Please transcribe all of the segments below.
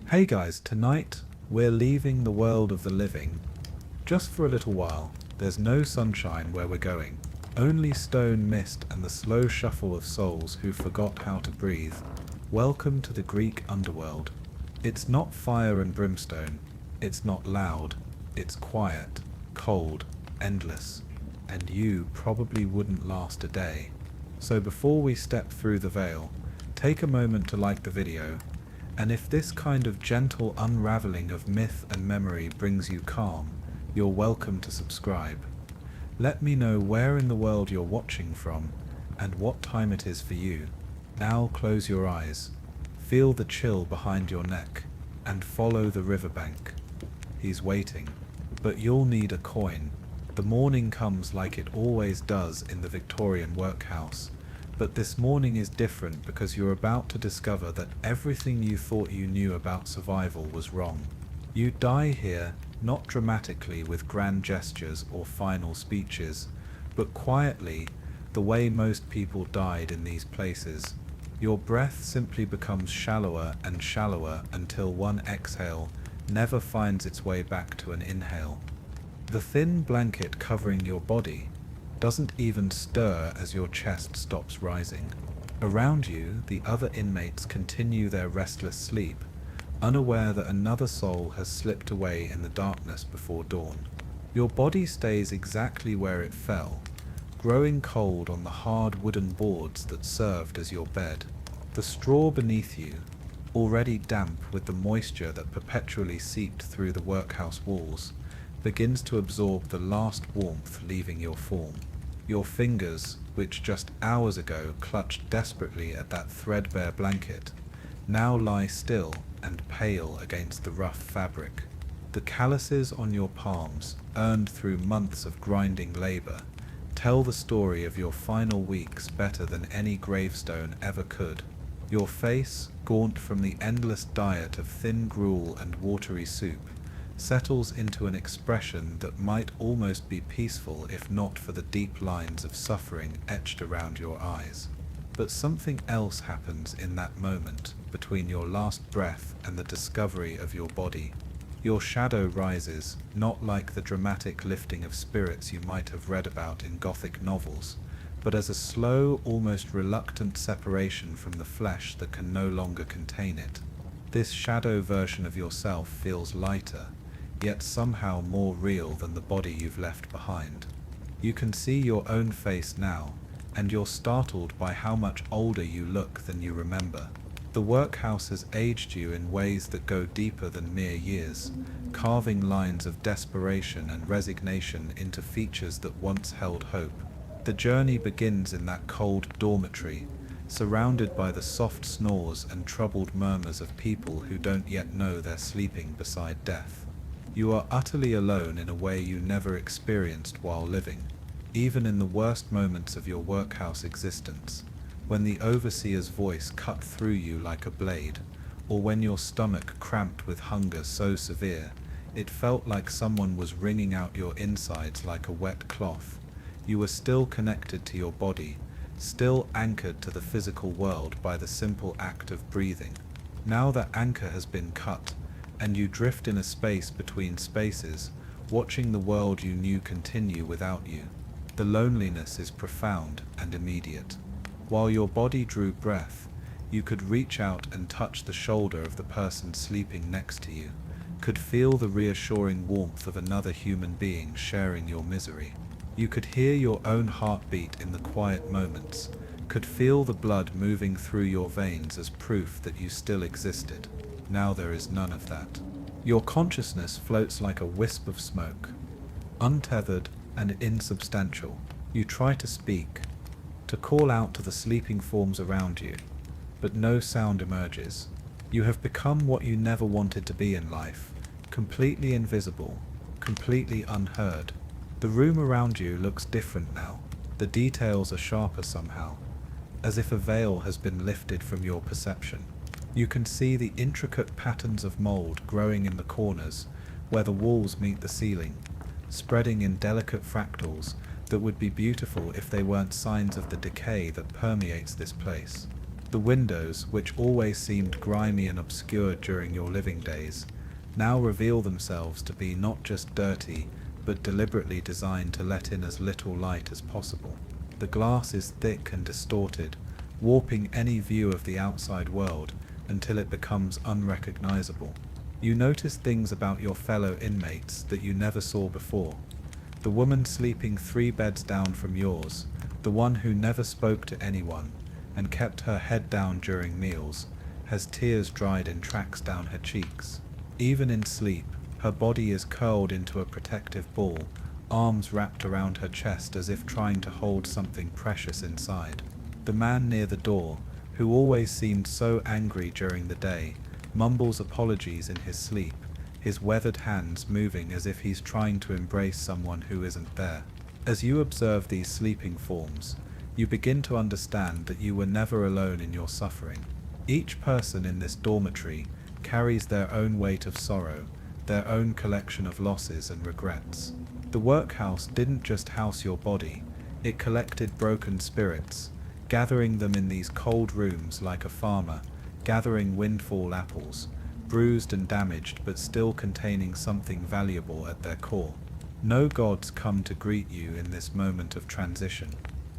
Hey guys, tonight we're leaving the world of the living. Just for a little while. There's no sunshine where we're going. Only stone mist and the slow shuffle of souls who forgot how to breathe. Welcome to the Greek Underworld. It's not fire and brimstone. It's not loud. It's quiet, cold, endless. And you probably wouldn't last a day. So before we step through the veil, take a moment to like the video. And if this kind of gentle unraveling of myth and memory brings you calm, you're welcome to subscribe. Let me know where in the world you're watching from and what time it is for you. Now close your eyes, feel the chill behind your neck, and follow the riverbank. He's waiting, but you'll need a coin. The morning comes like it always does in the Victorian workhouse. But this morning is different because you're about to discover that everything you thought you knew about survival was wrong. You die here, not dramatically with grand gestures or final speeches, but quietly, the way most people died in these places. Your breath simply becomes shallower and shallower until one exhale never finds its way back to an inhale. The thin blanket covering your body doesn't even stir as your chest stops rising. Around you, the other inmates continue their restless sleep, unaware that another soul has slipped away in the darkness before dawn. Your body stays exactly where it fell, growing cold on the hard wooden boards that served as your bed. The straw beneath you, already damp with the moisture that perpetually seeped through the workhouse walls, begins to absorb the last warmth leaving your form. Your fingers, which just hours ago clutched desperately at that threadbare blanket, now lie still and pale against the rough fabric. The calluses on your palms, earned through months of grinding labor, tell the story of your final weeks better than any gravestone ever could. Your face, gaunt from the endless diet of thin gruel and watery soup, settles into an expression that might almost be peaceful if not for the deep lines of suffering etched around your eyes. But something else happens in that moment between your last breath and the discovery of your body. Your shadow rises, not like the dramatic lifting of spirits you might have read about in Gothic novels, but as a slow, almost reluctant separation from the flesh that can no longer contain it. This shadow version of yourself feels lighter, yet somehow more real than the body you've left behind. You can see your own face now, and you're startled by how much older you look than you remember. The workhouse has aged you in ways that go deeper than mere years, carving lines of desperation and resignation into features that once held hope. The journey begins in that cold dormitory, surrounded by the soft snores and troubled murmurs of people who don't yet know they're sleeping beside death. You are utterly alone in a way you never experienced while living, even in the worst moments of your workhouse existence, when the overseer's voice cut through you like a blade, or when your stomach cramped with hunger so severe, it felt like someone was wringing out your insides like a wet cloth. You were still connected to your body, still anchored to the physical world by the simple act of breathing. Now that anchor has been cut, and you drift in a space between spaces, watching the world you knew continue without you. The loneliness is profound and immediate. While your body drew breath, you could reach out and touch the shoulder of the person sleeping next to you, could feel the reassuring warmth of another human being sharing your misery. You could hear your own heartbeat in the quiet moments, could feel the blood moving through your veins as proof that you still existed. Now there is none of that. Your consciousness floats like a wisp of smoke, untethered and insubstantial. You try to speak, to call out to the sleeping forms around you, but no sound emerges. You have become what you never wanted to be in life, completely invisible, completely unheard. The room around you looks different now. The details are sharper somehow, as if a veil has been lifted from your perception. You can see the intricate patterns of mold growing in the corners where the walls meet the ceiling, spreading in delicate fractals that would be beautiful if they weren't signs of the decay that permeates this place. The windows, which always seemed grimy and obscured during your living days, now reveal themselves to be not just dirty, but deliberately designed to let in as little light as possible. The glass is thick and distorted, warping any view of the outside world until it becomes unrecognizable. You notice things about your fellow inmates that you never saw before. The woman sleeping 3 beds down from yours, the one who never spoke to anyone and kept her head down during meals, has tears dried in tracks down her cheeks. Even in sleep, her body is curled into a protective ball, arms wrapped around her chest as if trying to hold something precious inside. The man near the door, who always seemed so angry during the day, mumbles apologies in his sleep, his weathered hands moving as if he's trying to embrace someone who isn't there. As you observe these sleeping forms, you begin to understand that you were never alone in your suffering. Each person in this dormitory carries their own weight of sorrow, their own collection of losses and regrets. The workhouse didn't just house your body, it collected broken spirits, gathering them in these cold rooms like a farmer, gathering windfall apples, bruised and damaged but still containing something valuable at their core. No gods come to greet you in this moment of transition.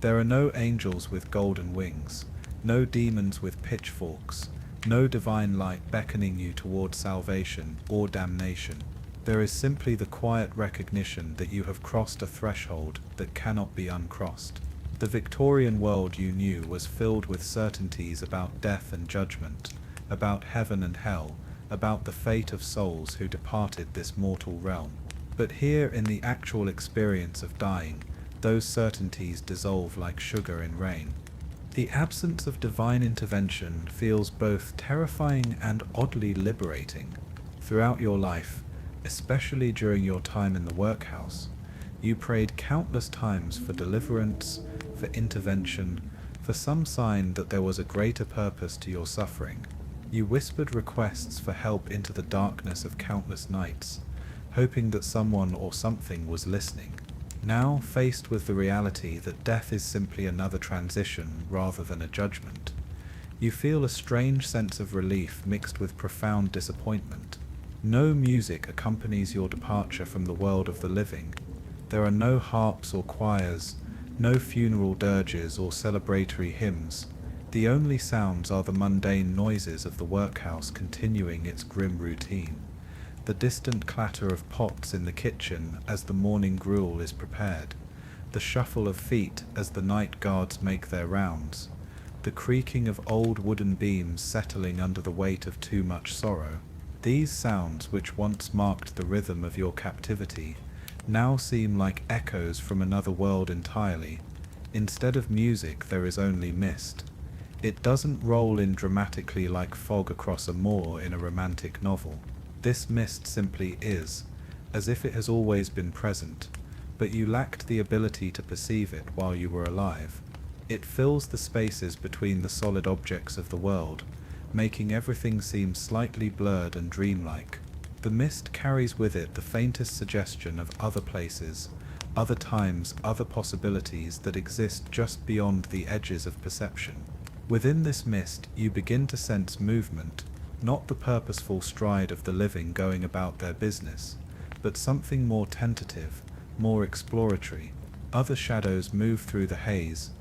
There are no angels with golden wings, no demons with pitchforks, no divine light beckoning you towards salvation or damnation. There is simply the quiet recognition that you have crossed a threshold that cannot be uncrossed. The Victorian world you knew was filled with certainties about death and judgment, about heaven and hell, about the fate of souls who departed this mortal realm. But here, in the actual experience of dying, those certainties dissolve like sugar in rain. The absence of divine intervention feels both terrifying and oddly liberating. Throughout your life, especially during your time in the workhouse, you prayed countless times for deliverance, for intervention, for some sign that there was a greater purpose to your suffering. You whispered requests for help into the darkness of countless nights, hoping that someone or something was listening. Now, faced with the reality that death is simply another transition rather than a judgment, you feel a strange sense of relief mixed with profound disappointment. No music accompanies your departure from the world of the living. There are no harps or choirs, no funeral dirges or celebratory hymns. The only sounds are the mundane noises of the workhouse continuing its grim routine. The distant clatter of pots in the kitchen as the morning gruel is prepared, the shuffle of feet as the night guards make their rounds, the creaking of old wooden beams settling under the weight of too much sorrow. These sounds, which once marked the rhythm of your captivity, now seem like echoes from another world entirely. Instead of music, there is only mist. It doesn't roll in dramatically like fog across a moor in a romantic novel. This mist simply is, as if it has always been present, but you lacked the ability to perceive it while you were alive. It fills the spaces between the solid objects of the world, making everything seem slightly blurred and dreamlike. The mist carries with it the faintest suggestion of other places, other times, other possibilities that exist just beyond the edges of perception. Within this mist, you begin to sense movement, not the purposeful stride of the living going about their business, but something more tentative, more exploratory. Other shadows move through the haze,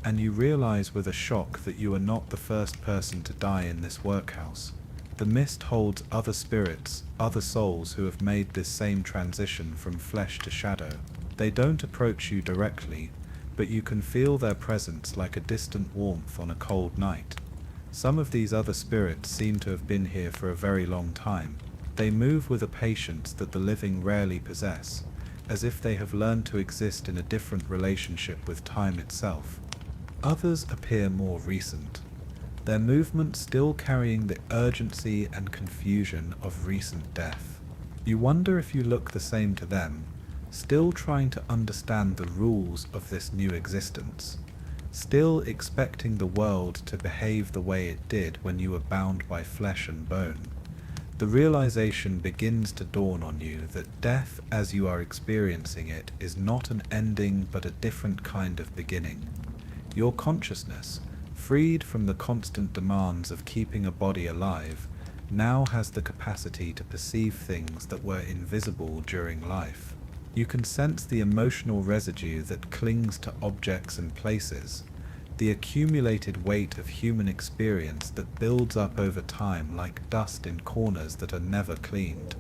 and you realize with a shock that you are not the first person to die in this workhouse. The mist holds other spirits, other souls who have made this same transition from flesh to shadow. They don't approach you directly, but you can feel their presence like a distant warmth on a cold night. Some of these other spirits seem to have been here for a very long time. They move with a patience that the living rarely possess, as if they have learned to exist in a different relationship with time itself. Others appear more recent, their movement still carrying the urgency and confusion of recent death. You wonder if you look the same to them, still trying to understand the rules of this new existence, still expecting the world to behave the way it did when you were bound by flesh and bone. The realization begins to dawn on you that death as you are experiencing it is not an ending but a different kind of beginning. Your consciousness, freed from the constant demands of keeping a body alive, now has the capacity to perceive things that were invisible during life. You can sense the emotional residue that clings to objects and places, the accumulated weight of human experience that builds up over time like dust in corners that are never cleaned.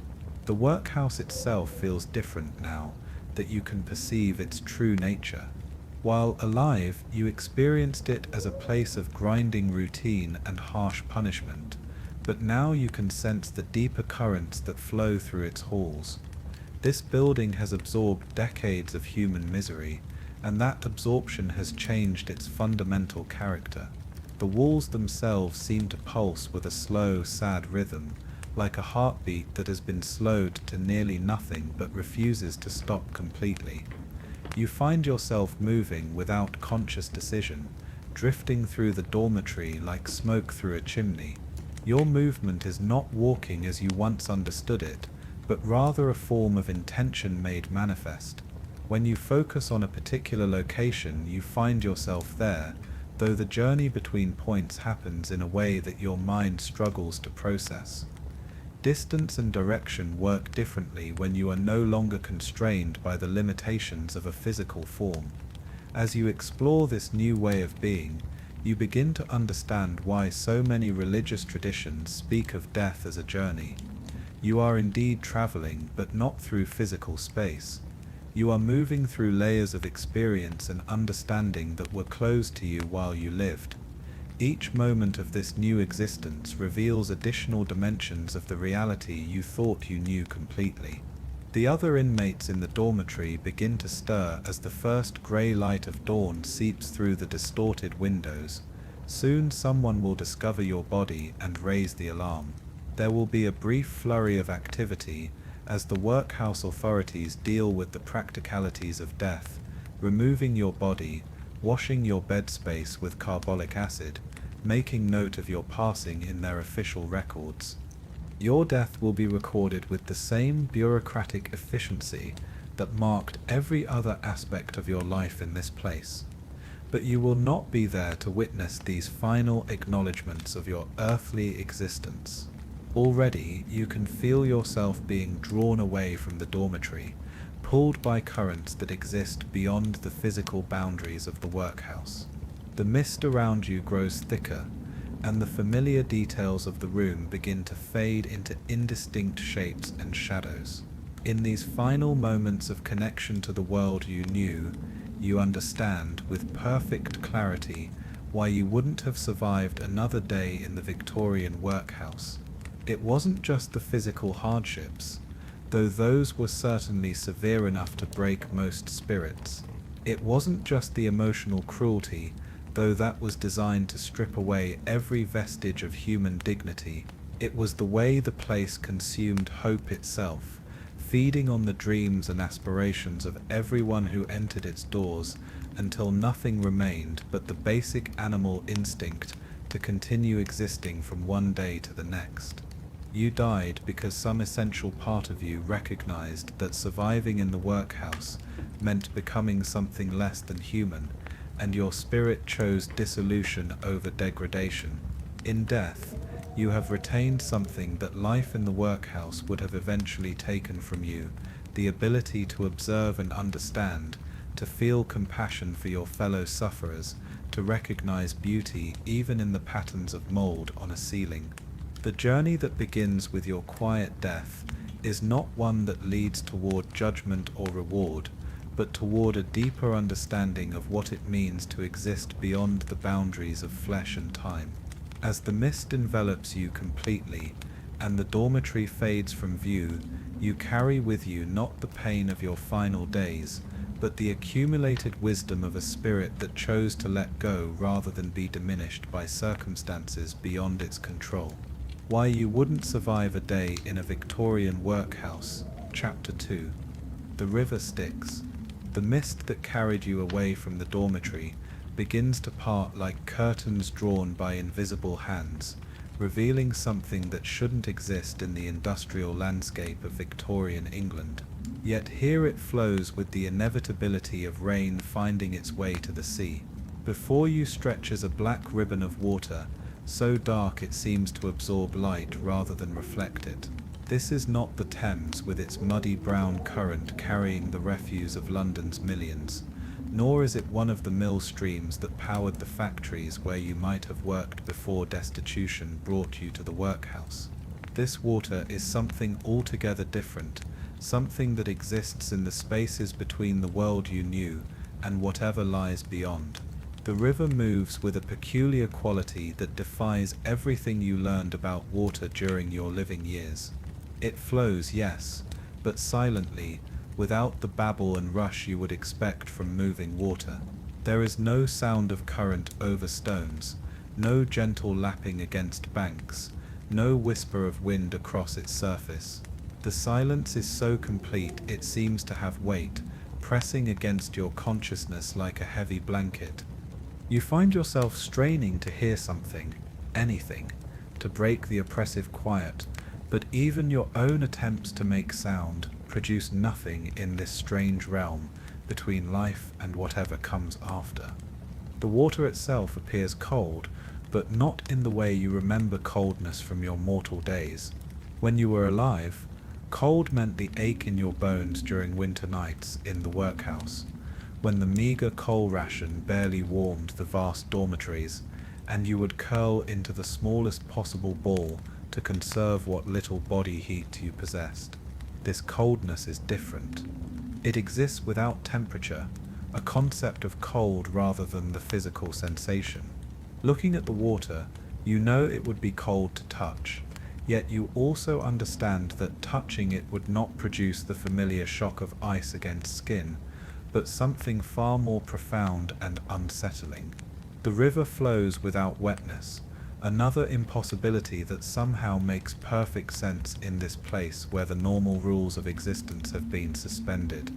The workhouse itself feels different now that you can perceive its true nature. While alive, you experienced it as a place of grinding routine and harsh punishment, but now you can sense the deeper currents that flow through its halls. This building has absorbed decades of human misery, and that absorption has changed its fundamental character. The walls themselves seem to pulse with a slow, sad rhythm, like a heartbeat that has been slowed to nearly nothing but refuses to stop completely. You find yourself moving without conscious decision, drifting through the dormitory like smoke through a chimney. Your movement is not walking as you once understood it, but rather a form of intention made manifest. When you focus on a particular location, you find yourself there, though the journey between points happens in a way that your mind struggles to process. Distance and direction work differently when you are no longer constrained by the limitations of a physical form. As you explore this new way of being, you begin to understand why so many religious traditions speak of death as a journey. You are indeed traveling, but not through physical space. You are moving through layers of experience and understanding that were closed to you while you lived. Each moment of this new existence reveals additional dimensions of the reality you thought you knew completely. The other inmates in the dormitory begin to stir as the first grey light of dawn seeps through the distorted windows. Soon someone will discover your body and raise the alarm. There will be a brief flurry of activity as the workhouse authorities deal with the practicalities of death, removing your body, washing your bed space with carbolic acid, making note of your passing in their official records. Your death will be recorded with the same bureaucratic efficiency that marked every other aspect of your life in this place. But you will not be there to witness these final acknowledgements of your earthly existence. Already you can feel yourself being drawn away from the dormitory, pulled by currents that exist beyond the physical boundaries of the workhouse. The mist around you grows thicker, and the familiar details of the room begin to fade into indistinct shapes and shadows. In these final moments of connection to the world you knew, you understand with perfect clarity why you wouldn't have survived another day in the Victorian workhouse. It wasn't just the physical hardships, though those were certainly severe enough to break most spirits. It wasn't just the emotional cruelty, though that was designed to strip away every vestige of human dignity. It was the way the place consumed hope itself, feeding on the dreams and aspirations of everyone who entered its doors until nothing remained but the basic animal instinct to continue existing from one day to the next. You died because some essential part of you recognized that surviving in the workhouse meant becoming something less than human, and your spirit chose dissolution over degradation. In death, you have retained something that life in the workhouse would have eventually taken from you, the ability to observe and understand, to feel compassion for your fellow sufferers, to recognize beauty even in the patterns of mold on a ceiling. The journey that begins with your quiet death is not one that leads toward judgment or reward, but toward a deeper understanding of what it means to exist beyond the boundaries of flesh and time. As the mist envelops you completely, and the dormitory fades from view, you carry with you not the pain of your final days, but the accumulated wisdom of a spirit that chose to let go rather than be diminished by circumstances beyond its control. Why you wouldn't survive a day in a Victorian workhouse. Chapter 2. The River Styx. The mist that carried you away from the dormitory begins to part like curtains drawn by invisible hands, revealing something that shouldn't exist in the industrial landscape of Victorian England. Yet here it flows with the inevitability of rain finding its way to the sea. Before you stretches a black ribbon of water, so dark it seems to absorb light rather than reflect it. This is not the Thames with its muddy brown current carrying the refuse of London's millions, nor is it one of the mill streams that powered the factories where you might have worked before destitution brought you to the workhouse. This water is something altogether different, something that exists in the spaces between the world you knew and whatever lies beyond. The river moves with a peculiar quality that defies everything you learned about water during your living years. It flows, yes, but silently, without the babble and rush you would expect from moving water. There is no sound of current over stones, no gentle lapping against banks, no whisper of wind across its surface. The silence is so complete it seems to have weight, pressing against your consciousness like a heavy blanket. You find yourself straining to hear something, anything, to break the oppressive quiet, but even your own attempts to make sound produce nothing in this strange realm between life and whatever comes after. The water itself appears cold, but not in the way you remember coldness from your mortal days. When you were alive, cold meant the ache in your bones during winter nights in the workhouse, when the meagre coal ration barely warmed the vast dormitories, and you would curl into the smallest possible ball to conserve what little body heat you possessed. This coldness is different. It exists without temperature, a concept of cold rather than the physical sensation. Looking at the water, you know it would be cold to touch, yet you also understand that touching it would not produce the familiar shock of ice against skin, but something far more profound and unsettling. The river flows without wetness, another impossibility that somehow makes perfect sense in this place where the normal rules of existence have been suspended.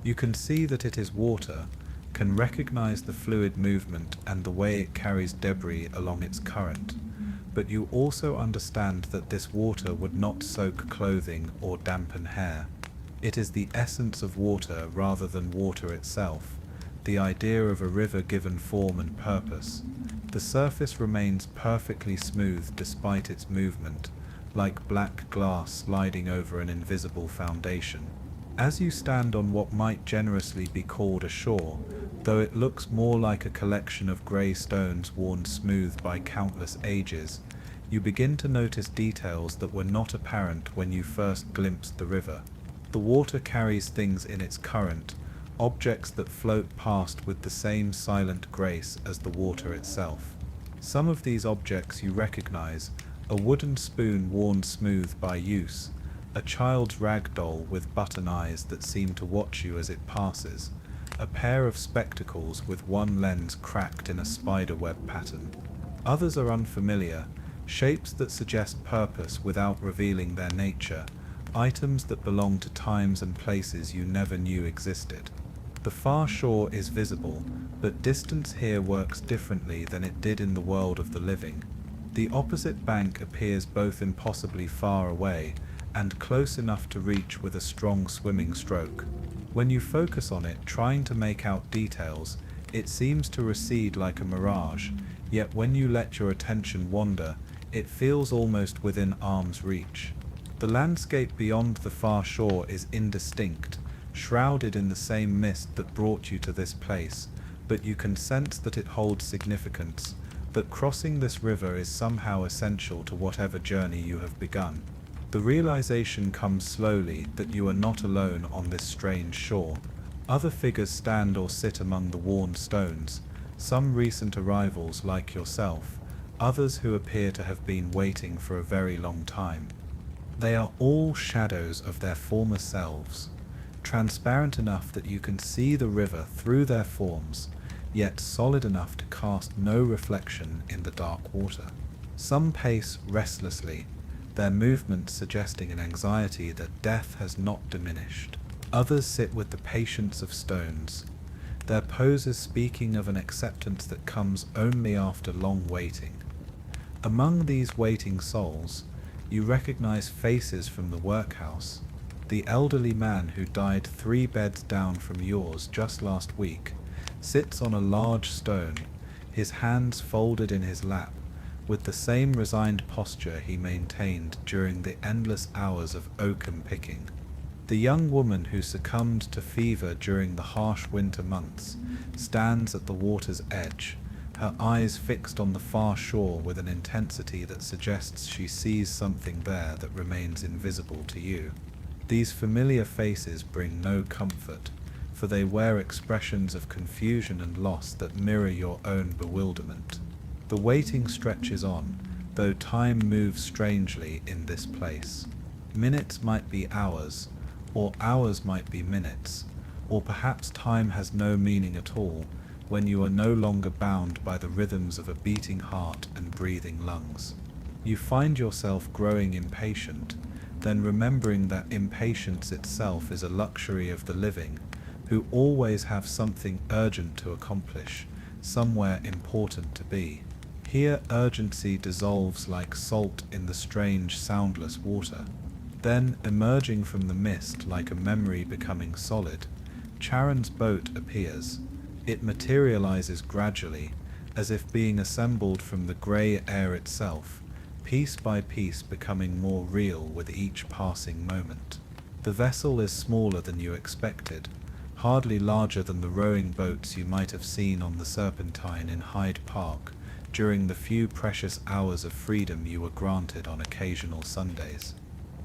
You can see that it is water, can recognize the fluid movement and the way it carries debris along its current, but you also understand that this water would not soak clothing or dampen hair. It is the essence of water rather than water itself, the idea of a river given form and purpose. The surface remains perfectly smooth despite its movement, like black glass sliding over an invisible foundation. As you stand on what might generously be called a shore, though it looks more like a collection of grey stones worn smooth by countless ages, you begin to notice details that were not apparent when you first glimpsed the river. The water carries things in its current, objects that float past with the same silent grace as the water itself. Some of these objects you recognize: a wooden spoon worn smooth by use, a child's rag doll with button eyes that seem to watch you as it passes, a pair of spectacles with one lens cracked in a spiderweb pattern. Others are unfamiliar, shapes that suggest purpose without revealing their nature, items that belong to times and places you never knew existed. The far shore is visible, but distance here works differently than it did in the world of the living. The opposite bank appears both impossibly far away and close enough to reach with a strong swimming stroke. When you focus on it, trying to make out details, it seems to recede like a mirage, yet when you let your attention wander, it feels almost within arm's reach. The landscape beyond the far shore is indistinct, shrouded in the same mist that brought you to this place, but you can sense that it holds significance, that crossing this river is somehow essential to whatever journey you have begun. The realization comes slowly that you are not alone on this strange shore. Other figures stand or sit among the worn stones, some recent arrivals like yourself, others who appear to have been waiting for a very long time. They are all shadows of their former selves, transparent enough that you can see the river through their forms, yet solid enough to cast no reflection in the dark water. Some pace restlessly, their movements suggesting an anxiety that death has not diminished. Others sit with the patience of stones, their poses speaking of an acceptance that comes only after long waiting. Among these waiting souls, you recognize faces from the workhouse. The elderly man who died 3 beds down from yours just last week sits on a large stone, his hands folded in his lap, with the same resigned posture he maintained during the endless hours of oakum picking. The young woman who succumbed to fever during the harsh winter months stands at the water's edge, her eyes fixed on the far shore with an intensity that suggests she sees something there that remains invisible to you. These familiar faces bring no comfort, for they wear expressions of confusion and loss that mirror your own bewilderment. The waiting stretches on, though time moves strangely in this place. Minutes might be hours, or hours might be minutes, or perhaps time has no meaning at all when you are no longer bound by the rhythms of a beating heart and breathing lungs. You find yourself growing impatient, then remembering that impatience itself is a luxury of the living, who always have something urgent to accomplish, somewhere important to be. Here urgency dissolves like salt in the strange, soundless water. Then, emerging from the mist like a memory becoming solid, Charon's boat appears. It materializes gradually, as if being assembled from the grey air itself, piece by piece becoming more real with each passing moment. The vessel is smaller than you expected, hardly larger than the rowing boats you might have seen on the Serpentine in Hyde Park during the few precious hours of freedom you were granted on occasional Sundays.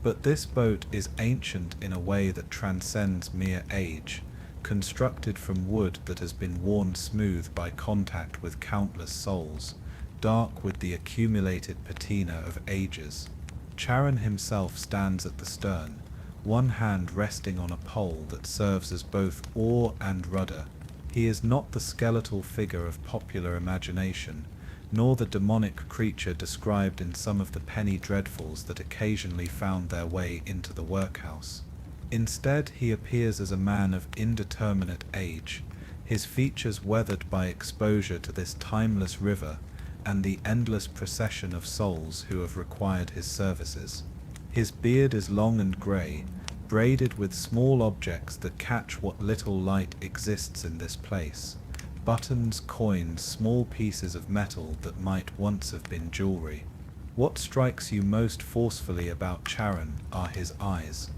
But this boat is ancient in a way that transcends mere age, constructed from wood that has been worn smooth by contact with countless souls, dark with the accumulated patina of ages. Charon himself stands at the stern, one hand resting on a pole that serves as both oar and rudder. He is not the skeletal figure of popular imagination, nor the demonic creature described in some of the penny dreadfuls that occasionally found their way into the workhouse. Instead, he appears as a man of indeterminate age, his features weathered by exposure to this timeless river and the endless procession of souls who have required his services. His beard is long and grey, braided with small objects that catch what little light exists in this place. Buttons, coins, small pieces of metal that might once have been jewelry. What strikes you most forcefully about Charon are his eyes.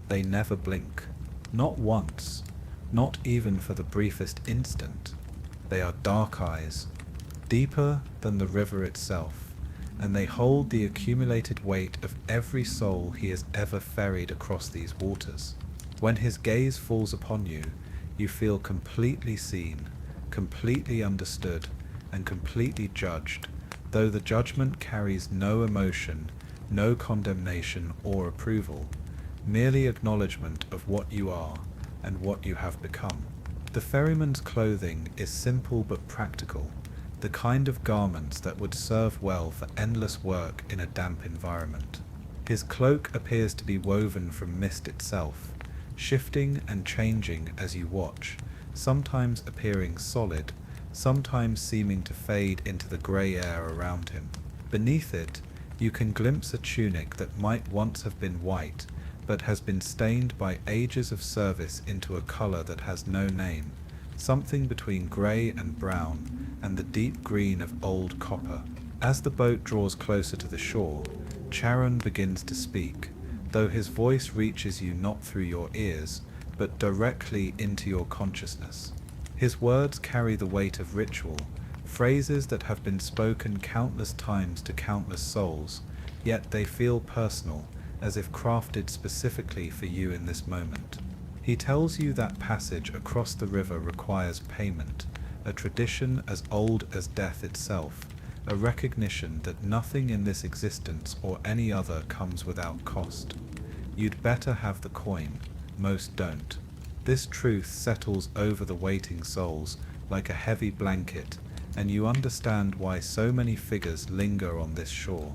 They never blink. Not once. Not even for the briefest instant. They are dark eyes, deeper than the river itself, and they hold the accumulated weight of every soul he has ever ferried across these waters. When his gaze falls upon you, you feel completely seen, completely understood, and completely judged, though the judgment carries no emotion, no condemnation or approval, merely acknowledgement of what you are and what you have become. The ferryman's clothing is simple but practical, the kind of garments that would serve well for endless work in a damp environment. His cloak appears to be woven from mist itself, shifting and changing as you watch, sometimes appearing solid, sometimes seeming to fade into the grey air around him. Beneath it, you can glimpse a tunic that might once have been white, but has been stained by ages of service into a colour that has no name, something between grey and brown, and the deep green of old copper. As the boat draws closer to the shore, Charon begins to speak, though his voice reaches you not through your ears, but directly into your consciousness. His words carry the weight of ritual, phrases that have been spoken countless times to countless souls, yet they feel personal, as if crafted specifically for you in this moment. He tells you that passage across the river requires payment, a tradition as old as death itself, a recognition that nothing in this existence or any other comes without cost. You'd better have the coin. Most don't. This truth settles over the waiting souls like a heavy blanket, and you understand why so many figures linger on this shore.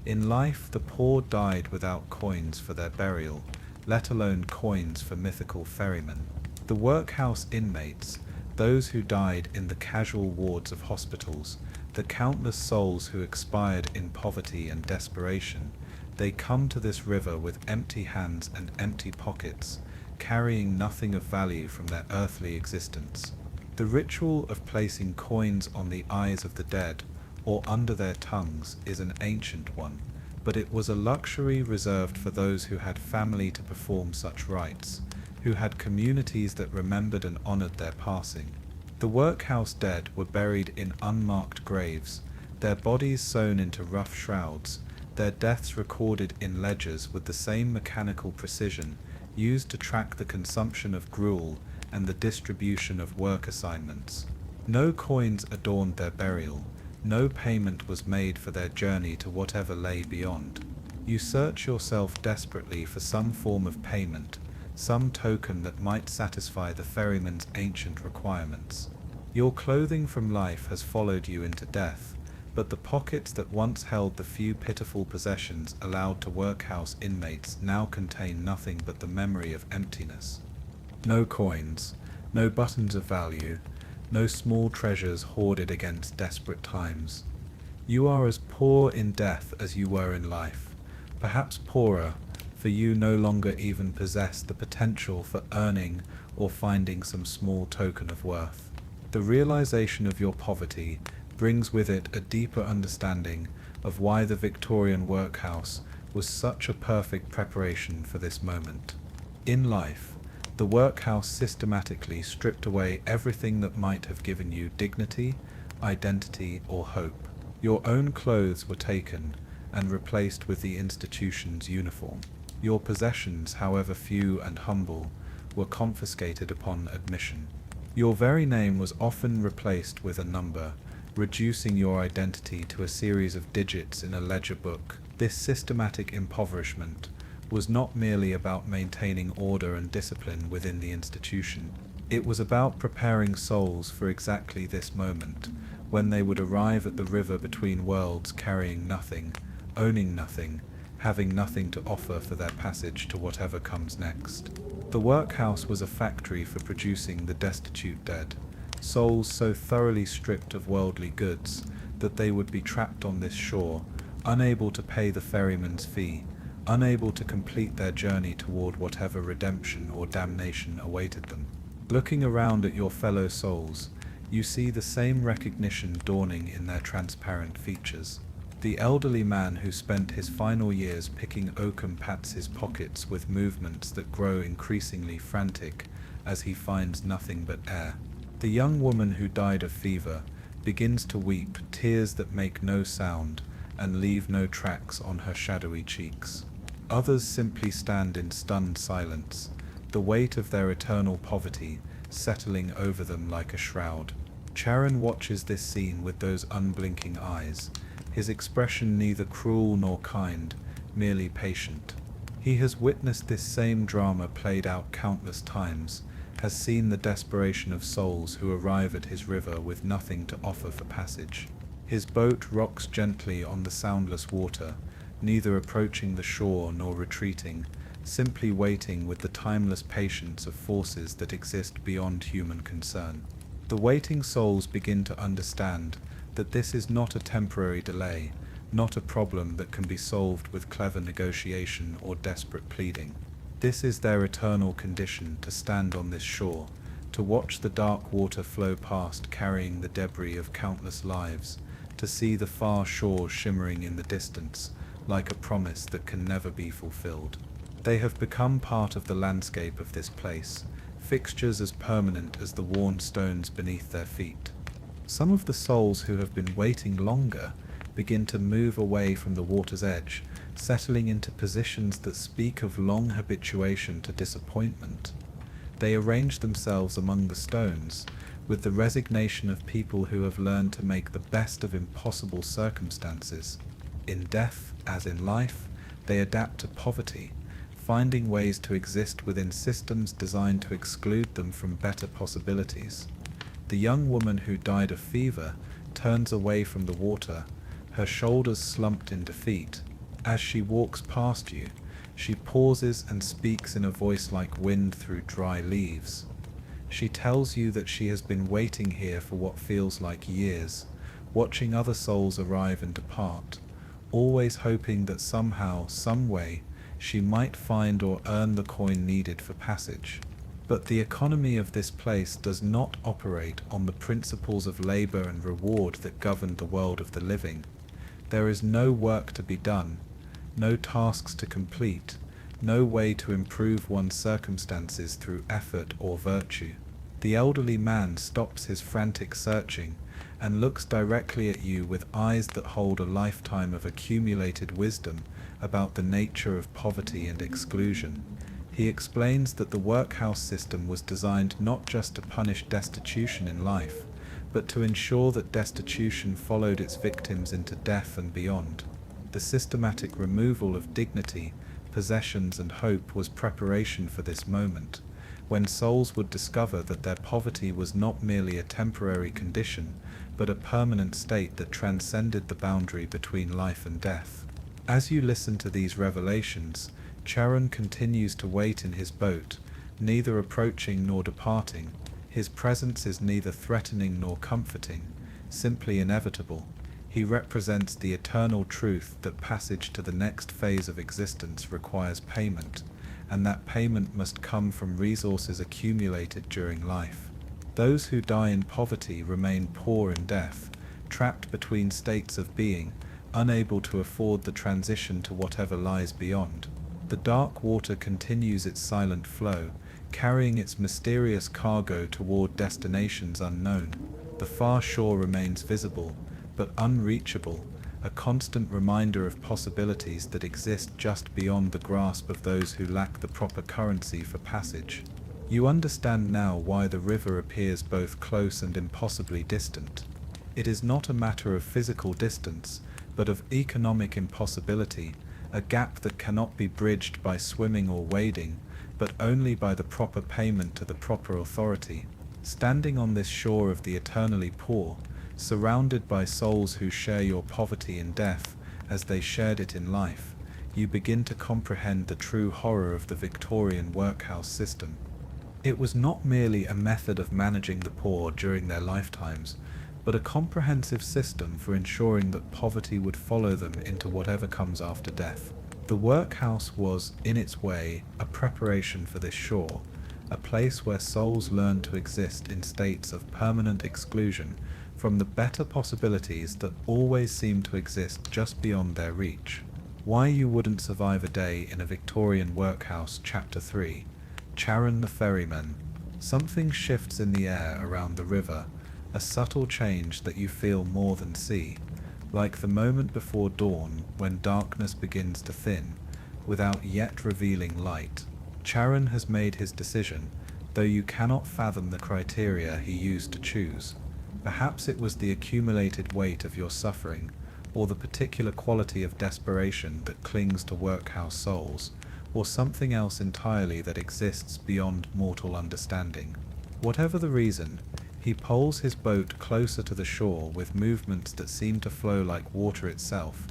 In life, the poor died without coins for their burial, let alone coins for mythical ferrymen. The workhouse inmates, those who died in the casual wards of hospitals, the countless souls who expired in poverty and desperation, they come to this river with empty hands and empty pockets, carrying nothing of value from their earthly existence. The ritual of placing coins on the eyes of the dead or under their tongues is an ancient one, but it was a luxury reserved for those who had family to perform such rites, who had communities that remembered and honored their passing. The workhouse dead were buried in unmarked graves, their bodies sewn into rough shrouds, their deaths recorded in ledgers with the same mechanical precision used to track the consumption of gruel and the distribution of work assignments. No coins adorned their burial, no payment was made for their journey to whatever lay beyond. You search yourself desperately for some form of payment, some token that might satisfy the ferryman's ancient requirements. Your clothing from life has followed you into death, but the pockets that once held the few pitiful possessions allowed to workhouse inmates now contain nothing but the memory of emptiness. No coins, no buttons of value, no small treasures hoarded against desperate times. You are as poor in death as you were in life, perhaps poorer, for you no longer even possess the potential for earning or finding some small token of worth. The realization of your poverty brings with it a deeper understanding of why the Victorian workhouse was such a perfect preparation for this moment. In life, the workhouse systematically stripped away everything that might have given you dignity, identity, or hope. Your own clothes were taken and replaced with the institution's uniform. Your possessions, however few and humble, were confiscated upon admission. Your very name was often replaced with a number, reducing your identity to a series of digits in a ledger book. This systematic impoverishment was not merely about maintaining order and discipline within the institution. It was about preparing souls for exactly this moment, when they would arrive at the river between worlds carrying nothing, owning nothing, having nothing to offer for their passage to whatever comes next. The workhouse was a factory for producing the destitute dead, souls so thoroughly stripped of worldly goods that they would be trapped on this shore, unable to pay the ferryman's fee, unable to complete their journey toward whatever redemption or damnation awaited them. Looking around at your fellow souls, you see the same recognition dawning in their transparent features. The elderly man who spent his final years picking oakum pats his pockets with movements that grow increasingly frantic as he finds nothing but air. The young woman who died of fever begins to weep tears that make no sound and leave no tracks on her shadowy cheeks. Others simply stand in stunned silence, the weight of their eternal poverty settling over them like a shroud. Charon watches this scene with those unblinking eyes, his expression neither cruel nor kind, merely patient. He has witnessed this same drama played out countless times, has seen the desperation of souls who arrive at his river with nothing to offer for passage. His boat rocks gently on the soundless water, neither approaching the shore nor retreating, simply waiting with the timeless patience of forces that exist beyond human concern. The waiting souls begin to understand that this is not a temporary delay, not a problem that can be solved with clever negotiation or desperate pleading. This is their eternal condition to stand on this shore, to watch the dark water flow past carrying the debris of countless lives, to see the far shore shimmering in the distance like a promise that can never be fulfilled. They have become part of the landscape of this place, fixtures as permanent as the worn stones beneath their feet. Some of the souls who have been waiting longer begin to move away from the water's edge, settling into positions that speak of long habituation to disappointment. They arrange themselves among the stones, with the resignation of people who have learned to make the best of impossible circumstances. In death, as in life, they adapt to poverty, finding ways to exist within systems designed to exclude them from better possibilities. The young woman who died of fever turns away from the water, her shoulders slumped in defeat. As she walks past you, she pauses and speaks in a voice like wind through dry leaves. She tells you that she has been waiting here for what feels like years, watching other souls arrive and depart, always hoping that somehow, some way, she might find or earn the coin needed for passage. But the economy of this place does not operate on the principles of labor and reward that govern the world of the living. There is no work to be done, no tasks to complete, no way to improve one's circumstances through effort or virtue. The elderly man stops his frantic searching and looks directly at you with eyes that hold a lifetime of accumulated wisdom about the nature of poverty and exclusion. He explains that the workhouse system was designed not just to punish destitution in life, but to ensure that destitution followed its victims into death and beyond. The systematic removal of dignity, possessions, and hope was preparation for this moment, when souls would discover that their poverty was not merely a temporary condition, but a permanent state that transcended the boundary between life and death. As you listen to these revelations, Charon continues to wait in his boat, neither approaching nor departing. His presence is neither threatening nor comforting, simply inevitable. He represents the eternal truth that passage to the next phase of existence requires payment, and that payment must come from resources accumulated during life. Those who die in poverty remain poor in death, trapped between states of being, unable to afford the transition to whatever lies beyond. The dark water continues its silent flow, carrying its mysterious cargo toward destinations unknown. The far shore remains visible, but unreachable, a constant reminder of possibilities that exist just beyond the grasp of those who lack the proper currency for passage. You understand now why the river appears both close and impossibly distant. It is not a matter of physical distance, but of economic impossibility, a gap that cannot be bridged by swimming or wading, but only by the proper payment to the proper authority. Standing on this shore of the eternally poor, surrounded by souls who share your poverty in death as they shared it in life, you begin to comprehend the true horror of the Victorian workhouse system. It was not merely a method of managing the poor during their lifetimes, but a comprehensive system for ensuring that poverty would follow them into whatever comes after death. The workhouse was, in its way, a preparation for this shore, a place where souls learned to exist in states of permanent exclusion from the better possibilities that always seem to exist just beyond their reach. Why You Wouldn't Survive a Day in a Victorian Workhouse, Chapter 3. Charon the Ferryman. Something shifts in the air around the river, a subtle change that you feel more than see, like the moment before dawn when darkness begins to thin, without yet revealing light. Charon has made his decision, though you cannot fathom the criteria he used to choose. Perhaps it was the accumulated weight of your suffering, or the particular quality of desperation that clings to workhouse souls, or something else entirely that exists beyond mortal understanding. Whatever the reason, he poles his boat closer to the shore with movements that seem to flow like water itself,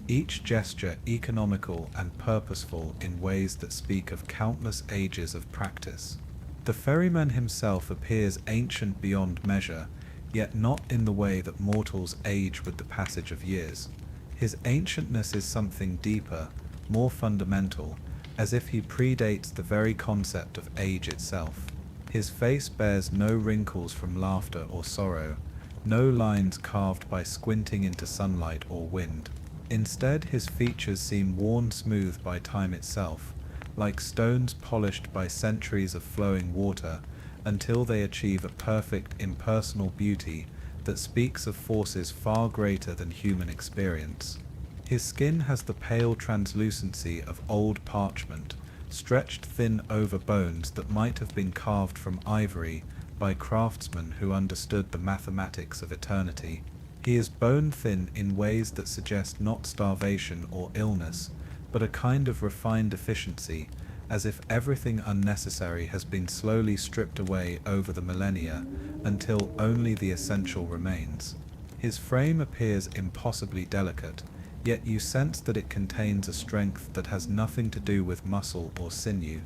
each gesture economical and purposeful in ways that speak of countless ages of practice. The ferryman himself appears ancient beyond measure, yet not in the way that mortals age with the passage of years. His ancientness is something deeper, more fundamental, as if he predates the very concept of age itself. His face bears no wrinkles from laughter or sorrow, no lines carved by squinting into sunlight or wind. Instead, his features seem worn smooth by time itself, like stones polished by centuries of flowing water, until they achieve a perfect impersonal beauty that speaks of forces far greater than human experience. His skin has the pale translucency of old parchment, stretched thin over bones that might have been carved from ivory by craftsmen who understood the mathematics of eternity. He is bone thin in ways that suggest not starvation or illness, but a kind of refined efficiency, as if everything unnecessary has been slowly stripped away over the millennia until only the essential remains. His frame appears impossibly delicate, yet you sense that it contains a strength that has nothing to do with muscle or sinew.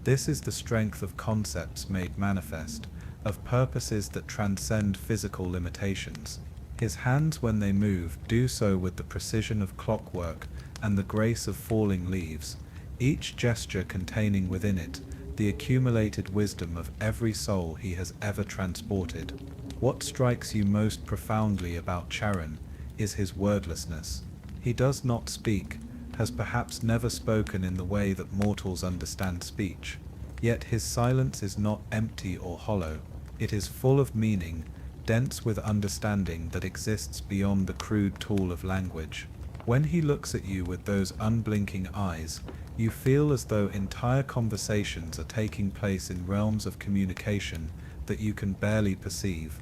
This is the strength of concepts made manifest, of purposes that transcend physical limitations. His hands, when they move, do so with the precision of clockwork and the grace of falling leaves, each gesture containing within it the accumulated wisdom of every soul he has ever transported. What strikes you most profoundly about Charon is his wordlessness. He does not speak, has perhaps never spoken in the way that mortals understand speech. Yet his silence is not empty or hollow. It is full of meaning, dense with understanding that exists beyond the crude tool of language. When he looks at you with those unblinking eyes, you feel as though entire conversations are taking place in realms of communication that you can barely perceive.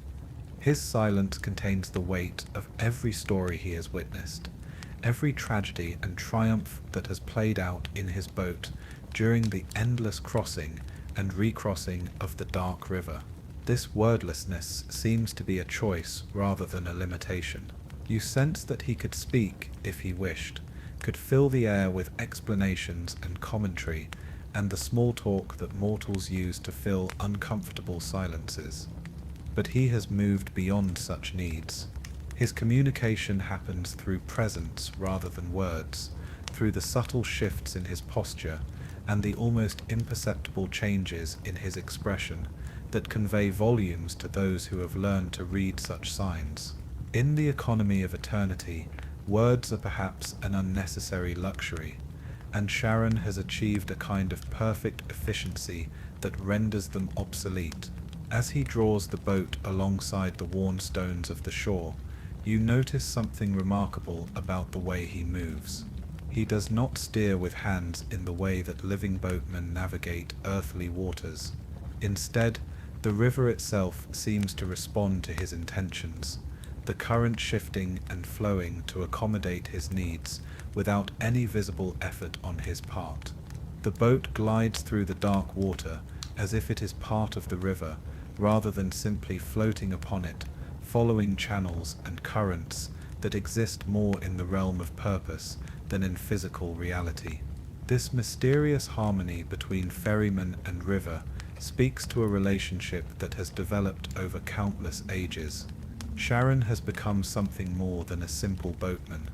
His silence contains the weight of every story he has witnessed, every tragedy and triumph that has played out in his boat during the endless crossing and recrossing of the dark river. This wordlessness seems to be a choice rather than a limitation. You sense that he could speak if he wished, could fill the air with explanations and commentary, and the small talk that mortals use to fill uncomfortable silences. But he has moved beyond such needs. His communication happens through presence rather than words, through the subtle shifts in his posture and the almost imperceptible changes in his expression that convey volumes to those who have learned to read such signs. In the economy of eternity, words are perhaps an unnecessary luxury, and Charon has achieved a kind of perfect efficiency that renders them obsolete. As he draws the boat alongside the worn stones of the shore, you notice something remarkable about the way he moves. He does not steer with hands in the way that living boatmen navigate earthly waters. Instead, the river itself seems to respond to his intentions, the current shifting and flowing to accommodate his needs without any visible effort on his part. The boat glides through the dark water as if it is part of the river, rather than simply floating upon it, following channels and currents that exist more in the realm of purpose than in physical reality. This mysterious harmony between ferryman and river speaks to a relationship that has developed over countless ages. Charon has become something more than a simple boatman.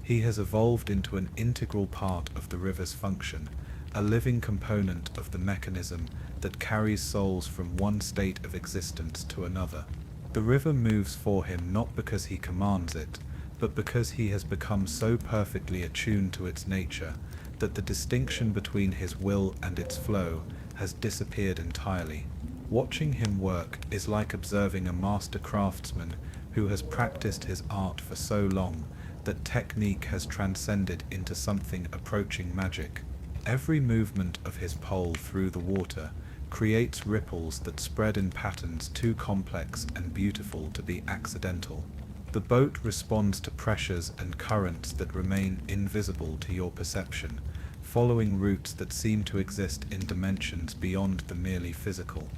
He has evolved into an integral part of the river's function, a living component of the mechanism that carries souls from one state of existence to another. The river moves for him not because he commands it, but because he has become so perfectly attuned to its nature that the distinction between his will and its flow has disappeared entirely. Watching him work is like observing a master craftsman who has practiced his art for so long that technique has transcended into something approaching magic. Every movement of his pole through the water creates ripples that spread in patterns too complex and beautiful to be accidental. The boat responds to pressures and currents that remain invisible to your perception, following routes that seem to exist in dimensions beyond the merely physical.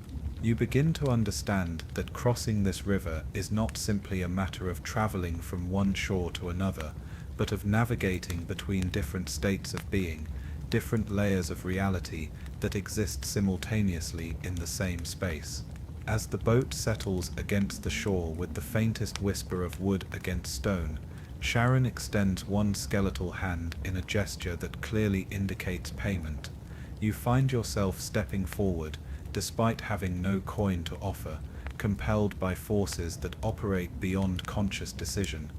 You begin to understand that crossing this river is not simply a matter of traveling from one shore to another, but of navigating between different states of being, different layers of reality that exist simultaneously in the same space. As the boat settles against the shore with the faintest whisper of wood against stone, Charon extends one skeletal hand in a gesture that clearly indicates payment. You find yourself stepping forward, despite having no coin to offer, compelled by forces that operate beyond conscious decision.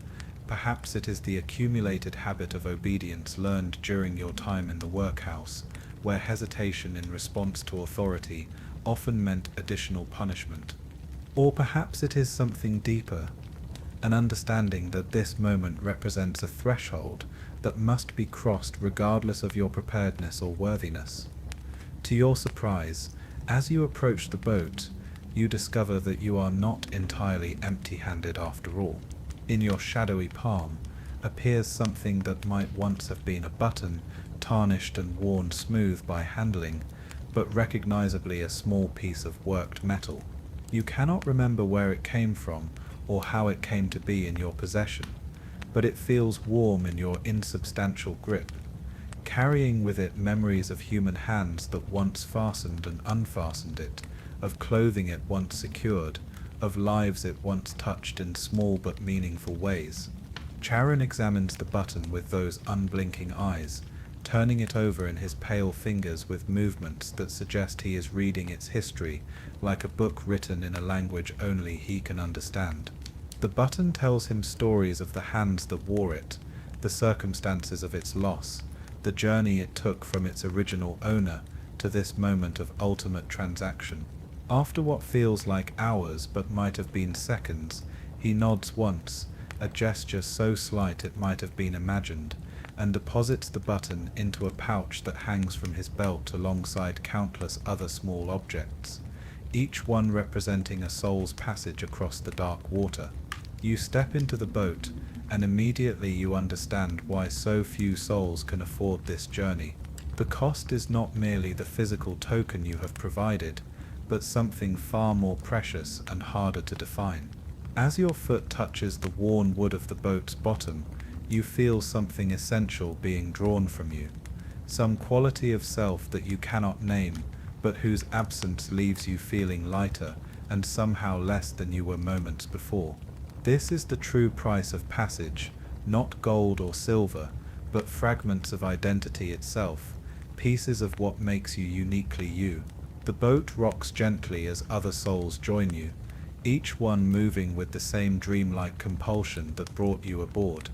Perhaps it is the accumulated habit of obedience learned during your time in the workhouse, where hesitation in response to authority often meant additional punishment. Or perhaps it is something deeper, an understanding that this moment represents a threshold that must be crossed regardless of your preparedness or worthiness. To your surprise, as you approach the boat, you discover that you are not entirely empty-handed after all. In your shadowy palm appears something that might once have been a button, tarnished and worn smooth by handling, but recognizably a small piece of worked metal. You cannot remember where it came from or how it came to be in your possession, but it feels warm in your insubstantial grip, carrying with it memories of human hands that once fastened and unfastened it, of clothing it once secured, of lives it once touched in small but meaningful ways. Charon examines the button with those unblinking eyes, turning it over in his pale fingers with movements that suggest he is reading its history, like a book written in a language only he can understand. The button tells him stories of the hands that wore it, the circumstances of its loss, the journey it took from its original owner to this moment of ultimate transaction. After what feels like hours but might have been seconds, he nods once, a gesture so slight it might have been imagined, and deposits the button into a pouch that hangs from his belt alongside countless other small objects, each one representing a soul's passage across the dark water. You step into the boat, and immediately you understand why so few souls can afford this journey. The cost is not merely the physical token you have provided, but something far more precious and harder to define. As your foot touches the worn wood of the boat's bottom, you feel something essential being drawn from you, some quality of self that you cannot name, but whose absence leaves you feeling lighter and somehow less than you were moments before. This is the true price of passage, not gold or silver, but fragments of identity itself, pieces of what makes you uniquely you. The boat rocks gently as other souls join you, each one moving with the same dreamlike compulsion that brought you aboard.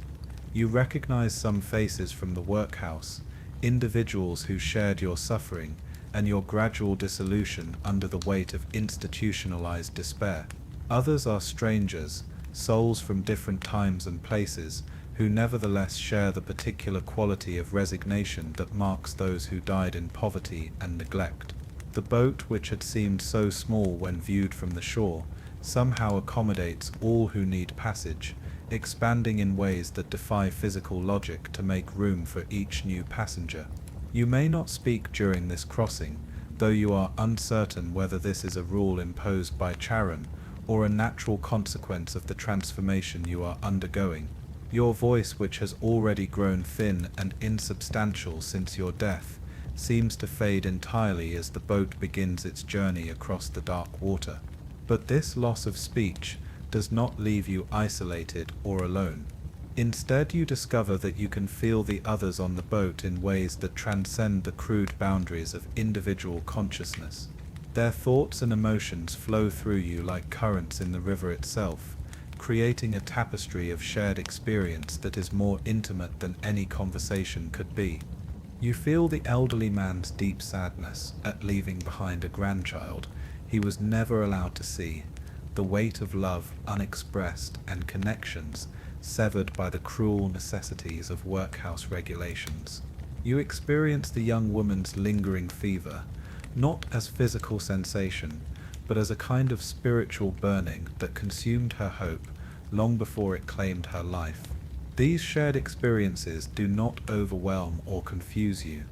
You recognize some faces from the workhouse, individuals who shared your suffering and your gradual dissolution under the weight of institutionalized despair. Others are strangers, souls from different times and places, who nevertheless share the particular quality of resignation that marks those who died in poverty and neglect. The boat, which had seemed so small when viewed from the shore, somehow accommodates all who need passage, expanding in ways that defy physical logic to make room for each new passenger. You may not speak during this crossing, though you are uncertain whether this is a rule imposed by Charon or a natural consequence of the transformation you are undergoing. Your voice, which has already grown thin and insubstantial since your death, seems to fade entirely as the boat begins its journey across the dark water. But this loss of speech does not leave you isolated or alone. Instead, you discover that you can feel the others on the boat in ways that transcend the crude boundaries of individual consciousness. Their thoughts and emotions flow through you like currents in the river itself, creating a tapestry of shared experience that is more intimate than any conversation could be. You feel the elderly man's deep sadness at leaving behind a grandchild he was never allowed to see, the weight of love unexpressed and connections severed by the cruel necessities of workhouse regulations. You experience the young woman's lingering fever, not as physical sensation, but as a kind of spiritual burning that consumed her hope long before it claimed her life. These shared experiences do not overwhelm or confuse you,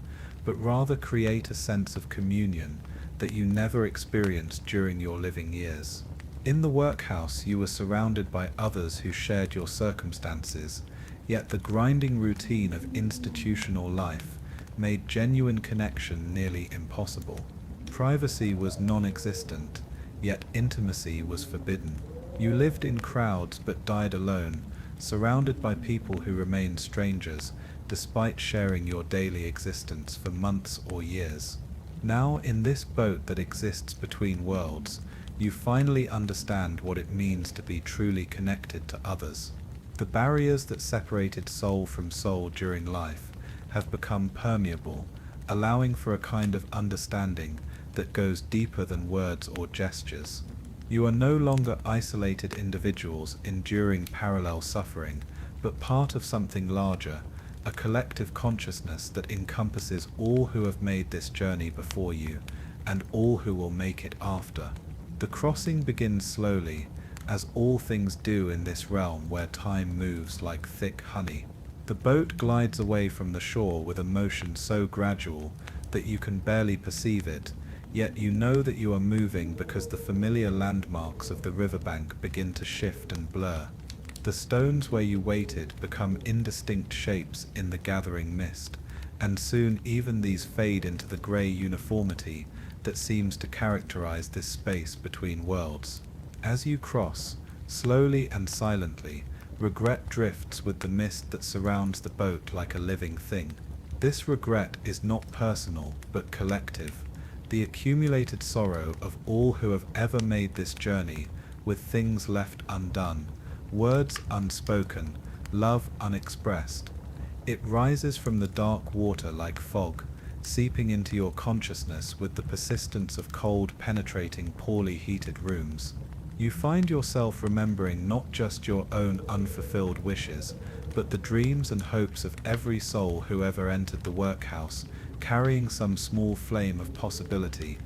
but rather create a sense of communion that you never experienced during your living years. In the workhouse, you were surrounded by others who shared your circumstances, yet the grinding routine of institutional life made genuine connection nearly impossible. Privacy was non-existent, yet intimacy was forbidden. You lived in crowds but died alone, surrounded by people who remained strangers, despite sharing your daily existence for months or years. Now, in this boat that exists between worlds, you finally understand what it means to be truly connected to others. The barriers that separated soul from soul during life have become permeable, allowing for a kind of understanding that goes deeper than words or gestures. You are no longer isolated individuals enduring parallel suffering, but part of something larger, a collective consciousness that encompasses all who have made this journey before you, and all who will make it after. The crossing begins slowly, as all things do in this realm where time moves like thick honey. The boat glides away from the shore with a motion so gradual that you can barely perceive it, yet you know that you are moving because the familiar landmarks of the riverbank begin to shift and blur. The stones where you waited become indistinct shapes in the gathering mist, and soon even these fade into the grey uniformity that seems to characterize this space between worlds. As you cross, slowly and silently, regret drifts with the mist that surrounds the boat like a living thing. This regret is not personal, but collective, the accumulated sorrow of all who have ever made this journey, with things left undone, words unspoken, love unexpressed. It rises from the dark water like fog, seeping into your consciousness with the persistence of cold penetrating poorly heated rooms. You find yourself remembering not just your own unfulfilled wishes, but the dreams and hopes of every soul who ever entered the workhouse, carrying some small flame of possibility,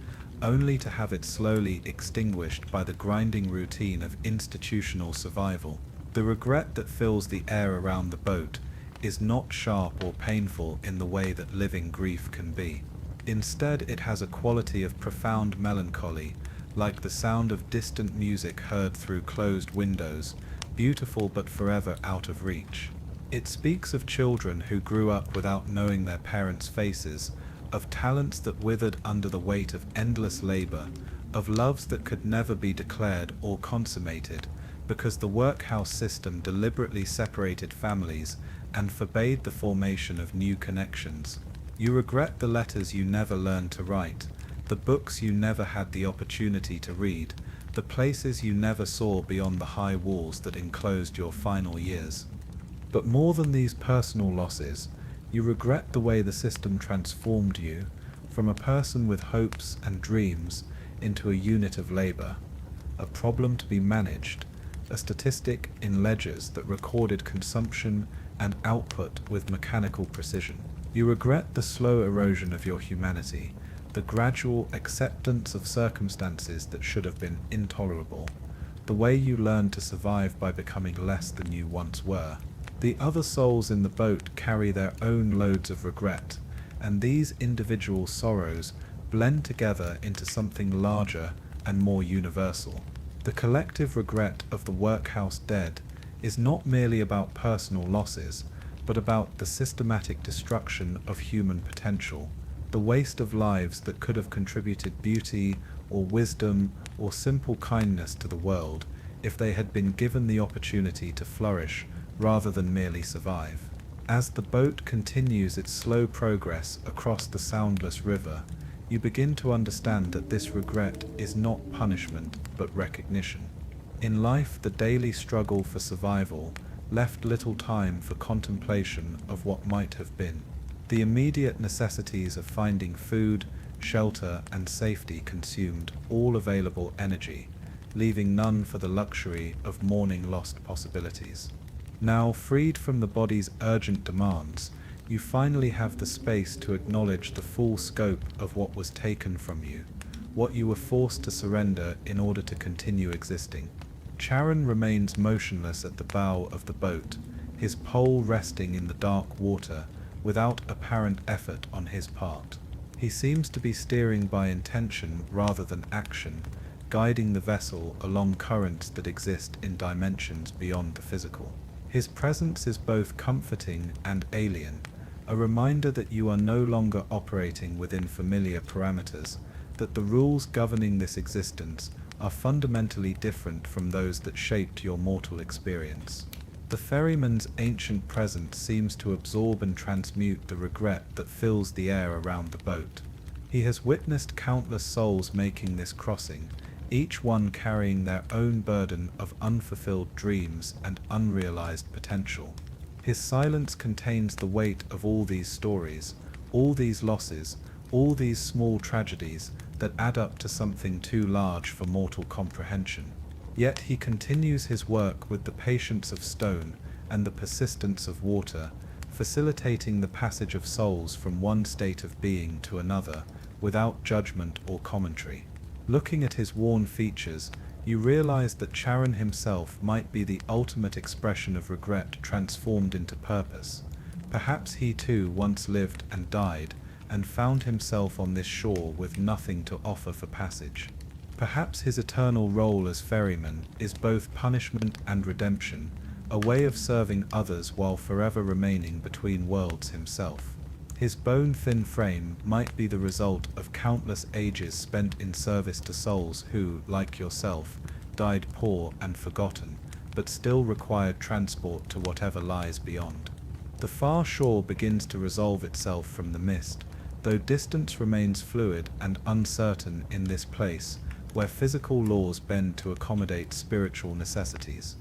only to have it slowly extinguished by the grinding routine of institutional survival. The regret that fills the air around the boat is not sharp or painful in the way that living grief can be. Instead, it has a quality of profound melancholy, like the sound of distant music heard through closed windows, beautiful but forever out of reach. It speaks of children who grew up without knowing their parents' faces, of talents that withered under the weight of endless labor, of loves that could never be declared or consummated, because the workhouse system deliberately separated families and forbade the formation of new connections. You regret the letters you never learned to write, the books you never had the opportunity to read, the places you never saw beyond the high walls that enclosed your final years. But more than these personal losses, you regret the way the system transformed you from a person with hopes and dreams into a unit of labor, a problem to be managed, a statistic in ledgers that recorded consumption and output with mechanical precision. You regret the slow erosion of your humanity, the gradual acceptance of circumstances that should have been intolerable, the way you learned to survive by becoming less than you once were. The other souls in the boat carry their own loads of regret, and these individual sorrows blend together into something larger and more universal. The collective regret of the workhouse dead is not merely about personal losses, but about the systematic destruction of human potential, the waste of lives that could have contributed beauty or wisdom or simple kindness to the world if they had been given the opportunity to flourish rather than merely survive. As the boat continues its slow progress across the soundless river, you begin to understand that this regret is not punishment but recognition. In life, the daily struggle for survival left little time for contemplation of what might have been. The immediate necessities of finding food, shelter, and safety consumed all available energy, leaving none for the luxury of mourning lost possibilities. Now, freed from the body's urgent demands, you finally have the space to acknowledge the full scope of what was taken from you, what you were forced to surrender in order to continue existing. Charon remains motionless at the bow of the boat, his pole resting in the dark water, without apparent effort on his part. He seems to be steering by intention rather than action, guiding the vessel along currents that exist in dimensions beyond the physical. His presence is both comforting and alien, a reminder that you are no longer operating within familiar parameters, that the rules governing this existence are fundamentally different from those that shaped your mortal experience. The ferryman's ancient presence seems to absorb and transmute the regret that fills the air around the boat. He has witnessed countless souls making this crossing, each one carrying their own burden of unfulfilled dreams and unrealized potential. His silence contains the weight of all these stories, all these losses, all these small tragedies that add up to something too large for mortal comprehension. Yet he continues his work with the patience of stone and the persistence of water, facilitating the passage of souls from one state of being to another without judgment or commentary. Looking at his worn features, you realize that Charon himself might be the ultimate expression of regret transformed into purpose. Perhaps he too once lived and died, and found himself on this shore with nothing to offer for passage. Perhaps his eternal role as ferryman is both punishment and redemption, a way of serving others while forever remaining between worlds himself. His bone-thin frame might be the result of countless ages spent in service to souls who, like yourself, died poor and forgotten, but still required transport to whatever lies beyond. The far shore begins to resolve itself from the mist, though distance remains fluid and uncertain in this place, where physical laws bend to accommodate spiritual necessities.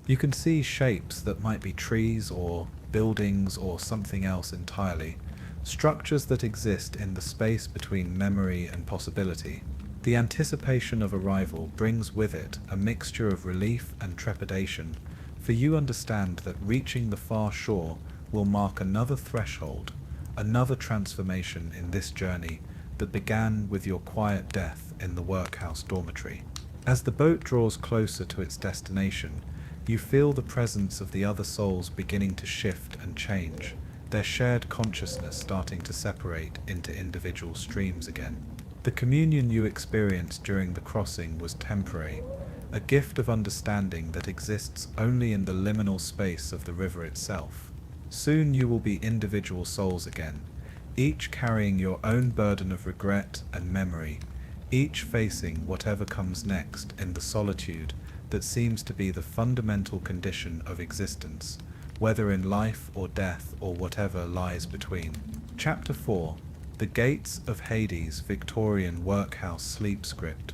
You can see shapes that might be trees or buildings or something else entirely, structures that exist in the space between memory and possibility. The anticipation of arrival brings with it a mixture of relief and trepidation, for you understand that reaching the far shore will mark another threshold, another transformation in this journey that began with your quiet death in the workhouse dormitory. As the boat draws closer to its destination, you feel the presence of the other souls beginning to shift and change, their shared consciousness starting to separate into individual streams again. The communion you experienced during the crossing was temporary, a gift of understanding that exists only in the liminal space of the river itself. Soon you will be individual souls again, each carrying your own burden of regret and memory, each facing whatever comes next in the solitude that seems to be the fundamental condition of existence, whether in life or death or whatever lies between. Chapter 4. The Gates of Hades Victorian Workhouse Sleep Script.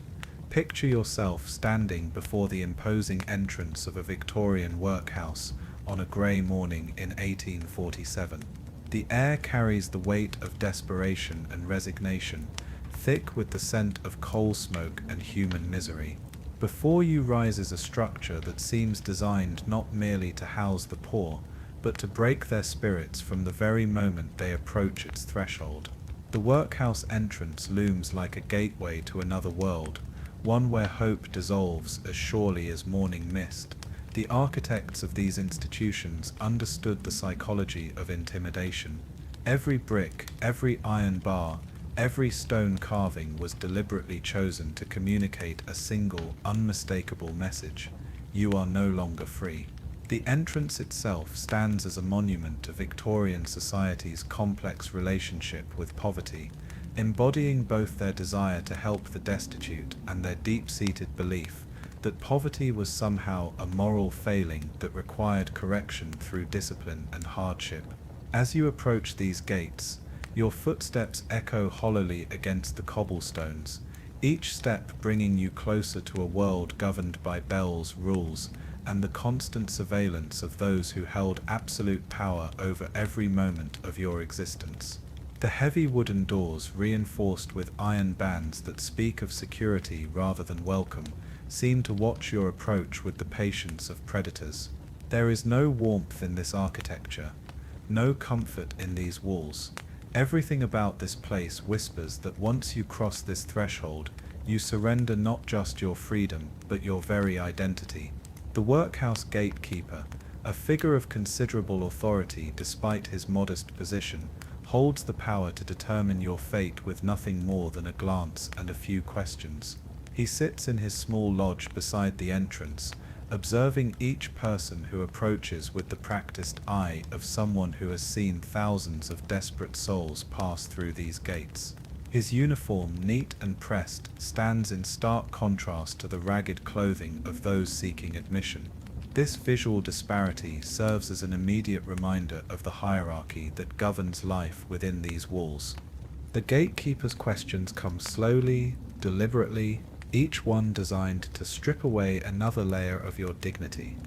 Picture yourself standing before the imposing entrance of a Victorian workhouse on a grey morning in 1847. The air carries the weight of desperation and resignation, thick with the scent of coal smoke and human misery. Before you rises a structure that seems designed not merely to house the poor, but to break their spirits from the very moment they approach its threshold. The workhouse entrance looms like a gateway to another world, one where hope dissolves as surely as morning mist. The architects of these institutions understood the psychology of intimidation. Every brick, every iron bar, every stone carving was deliberately chosen to communicate a single, unmistakable message: you are no longer free. The entrance itself stands as a monument to Victorian society's complex relationship with poverty, embodying both their desire to help the destitute and their deep-seated belief that poverty was somehow a moral failing that required correction through discipline and hardship. As you approach these gates, your footsteps echo hollowly against the cobblestones, each step bringing you closer to a world governed by bells, rules, and the constant surveillance of those who held absolute power over every moment of your existence. The heavy wooden doors, reinforced with iron bands that speak of security rather than welcome, seem to watch your approach with the patience of predators. There is no warmth in this architecture, no comfort in these walls. Everything about this place whispers that once you cross this threshold, you surrender not just your freedom, but your very identity. The workhouse gatekeeper, a figure of considerable authority despite his modest position, holds the power to determine your fate with nothing more than a glance and a few questions. He sits in his small lodge beside the entrance, observing each person who approaches with the practiced eye of someone who has seen thousands of desperate souls pass through these gates. His uniform, neat and pressed, stands in stark contrast to the ragged clothing of those seeking admission. This visual disparity serves as an immediate reminder of the hierarchy that governs life within these walls. The gatekeeper's questions come slowly, deliberately, each one designed to strip away another layer of your dignity.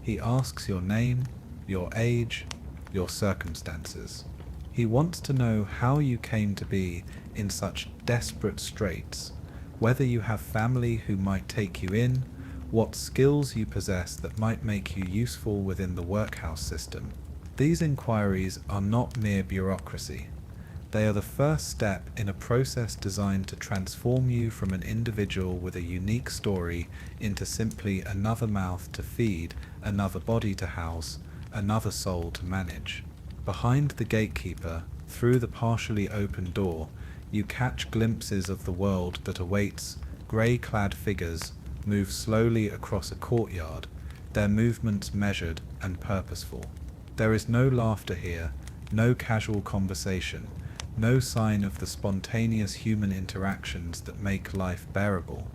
He asks your name, your age, your circumstances. He wants to know how you came to be in such desperate straits, whether you have family who might take you in, what skills you possess that might make you useful within the workhouse system. These inquiries are not mere bureaucracy. They are the first step in a process designed to transform you from an individual with a unique story into simply another mouth to feed, another body to house, another soul to manage. Behind the gatekeeper, through the partially open door, you catch glimpses of the world that awaits. Grey-clad figures move slowly across a courtyard, their movements measured and purposeful. There is no laughter here, no casual conversation, no sign of the spontaneous human interactions that make life bearable.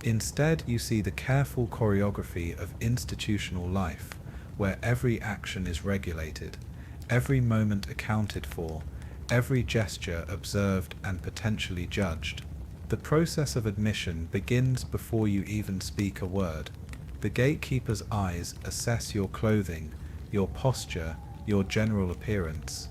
Instead, you see the careful choreography of institutional life, where every action is regulated, every moment accounted for, every gesture observed and potentially judged. The process of admission begins before you even speak a word. The gatekeeper's eyes assess your clothing, your posture, your general appearance.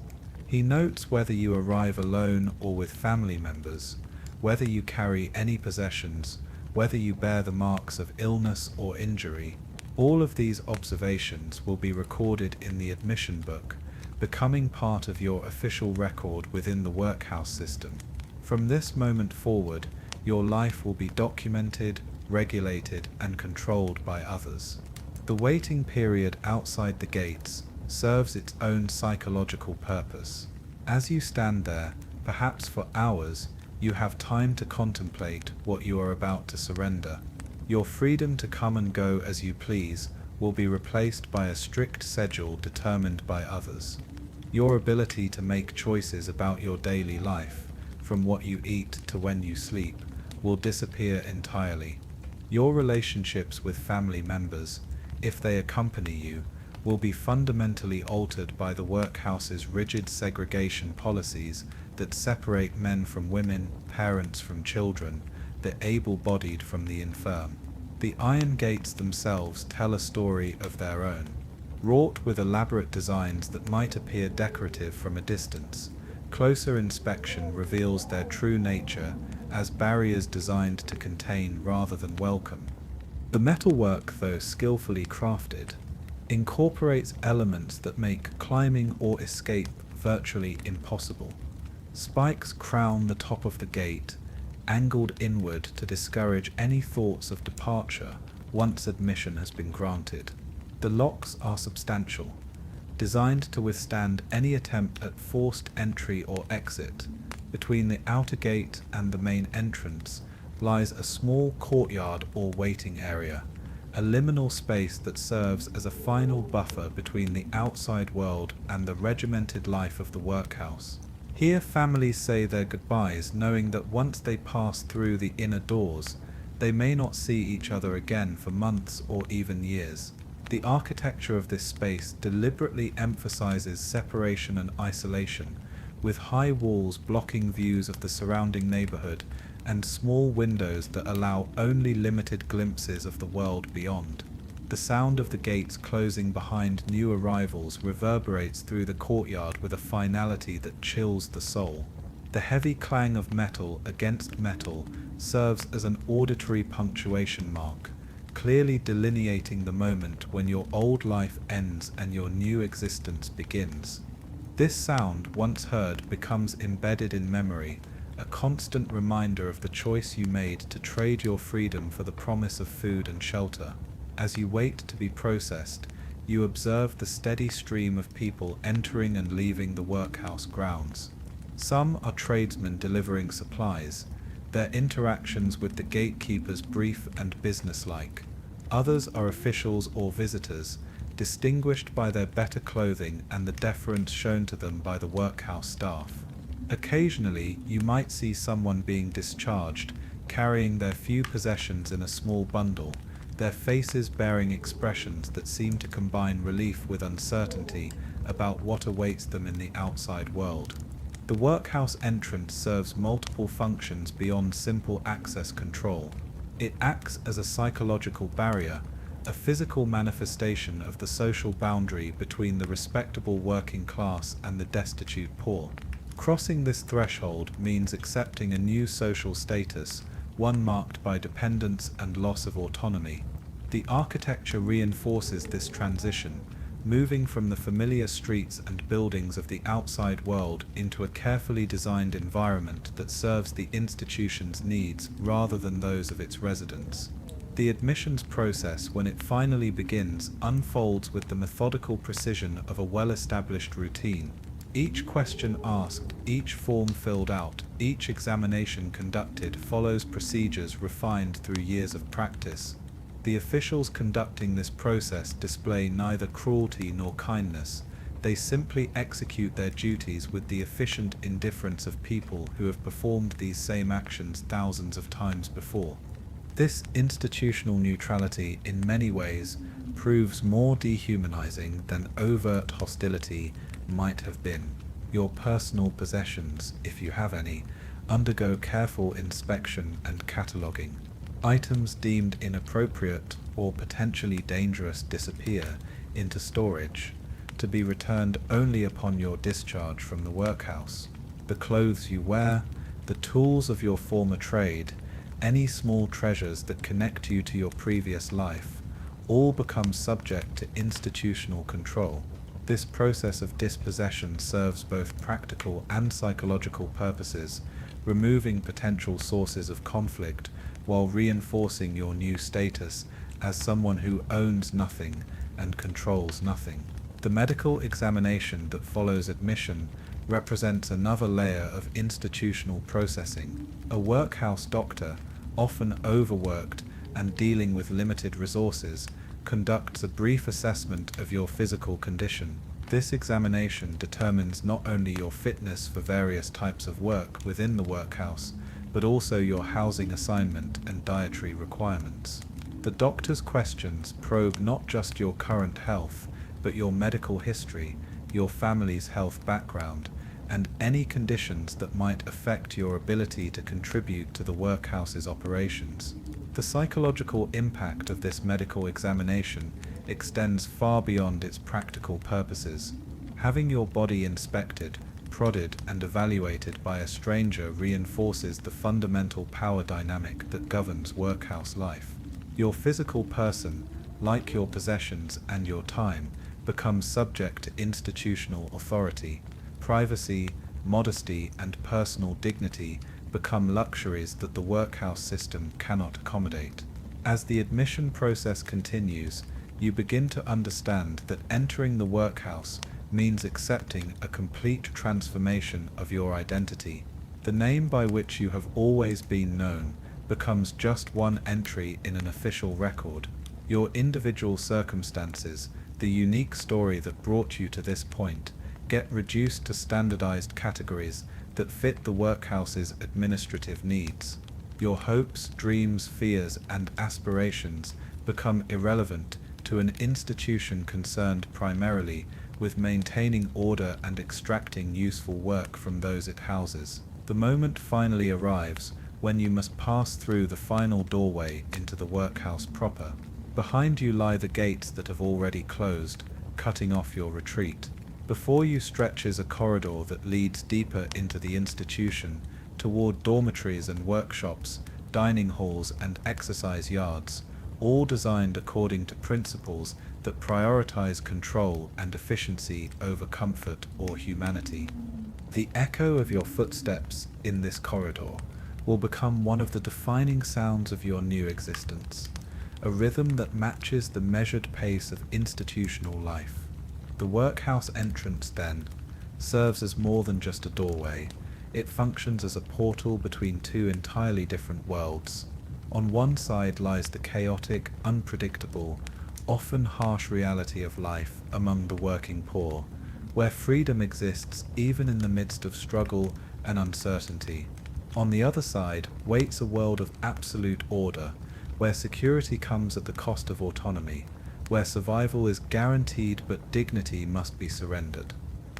He notes whether you arrive alone or with family members, whether you carry any possessions, whether you bear the marks of illness or injury. All of these observations will be recorded in the admission book, becoming part of your official record within the workhouse system. From this moment forward, your life will be documented, regulated, and controlled by others. The waiting period outside the gates serves its own psychological purpose. As you stand there, perhaps for hours, you have time to contemplate what you are about to surrender. Your freedom to come and go as you please will be replaced by a strict schedule determined by others. Your ability to make choices about your daily life, from what you eat to when you sleep, will disappear entirely. Your relationships with family members, if they accompany you, will be fundamentally altered by the workhouse's rigid segregation policies that separate men from women, parents from children, the able-bodied from the infirm. The iron gates themselves tell a story of their own. Wrought with elaborate designs that might appear decorative from a distance, closer inspection reveals their true nature as barriers designed to contain rather than welcome. The metalwork, though skillfully crafted, incorporates elements that make climbing or escape virtually impossible. Spikes crown the top of the gate, angled inward to discourage any thoughts of departure once admission has been granted. The locks are substantial, designed to withstand any attempt at forced entry or exit. Between the outer gate and the main entrance lies a small courtyard or waiting area, a liminal space that serves as a final buffer between the outside world and the regimented life of the workhouse. Here families say their goodbyes, knowing that once they pass through the inner doors, they may not see each other again for months or even years. The architecture of this space deliberately emphasizes separation and isolation, with high walls blocking views of the surrounding neighborhood and small windows that allow only limited glimpses of the world beyond. The sound of the gates closing behind new arrivals reverberates through the courtyard with a finality that chills the soul. The heavy clang of metal against metal serves as an auditory punctuation mark, clearly delineating the moment when your old life ends and your new existence begins. This sound, once heard, becomes embedded in memory, a constant reminder of the choice you made to trade your freedom for the promise of food and shelter. As you wait to be processed, you observe the steady stream of people entering and leaving the workhouse grounds. Some are tradesmen delivering supplies, their interactions with the gatekeepers brief and businesslike. Others are officials or visitors, distinguished by their better clothing and the deference shown to them by the workhouse staff. Occasionally, you might see someone being discharged, carrying their few possessions in a small bundle, their faces bearing expressions that seem to combine relief with uncertainty about what awaits them in the outside world. The workhouse entrance serves multiple functions beyond simple access control. It acts as a psychological barrier, a physical manifestation of the social boundary between the respectable working class and the destitute poor. Crossing this threshold means accepting a new social status, one marked by dependence and loss of autonomy. The architecture reinforces this transition, moving from the familiar streets and buildings of the outside world into a carefully designed environment that serves the institution's needs rather than those of its residents. The admissions process, when it finally begins, unfolds with the methodical precision of a well-established routine. Each question asked, each form filled out, each examination conducted follows procedures refined through years of practice. The officials conducting this process display neither cruelty nor kindness. They simply execute their duties with the efficient indifference of people who have performed these same actions thousands of times before. This institutional neutrality in many ways proves more dehumanizing than overt hostility might have been. Your personal possessions, if you have any, undergo careful inspection and cataloguing. Items deemed inappropriate or potentially dangerous disappear into storage, to be returned only upon your discharge from the workhouse. The clothes you wear, the tools of your former trade, any small treasures that connect you to your previous life, all become subject to institutional control. This process of dispossession serves both practical and psychological purposes, removing potential sources of conflict while reinforcing your new status as someone who owns nothing and controls nothing. The medical examination that follows admission represents another layer of institutional processing. A workhouse doctor, often overworked and dealing with limited resources, conducts a brief assessment of your physical condition. This examination determines not only your fitness for various types of work within the workhouse, but also your housing assignment and dietary requirements. The doctor's questions probe not just your current health, but your medical history, your family's health background, and any conditions that might affect your ability to contribute to the workhouse's operations. The psychological impact of this medical examination extends far beyond its practical purposes. Having your body inspected, prodded, and evaluated by a stranger reinforces the fundamental power dynamic that governs workhouse life. Your physical person, like your possessions and your time, becomes subject to institutional authority. Privacy, modesty, and personal dignity become luxuries that the workhouse system cannot accommodate. As the admission process continues, you begin to understand that entering the workhouse means accepting a complete transformation of your identity. The name by which you have always been known becomes just one entry in an official record. Your individual circumstances, the unique story that brought you to this point, get reduced to standardized categories that fit the workhouse's administrative needs. Your hopes, dreams, fears, and aspirations become irrelevant to an institution concerned primarily with maintaining order and extracting useful work from those it houses. The moment finally arrives when you must pass through the final doorway into the workhouse proper. Behind you lie the gates that have already closed, cutting off your retreat. Before you stretches a corridor that leads deeper into the institution, toward dormitories and workshops, dining halls and exercise yards, all designed according to principles that prioritize control and efficiency over comfort or humanity. The echo of your footsteps in this corridor will become one of the defining sounds of your new existence, a rhythm that matches the measured pace of institutional life. The workhouse entrance, then, serves as more than just a doorway. It functions as a portal between two entirely different worlds. On one side lies the chaotic, unpredictable, often harsh reality of life among the working poor, where freedom exists even in the midst of struggle and uncertainty. On the other side waits a world of absolute order, where security comes at the cost of autonomy, where survival is guaranteed but dignity must be surrendered.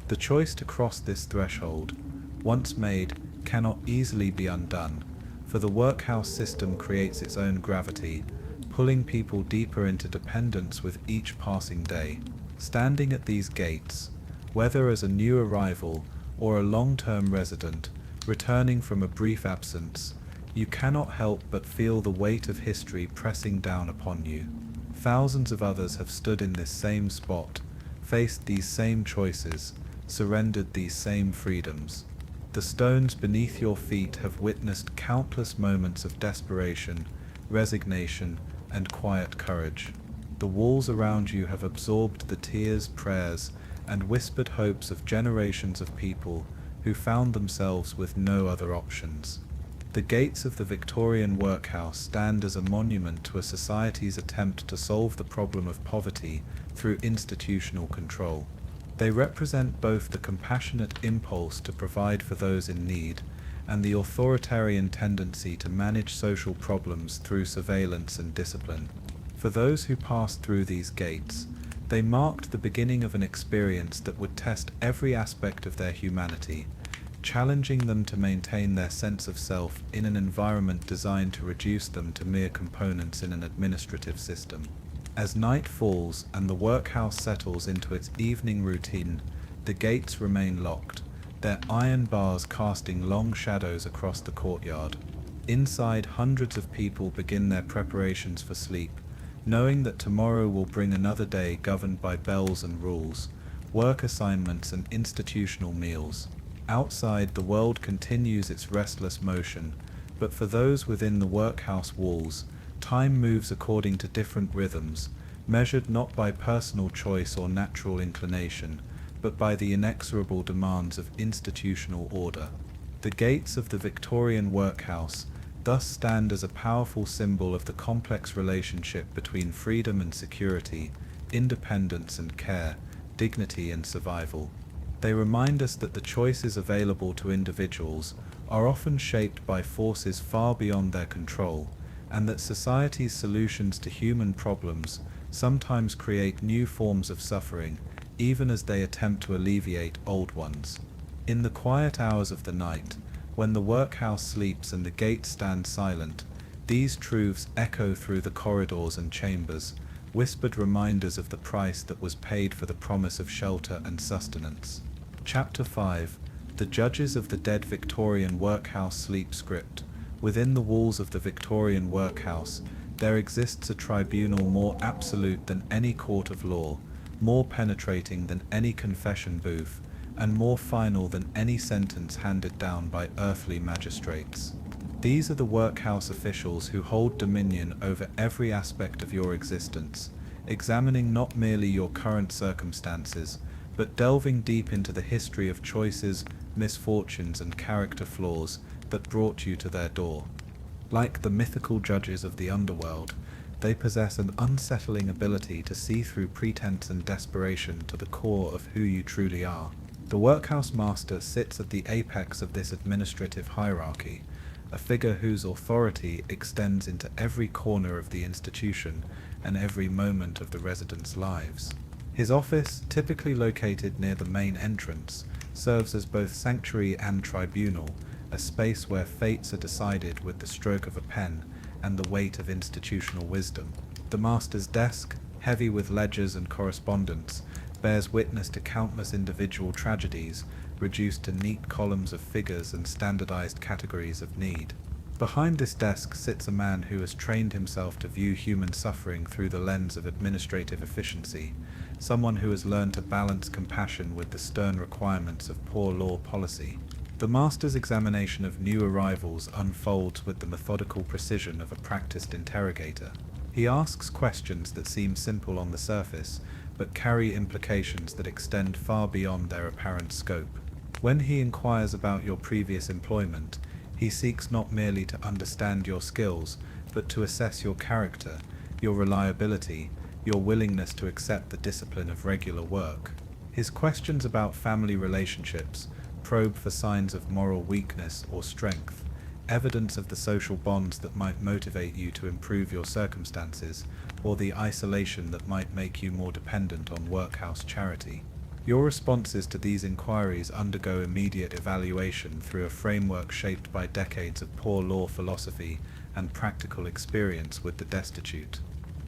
The choice to cross this threshold, once made, cannot easily be undone, for the workhouse system creates its own gravity, pulling people deeper into dependence with each passing day. Standing at these gates, whether as a new arrival or a long-term resident, returning from a brief absence, you cannot help but feel the weight of history pressing down upon you. Thousands of others have stood in this same spot, faced these same choices, surrendered these same freedoms. The stones beneath your feet have witnessed countless moments of desperation, resignation, and quiet courage. The walls around you have absorbed the tears, prayers, and whispered hopes of generations of people who found themselves with no other options. The gates of the Victorian workhouse stand as a monument to a society's attempt to solve the problem of poverty through institutional control. They represent both the compassionate impulse to provide for those in need and the authoritarian tendency to manage social problems through surveillance and discipline. For those who pass through these gates, They marked the beginning of an experience that would test every aspect of their humanity, challenging them to maintain their sense of self in an environment designed to reduce them to mere components in an administrative system. As night falls and the workhouse settles into its evening routine, the gates remain locked, their iron bars casting long shadows across the courtyard. Inside, hundreds of people begin their preparations for sleep, knowing that tomorrow will bring another day governed by bells and rules, work assignments and institutional meals. Outside, the world continues its restless motion, but for those within the workhouse walls, time moves according to different rhythms, measured not by personal choice or natural inclination, but by the inexorable demands of institutional order. The gates of the Victorian workhouse thus stand as a powerful symbol of the complex relationship between freedom and security, independence and care, dignity and survival. They remind us that the choices available to individuals are often shaped by forces far beyond their control, and that society's solutions to human problems sometimes create new forms of suffering, even as they attempt to alleviate old ones. In the quiet hours of the night, when the workhouse sleeps and the gates stand silent, these truths echo through the corridors and chambers, whispered reminders of the price that was paid for the promise of shelter and sustenance. Chapter 5. The Judges of the Dead Victorian Workhouse Sleep Script. Within the walls of the Victorian workhouse, there exists a tribunal more absolute than any court of law, more penetrating than any confession booth, and more final than any sentence handed down by earthly magistrates. These are the workhouse officials who hold dominion over every aspect of your existence, examining not merely your current circumstances, but delving deep into the history of choices, misfortunes, and character flaws that brought you to their door. Like the mythical judges of the underworld, they possess an unsettling ability to see through pretense and desperation to the core of who you truly are. The workhouse master sits at the apex of this administrative hierarchy, a figure whose authority extends into every corner of the institution and every moment of the residents' lives. His office, typically located near the main entrance, serves as both sanctuary and tribunal, a space where fates are decided with the stroke of a pen and the weight of institutional wisdom. The master's desk, heavy with ledgers and correspondence, bears witness to countless individual tragedies, reduced to neat columns of figures and standardized categories of need. Behind this desk sits a man who has trained himself to view human suffering through the lens of administrative efficiency, someone who has learned to balance compassion with the stern requirements of poor law policy. The master's examination of new arrivals unfolds with the methodical precision of a practiced interrogator. He asks questions that seem simple on the surface, but carry implications that extend far beyond their apparent scope. When he inquires about your previous employment, he seeks not merely to understand your skills, but to assess your character, your reliability, your willingness to accept the discipline of regular work. His questions about family relationships probe for signs of moral weakness or strength, evidence of the social bonds that might motivate you to improve your circumstances, or the isolation that might make you more dependent on workhouse charity. Your responses to these inquiries undergo immediate evaluation through a framework shaped by decades of poor law philosophy and practical experience with the destitute.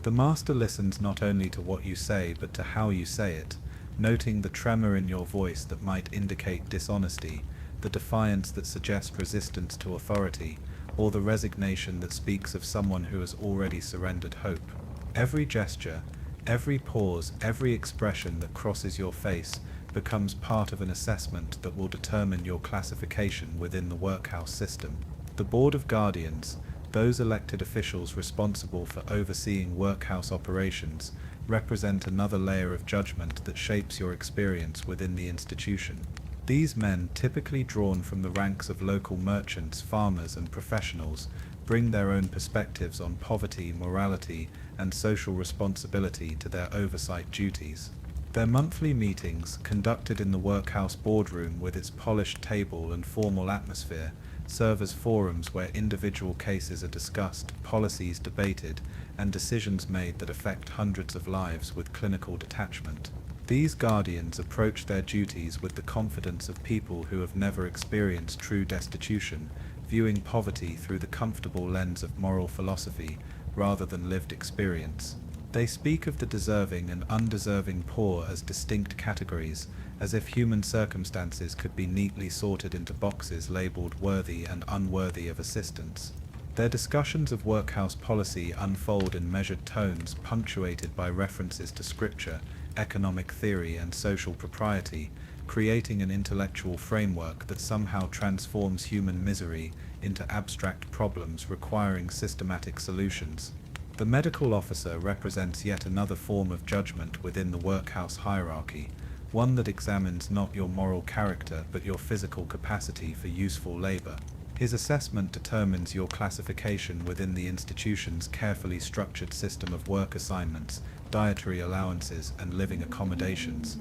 The master listens not only to what you say but to how you say it, noting the tremor in your voice that might indicate dishonesty, the defiance that suggests resistance to authority, or the resignation that speaks of someone who has already surrendered hope. Every gesture, every pause, every expression that crosses your face becomes part of an assessment that will determine your classification within the workhouse system. The Board of Guardians, those elected officials responsible for overseeing workhouse operations, represent another layer of judgment that shapes your experience within the institution. These men, typically drawn from the ranks of local merchants, farmers, and professionals, bring their own perspectives on poverty, morality, and social responsibility to their oversight duties. Their monthly meetings, conducted in the workhouse boardroom with its polished table and formal atmosphere, serve as forums where individual cases are discussed, policies debated, and decisions made that affect hundreds of lives with clinical detachment. These guardians approach their duties with the confidence of people who have never experienced true destitution, viewing poverty through the comfortable lens of moral philosophy rather than lived experience. They speak of the deserving and undeserving poor as distinct categories, as if human circumstances could be neatly sorted into boxes labeled worthy and unworthy of assistance. Their discussions of workhouse policy unfold in measured tones punctuated by references to scripture, economic theory, and social propriety, creating an intellectual framework that somehow transforms human misery into abstract problems requiring systematic solutions. The medical officer represents yet another form of judgment within the workhouse hierarchy, one that examines not your moral character but your physical capacity for useful labor. His assessment determines your classification within the institution's carefully structured system of work assignments, dietary allowances, and living accommodations.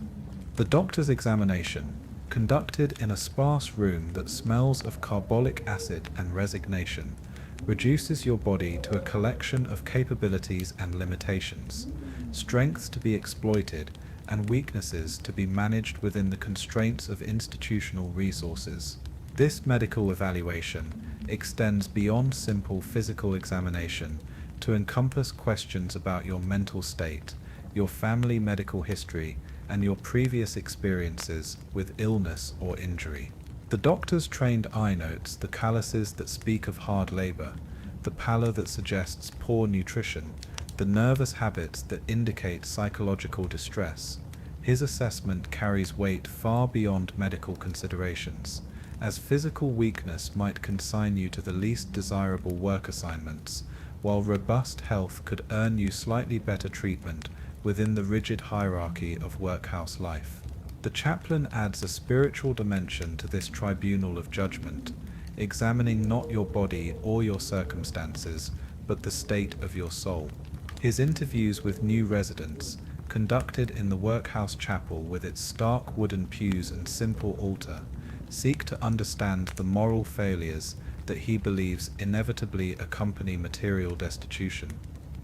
The doctor's examination, conducted in a sparse room that smells of carbolic acid and resignation, reduces your body to a collection of capabilities and limitations, strengths to be exploited and weaknesses to be managed within the constraints of institutional resources. This medical evaluation extends beyond simple physical examination to encompass questions about your mental state, your family medical history, and your previous experiences with illness or injury. The doctor's trained eye notes the calluses that speak of hard labor, the pallor that suggests poor nutrition, the nervous habits that indicate psychological distress. His assessment carries weight far beyond medical considerations, as physical weakness might consign you to the least desirable work assignments, while robust health could earn you slightly better treatment within the rigid hierarchy of workhouse life. The chaplain adds a spiritual dimension to this tribunal of judgment, examining not your body or your circumstances, but the state of your soul. His interviews with new residents, conducted in the workhouse chapel with its stark wooden pews and simple altar, seek to understand the moral failures that he believes inevitably accompany material destitution.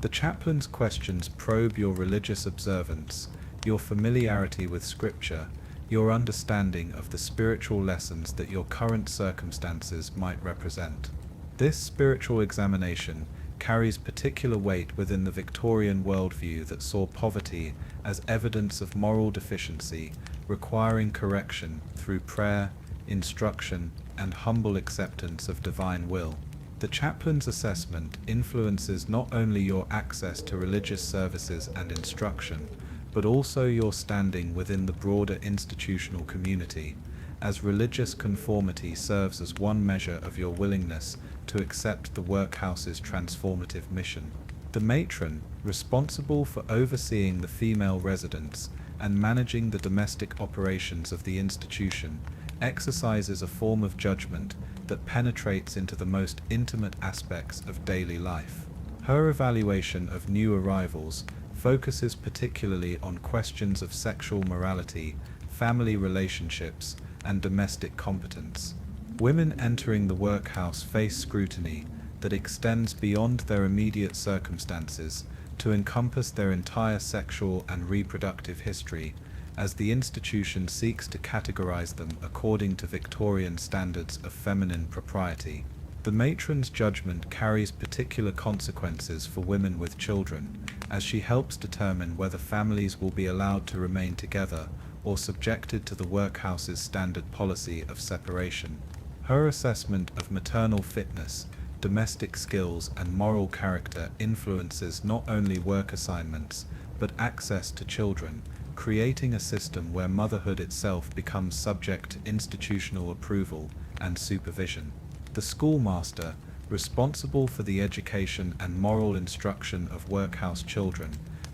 The chaplain's questions probe your religious observance, your familiarity with scripture, your understanding of the spiritual lessons that your current circumstances might represent. This spiritual examination carries particular weight within the Victorian worldview that saw poverty as evidence of moral deficiency, requiring correction through prayer, instruction, and humble acceptance of divine will. The chaplain's assessment influences not only your access to religious services and instruction, but also your standing within the broader institutional community, as religious conformity serves as one measure of your willingness to accept the workhouse's transformative mission. The matron, responsible for overseeing the female residents and managing the domestic operations of the institution, exercises a form of judgment that penetrates into the most intimate aspects of daily life. Her evaluation of new arrivals focuses particularly on questions of sexual morality, family relationships, and domestic competence. Women entering the workhouse face scrutiny that extends beyond their immediate circumstances to encompass their entire sexual and reproductive history, as the institution seeks to categorize them according to Victorian standards of feminine propriety. The matron's judgment carries particular consequences for women with children, as she helps determine whether families will be allowed to remain together or subjected to the workhouse's standard policy of separation. Her assessment of maternal fitness, domestic skills, and moral character influences not only work assignments, but access to children, creating a system where motherhood itself becomes subject to institutional approval and supervision. The schoolmaster, responsible for the education and moral instruction of workhouse children,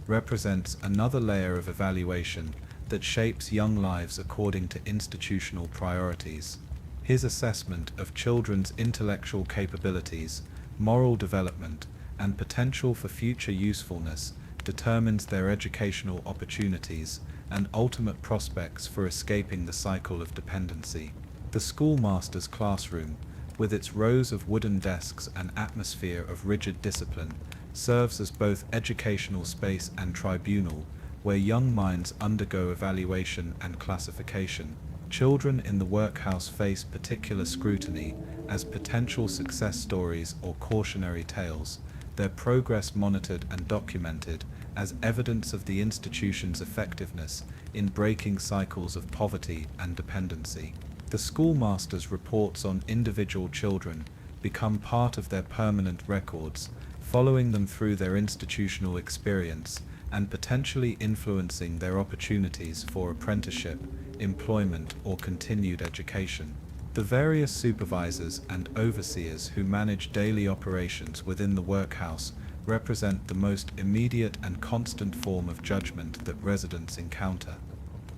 represents another layer of evaluation that shapes young lives according to institutional priorities. His assessment of children's intellectual capabilities, moral development, and potential for future usefulness determines their educational opportunities and ultimate prospects for escaping the cycle of dependency. The schoolmaster's classroom, with its rows of wooden desks and atmosphere of rigid discipline, serves as both educational space and tribunal, where young minds undergo evaluation and classification. Children in the workhouse face particular scrutiny as potential success stories or cautionary tales, their progress monitored and documented as evidence of the institution's effectiveness in breaking cycles of poverty and dependency. The schoolmaster's reports on individual children become part of their permanent records, following them through their institutional experience and potentially influencing their opportunities for apprenticeship, employment, or continued education. The various supervisors and overseers who manage daily operations within the workhouse represent the most immediate and constant form of judgment that residents encounter.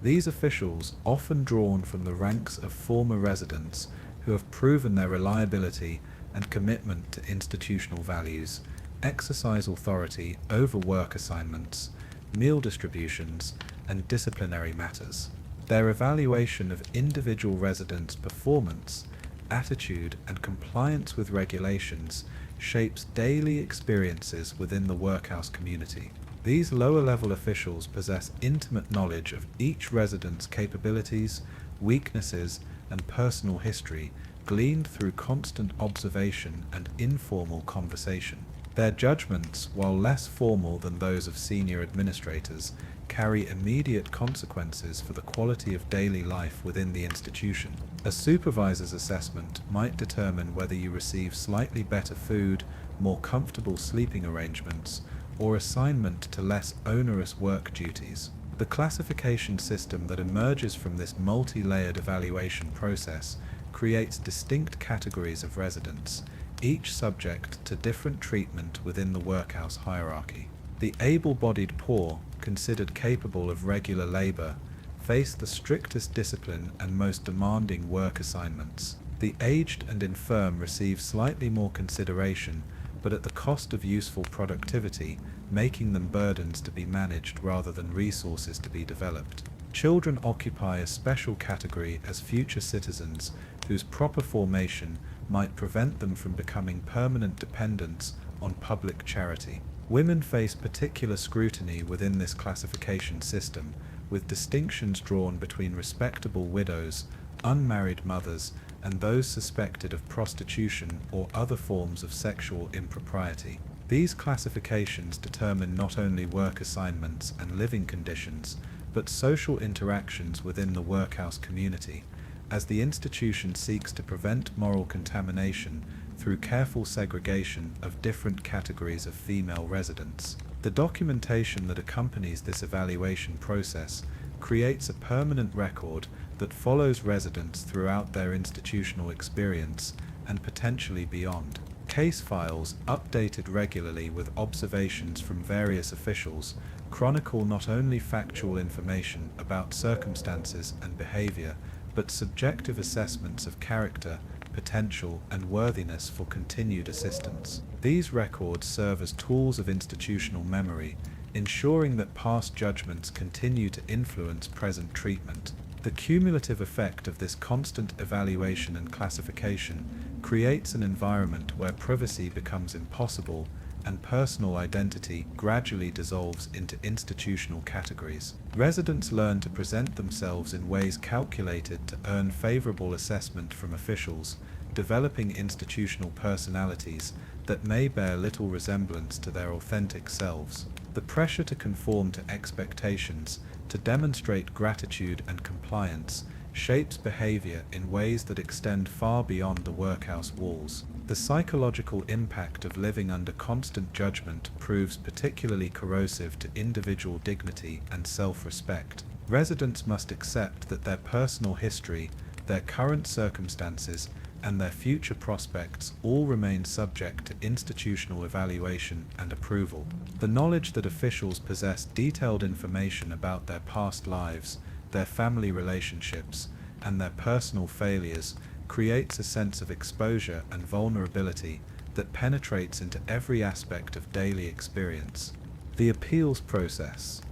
These officials, often drawn from the ranks of former residents who have proven their reliability and commitment to institutional values, exercise authority over work assignments, meal distributions, and disciplinary matters. Their evaluation of individual residents' performance, attitude, and compliance with regulations shapes daily experiences within the workhouse community. These lower-level officials possess intimate knowledge of each resident's capabilities, weaknesses, and personal history, gleaned through constant observation and informal conversation. Their judgments, while less formal than those of senior administrators, carry immediate consequences for the quality of daily life within the institution. A supervisor's assessment might determine whether you receive slightly better food, more comfortable sleeping arrangements, or assignment to less onerous work duties. The classification system that emerges from this multi-layered evaluation process creates distinct categories of residents, each subject to different treatment within the workhouse hierarchy. The able-bodied poor, considered capable of regular labor, face the strictest discipline and most demanding work assignments. The aged and infirm receive slightly more consideration, but at the cost of useful productivity, making them burdens to be managed rather than resources to be developed. Children occupy a special category as future citizens whose proper formation might prevent them from becoming permanent dependents on public charity. Women face particular scrutiny within this classification system, with distinctions drawn between respectable widows, unmarried mothers, and those suspected of prostitution or other forms of sexual impropriety. These classifications determine not only work assignments and living conditions, but social interactions within the workhouse community, as the institution seeks to prevent moral contamination through careful segregation of different categories of female residents. The documentation that accompanies this evaluation process creates a permanent record that follows residents throughout their institutional experience and potentially beyond. Case files, updated regularly with observations from various officials, chronicle not only factual information about circumstances and behavior, but subjective assessments of character, potential, and worthiness for continued assistance. These records serve as tools of institutional memory, ensuring that past judgments continue to influence present treatment. The cumulative effect of this constant evaluation and classification creates an environment where privacy becomes impossible and personal identity gradually dissolves into institutional categories. Residents learn to present themselves in ways calculated to earn favorable assessment from officials, developing institutional personalities that may bear little resemblance to their authentic selves. The pressure to conform to expectations, to demonstrate gratitude and compliance, shapes behavior in ways that extend far beyond the workhouse walls. The psychological impact of living under constant judgment proves particularly corrosive to individual dignity and self-respect. Residents must accept that their personal history, their current circumstances, and their future prospects all remain subject to institutional evaluation and approval. The knowledge that officials possess detailed information about their past lives, their family relationships, and their personal failures creates a sense of exposure and vulnerability that penetrates into every aspect of daily experience. The appeals process,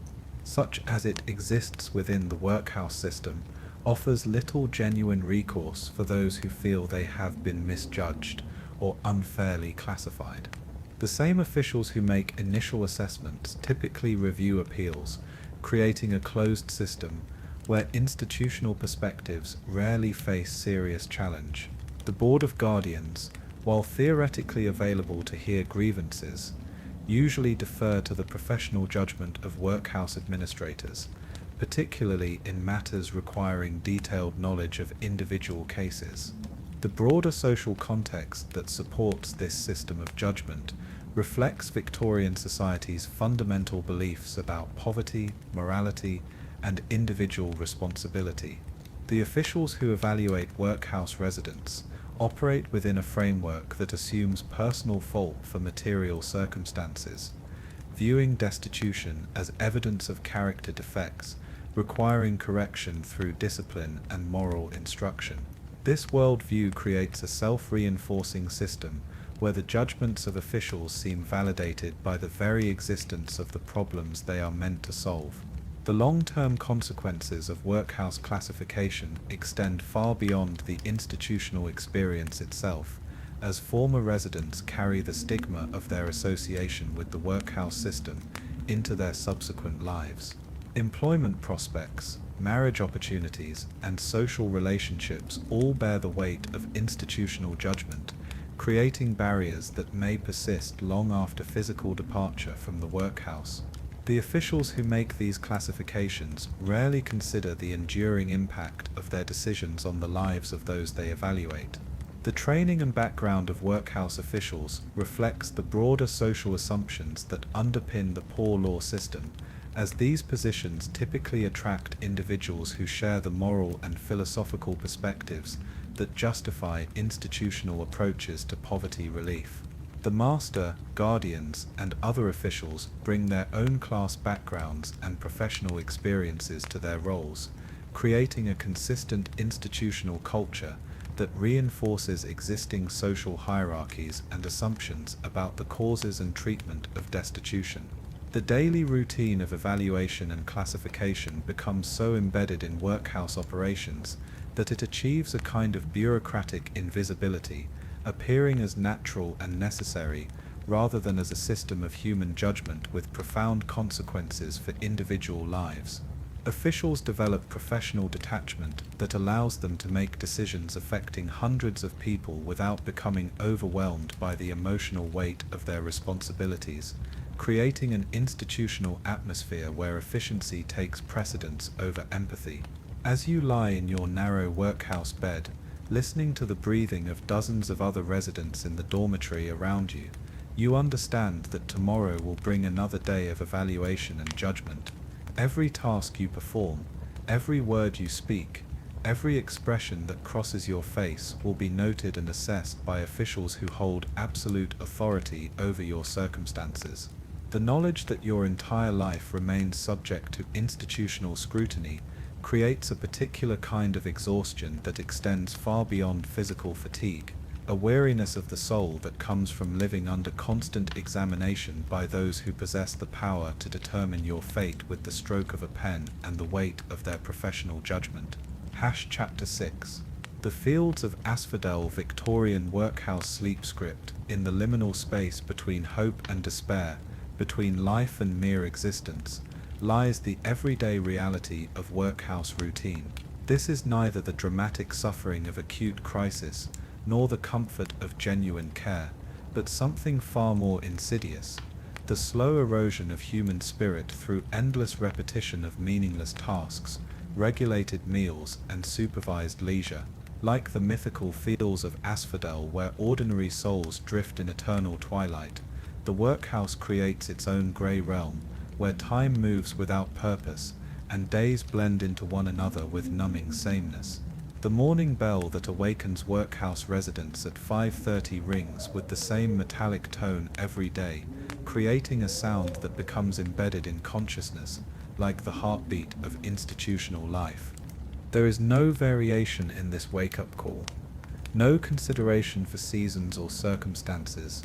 such as it exists within the workhouse system, offers little genuine recourse for those who feel they have been misjudged or unfairly classified. The same officials who make initial assessments typically review appeals, creating a closed system where institutional perspectives rarely face serious challenge. The Board of Guardians, while theoretically available to hear grievances, usually defer to the professional judgment of workhouse administrators, particularly in matters requiring detailed knowledge of individual cases. The broader social context that supports this system of judgment reflects Victorian society's fundamental beliefs about poverty, morality, and individual responsibility. The officials who evaluate workhouse residents operate within a framework that assumes personal fault for material circumstances, viewing destitution as evidence of character defects, requiring correction through discipline and moral instruction. This worldview creates a self-reinforcing system where the judgments of officials seem validated by the very existence of the problems they are meant to solve. The long-term consequences of workhouse classification extend far beyond the institutional experience itself, as former residents carry the stigma of their association with the workhouse system into their subsequent lives. Employment prospects, marriage opportunities, and social relationships all bear the weight of institutional judgment, creating barriers that may persist long after physical departure from the workhouse. The officials who make these classifications rarely consider the enduring impact of their decisions on the lives of those they evaluate. The training and background of workhouse officials reflects the broader social assumptions that underpin the poor law system, as these positions typically attract individuals who share the moral and philosophical perspectives that justify institutional approaches to poverty relief. The master, guardians, and other officials bring their own class backgrounds and professional experiences to their roles, creating a consistent institutional culture that reinforces existing social hierarchies and assumptions about the causes and treatment of destitution. The daily routine of evaluation and classification becomes so embedded in workhouse operations that it achieves a kind of bureaucratic invisibility, appearing as natural and necessary rather than as a system of human judgment with profound consequences for individual lives. Officials develop professional detachment that allows them to make decisions affecting hundreds of people without becoming overwhelmed by the emotional weight of their responsibilities, creating an institutional atmosphere where efficiency takes precedence over empathy. As you lie in your narrow workhouse bed, listening to the breathing of dozens of other residents in the dormitory around you, you understand that tomorrow will bring another day of evaluation and judgment. Every task you perform, every word you speak, every expression that crosses your face will be noted and assessed by officials who hold absolute authority over your circumstances. The knowledge that your entire life remains subject to institutional scrutiny creates a particular kind of exhaustion that extends far beyond physical fatigue, a weariness of the soul that comes from living under constant examination by those who possess the power to determine your fate with the stroke of a pen and the weight of their professional judgment. Chapter 6. The Fields of Asphodel Victorian workhouse sleep script. In the liminal space between hope and despair, between life and mere existence, lies the everyday reality of workhouse routine. This is neither the dramatic suffering of acute crisis, nor the comfort of genuine care, but something far more insidious, the slow erosion of human spirit through endless repetition of meaningless tasks, regulated meals, and supervised leisure. Like the mythical Fields of Asphodel where ordinary souls drift in eternal twilight, the workhouse creates its own grey realm, where time moves without purpose, and days blend into one another with numbing sameness. The morning bell that awakens workhouse residents at 5:30 rings with the same metallic tone every day, creating a sound that becomes embedded in consciousness, like the heartbeat of institutional life. There is no variation in this wake-up call, no consideration for seasons or circumstances,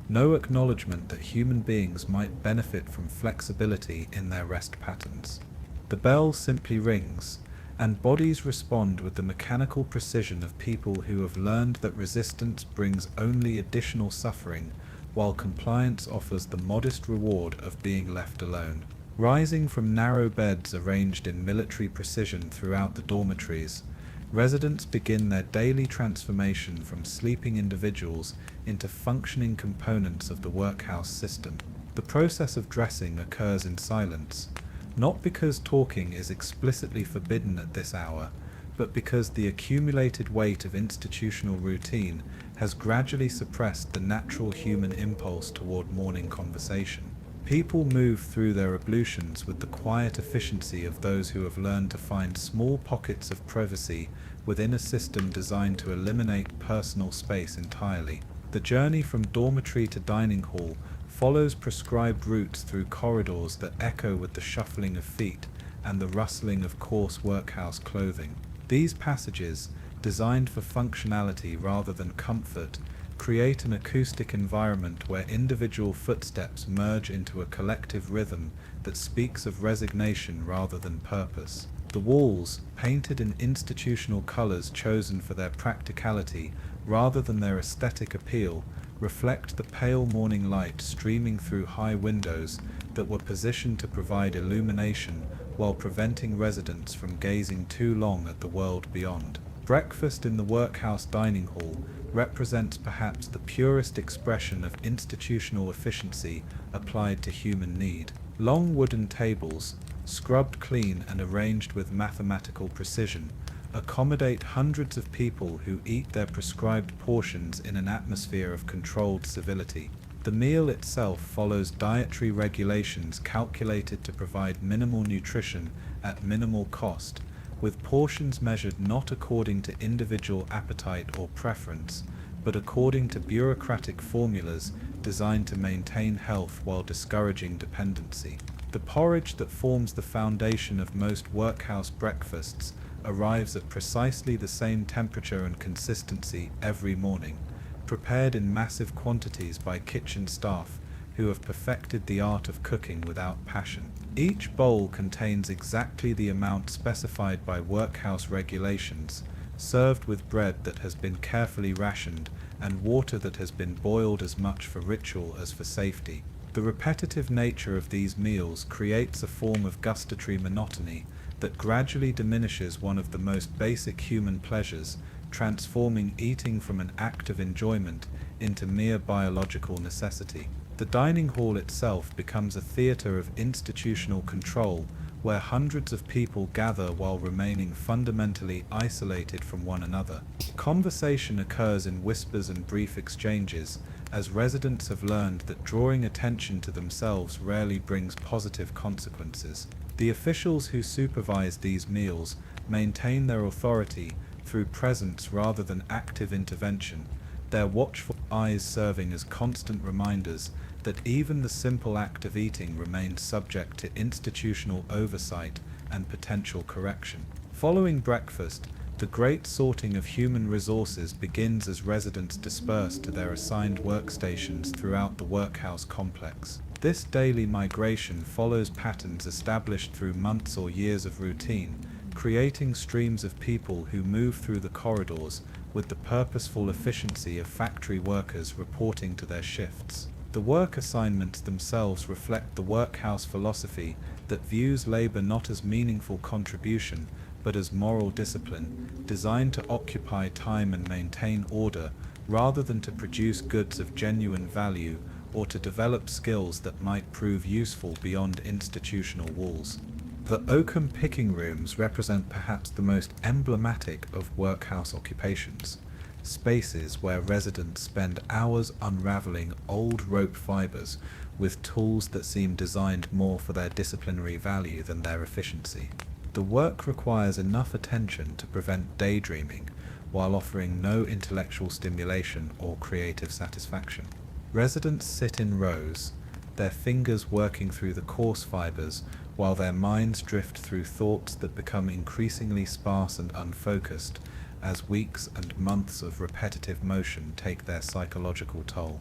no acknowledgement that human beings might benefit from flexibility in their rest patterns. The bell simply rings, and bodies respond with the mechanical precision of people who have learned that resistance brings only additional suffering, while compliance offers the modest reward of being left alone. Rising from narrow beds arranged in military precision throughout the dormitories, residents begin their daily transformation from sleeping individuals into functioning components of the workhouse system. The process of dressing occurs in silence, not because talking is explicitly forbidden at this hour, but because the accumulated weight of institutional routine has gradually suppressed the natural human impulse toward morning conversation. People move through their ablutions with the quiet efficiency of those who have learned to find small pockets of privacy within a system designed to eliminate personal space entirely. The journey from dormitory to dining hall follows prescribed routes through corridors that echo with the shuffling of feet and the rustling of coarse workhouse clothing. These passages, designed for functionality rather than comfort, create an acoustic environment where individual footsteps merge into a collective rhythm that speaks of resignation rather than purpose. The walls, painted in institutional colors chosen for their practicality rather than their aesthetic appeal, reflect the pale morning light streaming through high windows that were positioned to provide illumination while preventing residents from gazing too long at the world beyond. Breakfast in the workhouse dining hall represents perhaps the purest expression of institutional efficiency applied to human need. Long wooden tables, scrubbed clean and arranged with mathematical precision, accommodate hundreds of people who eat their prescribed portions in an atmosphere of controlled civility. The meal itself follows dietary regulations calculated to provide minimal nutrition at minimal cost, with portions measured not according to individual appetite or preference, but according to bureaucratic formulas designed to maintain health while discouraging dependency. The porridge that forms the foundation of most workhouse breakfasts arrives at precisely the same temperature and consistency every morning, prepared in massive quantities by kitchen staff who have perfected the art of cooking without passion. Each bowl contains exactly the amount specified by workhouse regulations, served with bread that has been carefully rationed and water that has been boiled as much for ritual as for safety. The repetitive nature of these meals creates a form of gustatory monotony that gradually diminishes one of the most basic human pleasures, transforming eating from an act of enjoyment into mere biological necessity. The dining hall itself becomes a theater of institutional control, where hundreds of people gather while remaining fundamentally isolated from one another. Conversation occurs in whispers and brief exchanges, as residents have learned that drawing attention to themselves rarely brings positive consequences. The officials who supervise these meals maintain their authority through presence rather than active intervention, their watchful eyes serving as constant reminders that even the simple act of eating remains subject to institutional oversight and potential correction. Following breakfast, the great sorting of human resources begins as residents disperse to their assigned workstations throughout the workhouse complex. This daily migration follows patterns established through months or years of routine, creating streams of people who move through the corridors with the purposeful efficiency of factory workers reporting to their shifts. The work assignments themselves reflect the workhouse philosophy that views labor not as meaningful contribution, but as moral discipline, designed to occupy time and maintain order, rather than to produce goods of genuine value or to develop skills that might prove useful beyond institutional walls. The oakum picking rooms represent perhaps the most emblematic of workhouse occupations, spaces where residents spend hours unraveling old rope fibers with tools that seem designed more for their disciplinary value than their efficiency. The work requires enough attention to prevent daydreaming while offering no intellectual stimulation or creative satisfaction. Residents sit in rows, their fingers working through the coarse fibers while their minds drift through thoughts that become increasingly sparse and unfocused as weeks and months of repetitive motion take their psychological toll.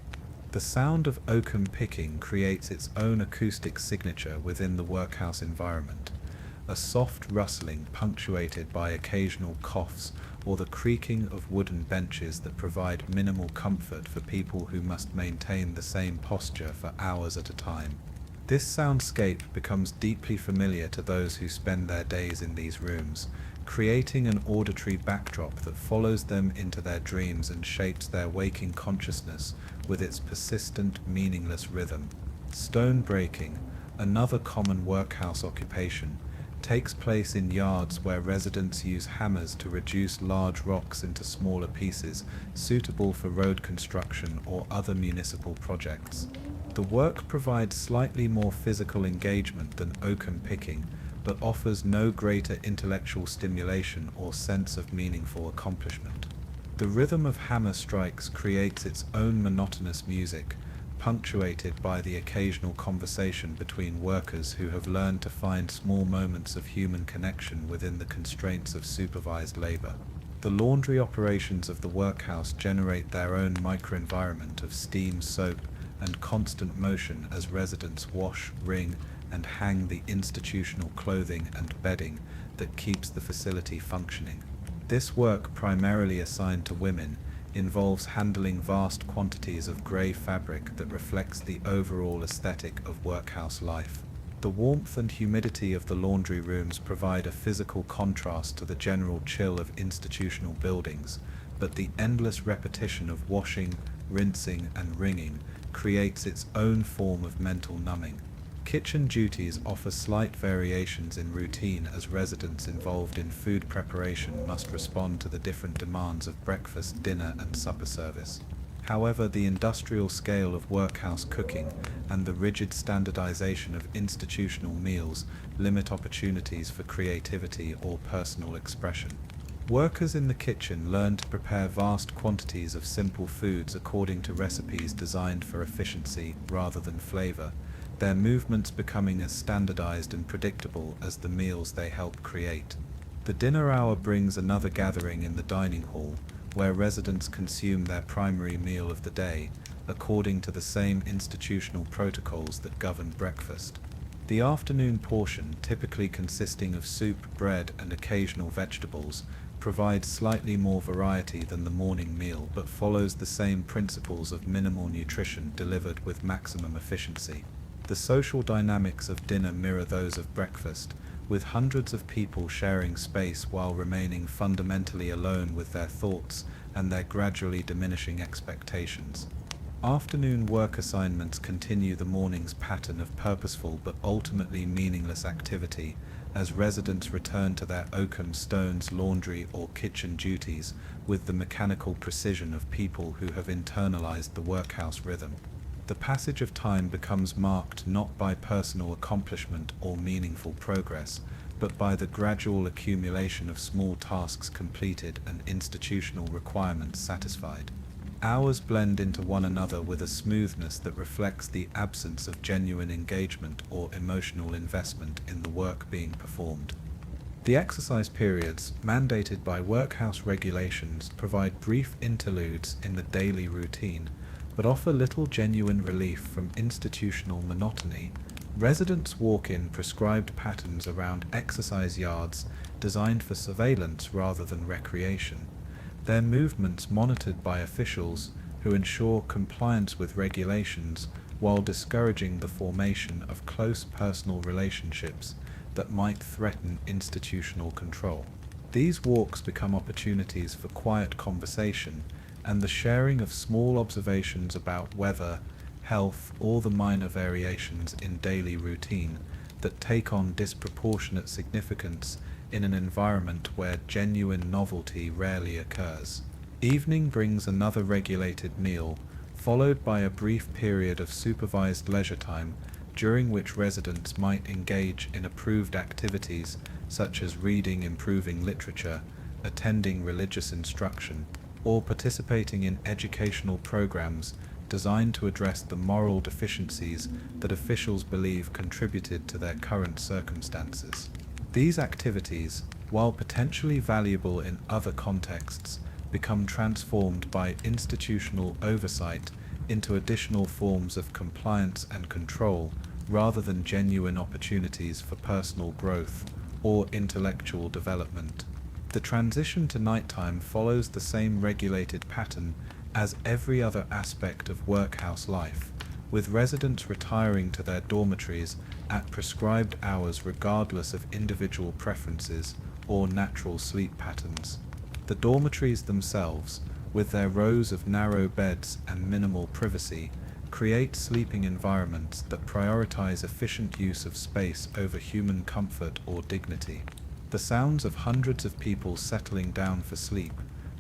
The sound of oakum picking creates its own acoustic signature within the workhouse environment, a soft rustling punctuated by occasional coughs or the creaking of wooden benches that provide minimal comfort for people who must maintain the same posture for hours at a time. This soundscape becomes deeply familiar to those who spend their days in these rooms, creating an auditory backdrop that follows them into their dreams and shapes their waking consciousness with its persistent, meaningless rhythm. Stone breaking, another common workhouse occupation, takes place in yards where residents use hammers to reduce large rocks into smaller pieces suitable for road construction or other municipal projects. The work provides slightly more physical engagement than oakum picking, but offers no greater intellectual stimulation or sense of meaningful accomplishment. The rhythm of hammer strikes creates its own monotonous music, punctuated by the occasional conversation between workers who have learned to find small moments of human connection within the constraints of supervised labor. The laundry operations of the workhouse generate their own microenvironment of steam, soap, and constant motion as residents wash, wring, and hang the institutional clothing and bedding that keeps the facility functioning. This work, primarily assigned to women, involves handling vast quantities of grey fabric that reflects the overall aesthetic of workhouse life. The warmth and humidity of the laundry rooms provide a physical contrast to the general chill of institutional buildings, but the endless repetition of washing, rinsing, and wringing creates its own form of mental numbing. Kitchen duties offer slight variations in routine as residents involved in food preparation must respond to the different demands of breakfast, dinner, and supper service. However, the industrial scale of workhouse cooking and the rigid standardization of institutional meals limit opportunities for creativity or personal expression. Workers in the kitchen learn to prepare vast quantities of simple foods according to recipes designed for efficiency rather than flavor, their movements becoming as standardized and predictable as the meals they help create. The dinner hour brings another gathering in the dining hall, where residents consume their primary meal of the day, according to the same institutional protocols that govern breakfast. The afternoon portion, typically consisting of soup, bread, and occasional vegetables, provides slightly more variety than the morning meal, but follows the same principles of minimal nutrition delivered with maximum efficiency. The social dynamics of dinner mirror those of breakfast, with hundreds of people sharing space while remaining fundamentally alone with their thoughts and their gradually diminishing expectations. Afternoon work assignments continue the morning's pattern of purposeful but ultimately meaningless activity as residents return to their oakum, stones, laundry, or kitchen duties with the mechanical precision of people who have internalized the workhouse rhythm. The passage of time becomes marked not by personal accomplishment or meaningful progress, but by the gradual accumulation of small tasks completed and institutional requirements satisfied. Hours blend into one another with a smoothness that reflects the absence of genuine engagement or emotional investment in the work being performed. The exercise periods, mandated by workhouse regulations, provide brief interludes in the daily routine, but offer little genuine relief from institutional monotony. Residents walk in prescribed patterns around exercise yards designed for surveillance rather than recreation, their movements monitored by officials who ensure compliance with regulations while discouraging the formation of close personal relationships that might threaten institutional control. These walks become opportunities for quiet conversation and the sharing of small observations about weather, health, or the minor variations in daily routine that take on disproportionate significance in an environment where genuine novelty rarely occurs. Evening brings another regulated meal, followed by a brief period of supervised leisure time during which residents might engage in approved activities such as reading improving literature, attending religious instruction, or participating in educational programs designed to address the moral deficiencies that officials believe contributed to their current circumstances. These activities, while potentially valuable in other contexts, become transformed by institutional oversight into additional forms of compliance and control rather than genuine opportunities for personal growth or intellectual development. The transition to nighttime follows the same regulated pattern as every other aspect of workhouse life, with residents retiring to their dormitories at prescribed hours regardless of individual preferences or natural sleep patterns. The dormitories themselves, with their rows of narrow beds and minimal privacy, create sleeping environments that prioritize efficient use of space over human comfort or dignity. The sounds of hundreds of people settling down for sleep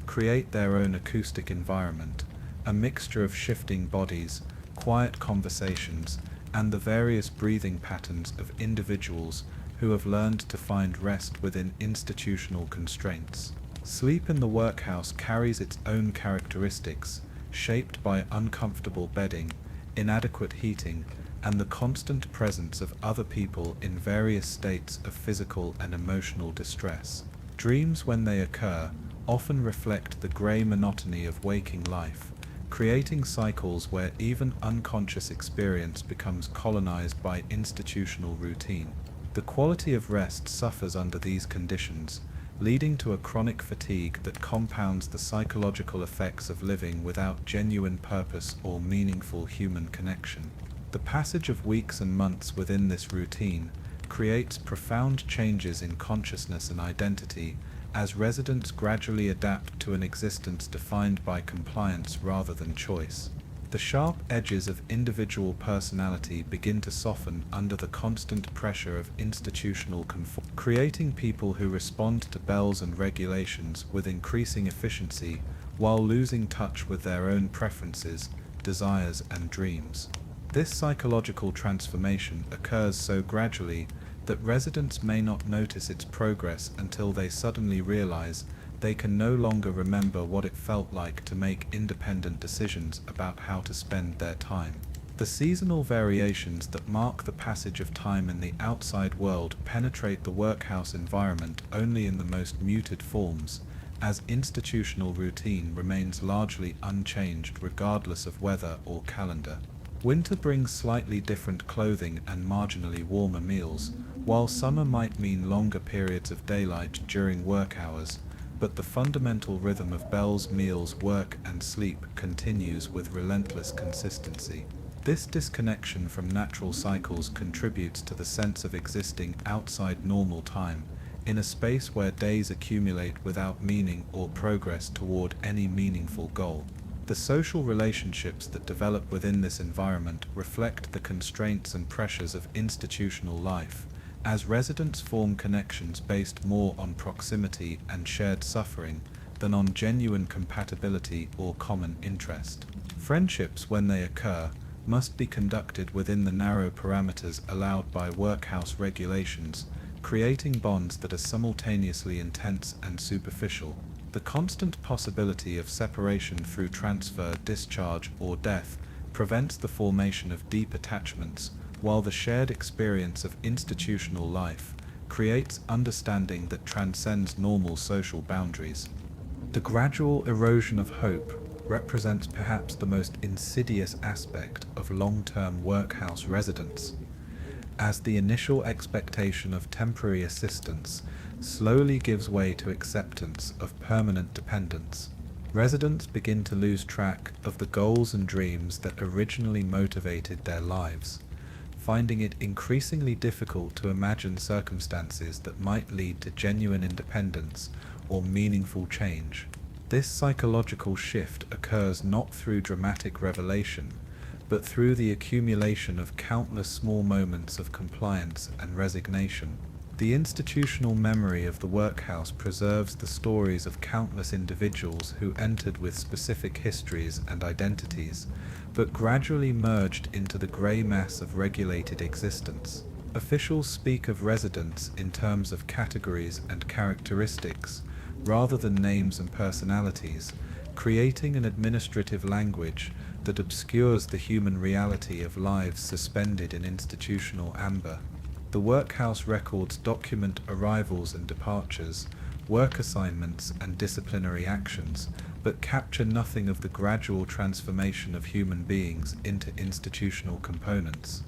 create their own acoustic environment, a mixture of shifting bodies, quiet conversations, and the various breathing patterns of individuals who have learned to find rest within institutional constraints. Sleep in the workhouse carries its own characteristics, shaped by uncomfortable bedding, inadequate heating, and the constant presence of other people in various states of physical and emotional distress. Dreams, when they occur, often reflect the grey monotony of waking life, creating cycles where even unconscious experience becomes colonized by institutional routine. The quality of rest suffers under these conditions, leading to a chronic fatigue that compounds the psychological effects of living without genuine purpose or meaningful human connection. The passage of weeks and months within this routine creates profound changes in consciousness and identity as residents gradually adapt to an existence defined by compliance rather than choice. The sharp edges of individual personality begin to soften under the constant pressure of institutional conformity, creating people who respond to bells and regulations with increasing efficiency while losing touch with their own preferences, desires, and dreams. This psychological transformation occurs so gradually that residents may not notice its progress until they suddenly realize they can no longer remember what it felt like to make independent decisions about how to spend their time. The seasonal variations that mark the passage of time in the outside world penetrate the workhouse environment only in the most muted forms, as institutional routine remains largely unchanged regardless of weather or calendar. Winter brings slightly different clothing and marginally warmer meals, while summer might mean longer periods of daylight during work hours, but the fundamental rhythm of bells, meals, work, and sleep continues with relentless consistency. This disconnection from natural cycles contributes to the sense of existing outside normal time, in a space where days accumulate without meaning or progress toward any meaningful goal. The social relationships that develop within this environment reflect the constraints and pressures of institutional life, as residents form connections based more on proximity and shared suffering than on genuine compatibility or common interest. Friendships, when they occur, must be conducted within the narrow parameters allowed by workhouse regulations, creating bonds that are simultaneously intense and superficial. The constant possibility of separation through transfer, discharge, or death prevents the formation of deep attachments, while the shared experience of institutional life creates understanding that transcends normal social boundaries. The gradual erosion of hope represents perhaps the most insidious aspect of long-term workhouse residence, as the initial expectation of temporary assistance slowly gives way to acceptance of permanent dependence. Residents begin to lose track of the goals and dreams that originally motivated their lives, finding it increasingly difficult to imagine circumstances that might lead to genuine independence or meaningful change. This psychological shift occurs not through dramatic revelation, but through the accumulation of countless small moments of compliance and resignation. The institutional memory of the workhouse preserves the stories of countless individuals who entered with specific histories and identities, but gradually merged into the grey mass of regulated existence. Officials speak of residents in terms of categories and characteristics, rather than names and personalities, creating an administrative language that obscures the human reality of lives suspended in institutional amber. The workhouse records document arrivals and departures, work assignments and disciplinary actions, but capture nothing of the gradual transformation of human beings into institutional components.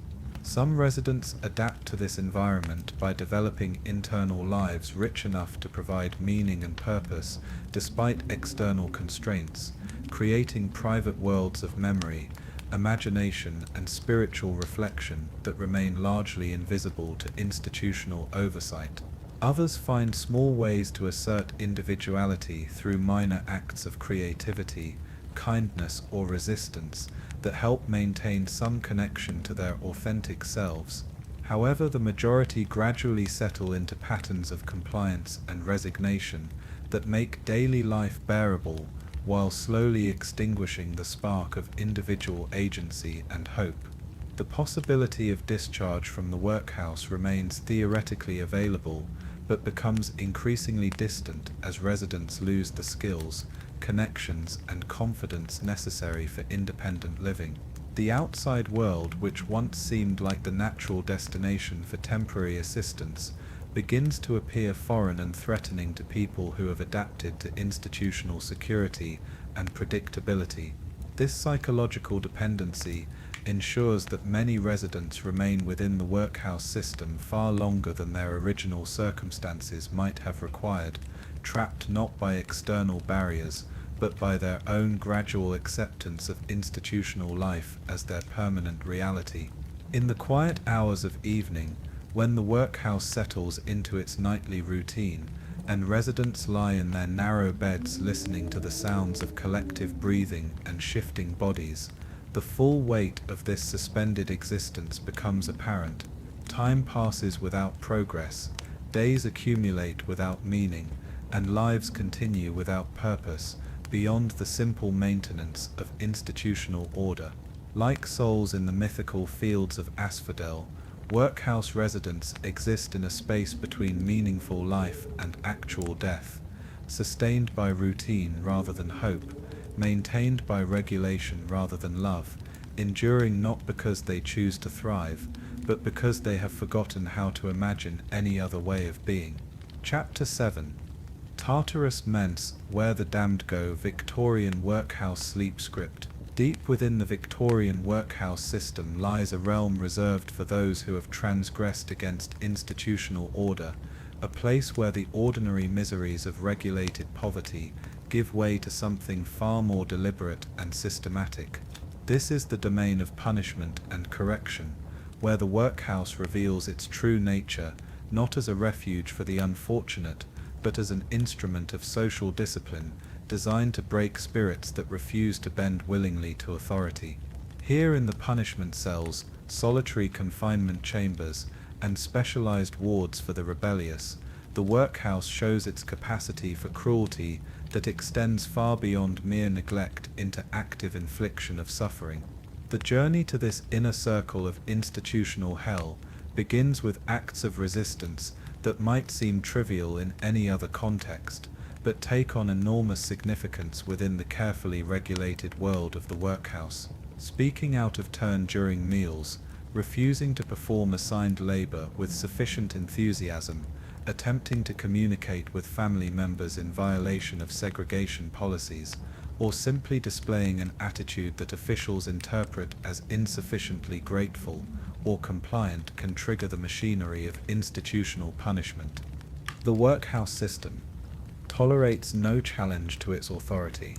Some residents adapt to this environment by developing internal lives rich enough to provide meaning and purpose despite external constraints, creating private worlds of memory, imagination, and spiritual reflection that remain largely invisible to institutional oversight. Others find small ways to assert individuality through minor acts of creativity, kindness, or resistance that help maintain some connection to their authentic selves. However, the majority gradually settle into patterns of compliance and resignation that make daily life bearable while slowly extinguishing the spark of individual agency and hope. The possibility of discharge from the workhouse remains theoretically available, but becomes increasingly distant as residents lose the skills, connections, and confidence necessary for independent living. The outside world, which once seemed like the natural destination for temporary assistance, begins to appear foreign and threatening to people who have adapted to institutional security and predictability. This psychological dependency ensures that many residents remain within the workhouse system far longer than their original circumstances might have required, trapped not by external barriers, but by their own gradual acceptance of institutional life as their permanent reality. In the quiet hours of evening, when the workhouse settles into its nightly routine, and residents lie in their narrow beds listening to the sounds of collective breathing and shifting bodies, the full weight of this suspended existence becomes apparent. Time passes without progress, days accumulate without meaning, and lives continue without purpose, beyond the simple maintenance of institutional order. Like souls in the mythical Fields of Asphodel, workhouse residents exist in a space between meaningful life and actual death, sustained by routine rather than hope, maintained by regulation rather than love, enduring not because they choose to thrive, but because they have forgotten how to imagine any other way of being. Chapter 7. Tartarus Mense, Where the Damned Go. Victorian Workhouse Sleep Script. Deep within the Victorian workhouse system lies a realm reserved for those who have transgressed against institutional order, a place where the ordinary miseries of regulated poverty give way to something far more deliberate and systematic. This is the domain of punishment and correction, where the workhouse reveals its true nature, not as a refuge for the unfortunate, but as an instrument of social discipline designed to break spirits that refuse to bend willingly to authority. Here in the punishment cells, solitary confinement chambers, and specialized wards for the rebellious, the workhouse shows its capacity for cruelty that extends far beyond mere neglect into active infliction of suffering. The journey to this inner circle of institutional hell begins with acts of resistance that might seem trivial in any other context, but take on enormous significance within the carefully regulated world of the workhouse. Speaking out of turn during meals, refusing to perform assigned labor with sufficient enthusiasm, attempting to communicate with family members in violation of segregation policies, or simply displaying an attitude that officials interpret as insufficiently grateful or compliant can trigger the machinery of institutional punishment. The workhouse system tolerates no challenge to its authority.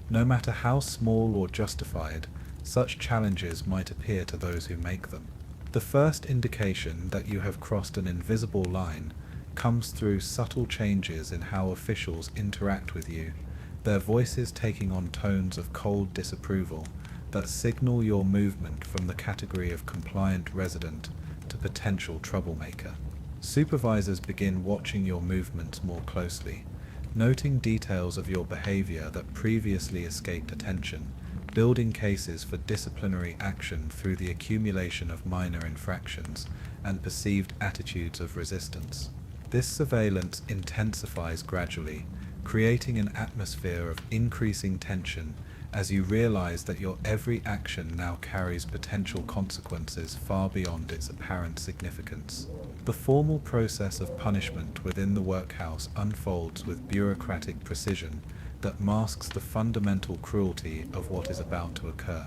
No matter how small or justified, such challenges might appear to those who make them. The first indication that you have crossed an invisible line comes through subtle changes in how officials interact with you, their voices taking on tones of cold disapproval that signal your movement from the category of compliant resident to potential troublemaker. Supervisors begin watching your movements more closely, noting details of your behavior that previously escaped attention, building cases for disciplinary action through the accumulation of minor infractions and perceived attitudes of resistance. This surveillance intensifies gradually, creating an atmosphere of increasing tension as you realize that your every action now carries potential consequences far beyond its apparent significance. The formal process of punishment within the workhouse unfolds with bureaucratic precision that masks the fundamental cruelty of what is about to occur.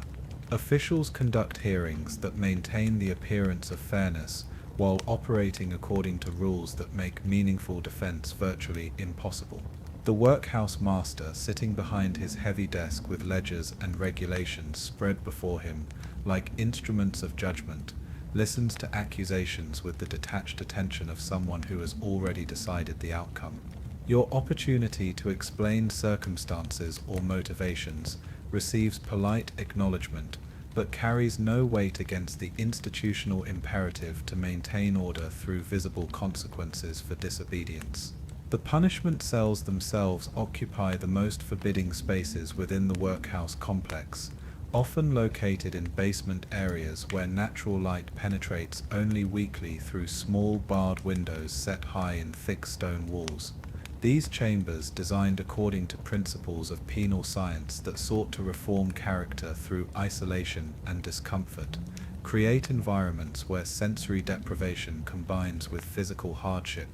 Officials conduct hearings that maintain the appearance of fairness while operating according to rules that make meaningful defense virtually impossible. The workhouse master, sitting behind his heavy desk with ledgers and regulations spread before him like instruments of judgment, listens to accusations with the detached attention of someone who has already decided the outcome. Your opportunity to explain circumstances or motivations receives polite acknowledgement, but carries no weight against the institutional imperative to maintain order through visible consequences for disobedience. The punishment cells themselves occupy the most forbidding spaces within the workhouse complex, often located in basement areas where natural light penetrates only weakly through small barred windows set high in thick stone walls. These chambers, designed according to principles of penal science that sought to reform character through isolation and discomfort, create environments where sensory deprivation combines with physical hardship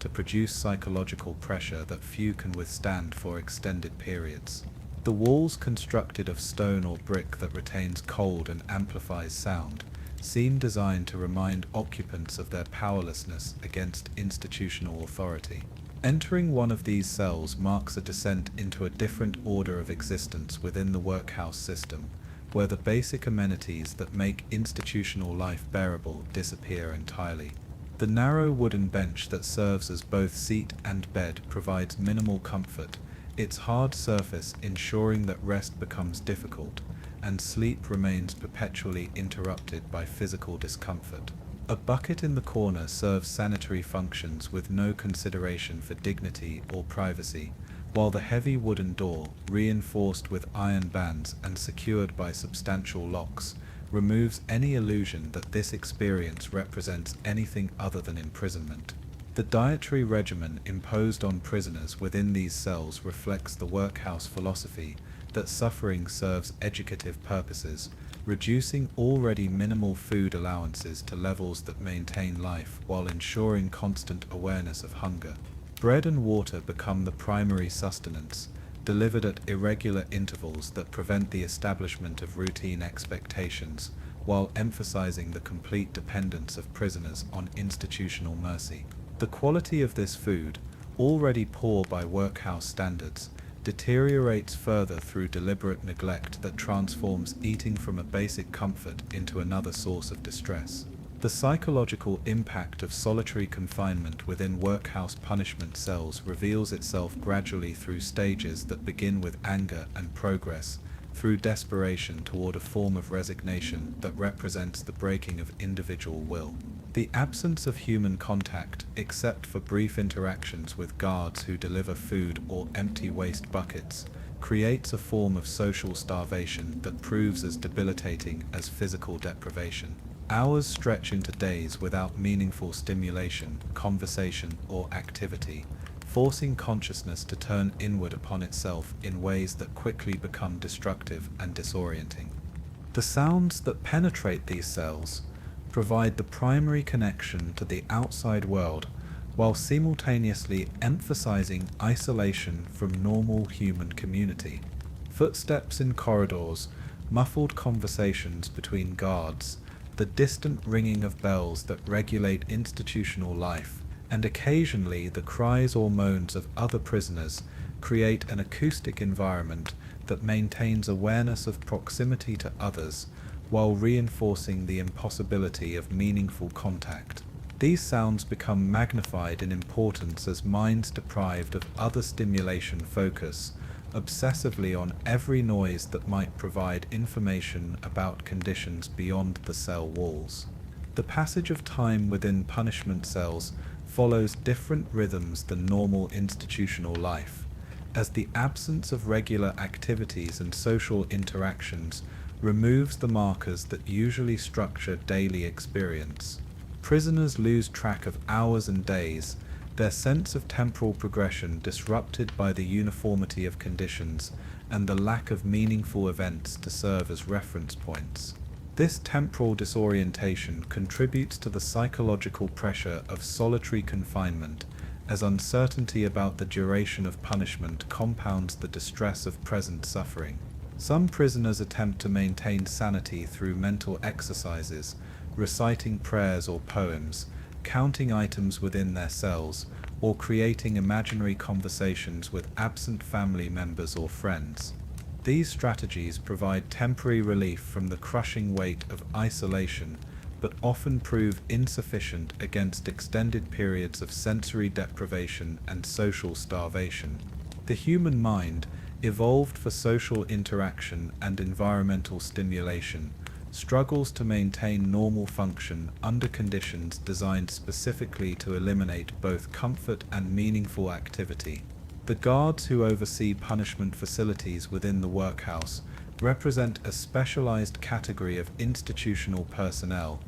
to produce psychological pressure that few can withstand for extended periods. The walls, constructed of stone or brick that retains cold and amplifies sound, seem designed to remind occupants of their powerlessness against institutional authority. Entering one of these cells marks a descent into a different order of existence within the workhouse system, where the basic amenities that make institutional life bearable disappear entirely. The narrow wooden bench that serves as both seat and bed provides minimal comfort, its hard surface ensuring that rest becomes difficult, and sleep remains perpetually interrupted by physical discomfort. A bucket in the corner serves sanitary functions with no consideration for dignity or privacy, while the heavy wooden door, reinforced with iron bands and secured by substantial locks, removes any illusion that this experience represents anything other than imprisonment. The dietary regimen imposed on prisoners within these cells reflects the workhouse philosophy that suffering serves educative purposes, reducing already minimal food allowances to levels that maintain life while ensuring constant awareness of hunger. Bread and water become the primary sustenance, delivered at irregular intervals that prevent the establishment of routine expectations, while emphasizing the complete dependence of prisoners on institutional mercy. The quality of this food, already poor by workhouse standards, deteriorates further through deliberate neglect that transforms eating from a basic comfort into another source of distress. The psychological impact of solitary confinement within workhouse punishment cells reveals itself gradually through stages that begin with anger and progress, through desperation toward a form of resignation that represents the breaking of individual will. The absence of human contact, except for brief interactions with guards who deliver food or empty waste buckets, creates a form of social starvation that proves as debilitating as physical deprivation. Hours stretch into days without meaningful stimulation, conversation, or activity, forcing consciousness to turn inward upon itself in ways that quickly become destructive and disorienting. The sounds that penetrate these cells provide the primary connection to the outside world, while simultaneously emphasizing isolation from normal human community. Footsteps in corridors, muffled conversations between guards, the distant ringing of bells that regulate institutional life, and occasionally the cries or moans of other prisoners create an acoustic environment that maintains awareness of proximity to others while reinforcing the impossibility of meaningful contact. These sounds become magnified in importance as minds deprived of other stimulation focus obsessively on every noise that might provide information about conditions beyond the cell walls. The passage of time within punishment cells follows different rhythms than normal institutional life, as the absence of regular activities and social interactions removes the markers that usually structure daily experience. Prisoners lose track of hours and days, their sense of temporal progression disrupted by the uniformity of conditions and the lack of meaningful events to serve as reference points. This temporal disorientation contributes to the psychological pressure of solitary confinement, as uncertainty about the duration of punishment compounds the distress of present suffering. Some prisoners attempt to maintain sanity through mental exercises, reciting prayers or poems, counting items within their cells, or creating imaginary conversations with absent family members or friends. These strategies provide temporary relief from the crushing weight of isolation, but often prove insufficient against extended periods of sensory deprivation and social starvation. The human mind, evolved for social interaction and environmental stimulation, struggles to maintain normal function under conditions designed specifically to eliminate both comfort and meaningful activity. The guards who oversee punishment facilities within the workhouse represent a specialized category of institutional personnel,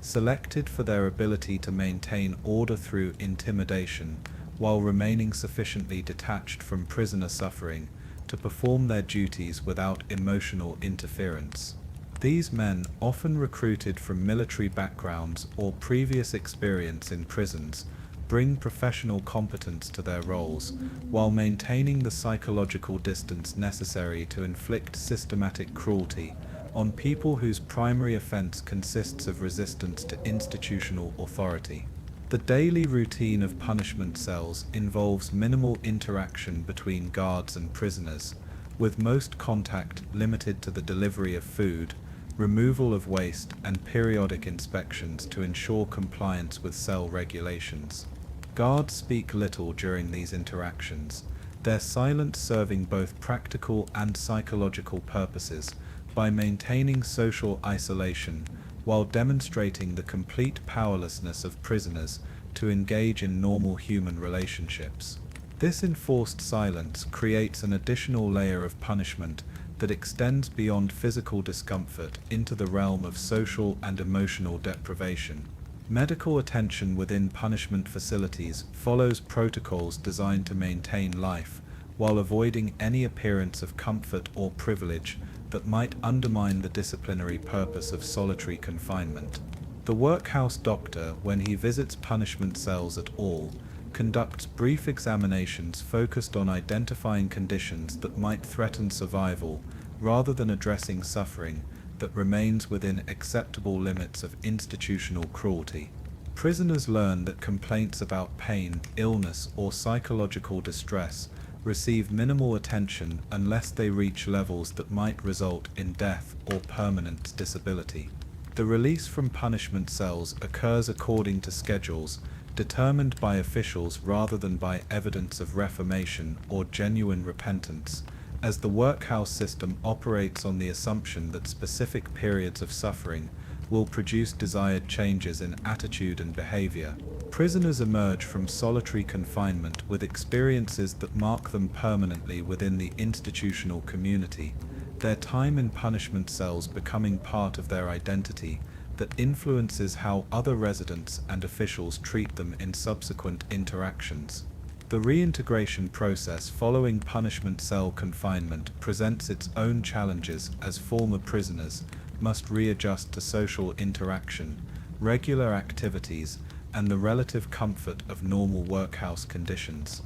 selected for their ability to maintain order through intimidation, while remaining sufficiently detached from prisoner suffering to perform their duties without emotional interference. These men, often recruited from military backgrounds or previous experience in prisons, bring professional competence to their roles, while maintaining the psychological distance necessary to inflict systematic cruelty on people whose primary offense consists of resistance to institutional authority. The daily routine of punishment cells involves minimal interaction between guards and prisoners, with most contact limited to the delivery of food, removal of waste, and periodic inspections to ensure compliance with cell regulations. Guards speak little during these interactions, their silence serving both practical and psychological purposes by maintaining social isolation, while demonstrating the complete powerlessness of prisoners to engage in normal human relationships. This enforced silence creates an additional layer of punishment that extends beyond physical discomfort into the realm of social and emotional deprivation. Medical attention within punishment facilities follows protocols designed to maintain life, while avoiding any appearance of comfort or privilege that might undermine the disciplinary purpose of solitary confinement. The workhouse doctor, when he visits punishment cells at all, conducts brief examinations focused on identifying conditions that might threaten survival, rather than addressing suffering that remains within acceptable limits of institutional cruelty. Prisoners learn that complaints about pain, illness, or psychological distress receive minimal attention unless they reach levels that might result in death or permanent disability. The release from punishment cells occurs according to schedules determined by officials rather than by evidence of reformation or genuine repentance, as the workhouse system operates on the assumption that specific periods of suffering will produce desired changes in attitude and behavior. Prisoners emerge from solitary confinement with experiences that mark them permanently within the institutional community, their time in punishment cells becoming part of their identity that influences how other residents and officials treat them in subsequent interactions. The reintegration process following punishment cell confinement presents its own challenges, as former prisoners must readjust to social interaction, regular activities, and the relative comfort of normal workhouse conditions.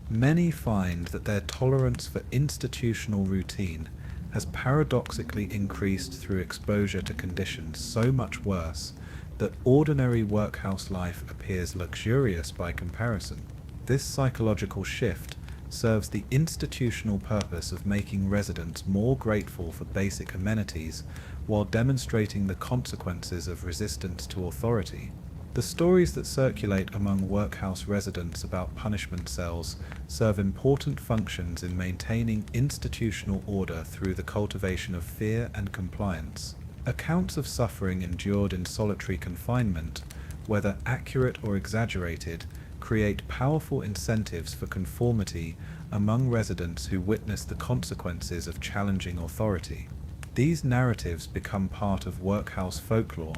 Many find that their tolerance for institutional routine has paradoxically increased through exposure to conditions so much worse that ordinary workhouse life appears luxurious by comparison. This psychological shift serves the institutional purpose of making residents more grateful for basic amenities while demonstrating the consequences of resistance to authority. The stories that circulate among workhouse residents about punishment cells serve important functions in maintaining institutional order through the cultivation of fear and compliance. Accounts of suffering endured in solitary confinement, whether accurate or exaggerated, create powerful incentives for conformity among residents who witness the consequences of challenging authority. These narratives become part of workhouse folklore,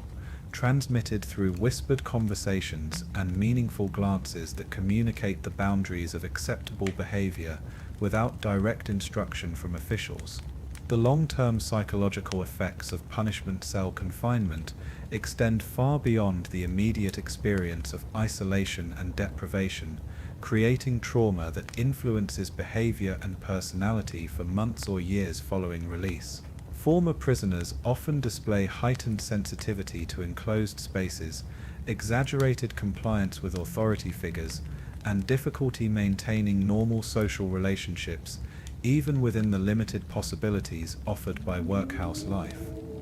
transmitted through whispered conversations and meaningful glances that communicate the boundaries of acceptable behavior without direct instruction from officials. The long-term psychological effects of punishment cell confinement extend far beyond the immediate experience of isolation and deprivation creating trauma that influences behavior and personality for months or years following release. Former prisoners often display heightened sensitivity to enclosed spaces, exaggerated compliance with authority figures, and difficulty maintaining normal social relationships, even within the limited possibilities offered by workhouse life.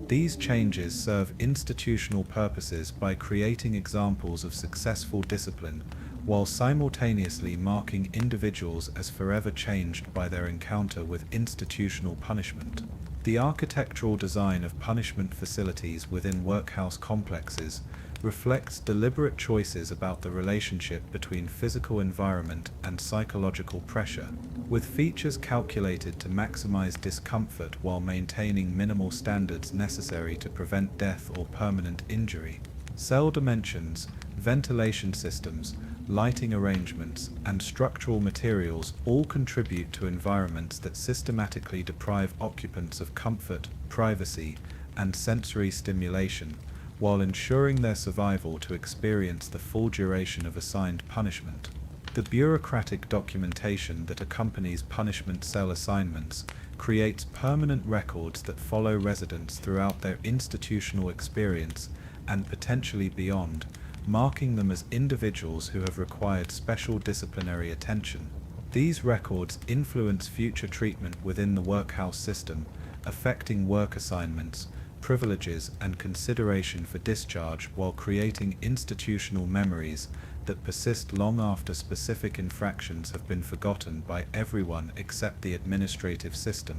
These changes serve institutional purposes by creating examples of successful discipline, while simultaneously marking individuals as forever changed by their encounter with institutional punishment. The architectural design of punishment facilities within workhouse complexes reflects deliberate choices about the relationship between physical environment and psychological pressure, with features calculated to maximize discomfort while maintaining minimal standards necessary to prevent death or permanent injury. Cell dimensions, ventilation systems, lighting arrangements, and structural materials all contribute to environments that systematically deprive occupants of comfort, privacy, and sensory stimulation, while ensuring their survival to experience the full duration of assigned punishment. The bureaucratic documentation that accompanies punishment cell assignments creates permanent records that follow residents throughout their institutional experience and potentially beyond, marking them as individuals who have required special disciplinary attention. These records influence future treatment within the workhouse system, affecting work assignments, privileges, and consideration for discharge, while creating institutional memories that persist long after specific infractions have been forgotten by everyone except the administrative system.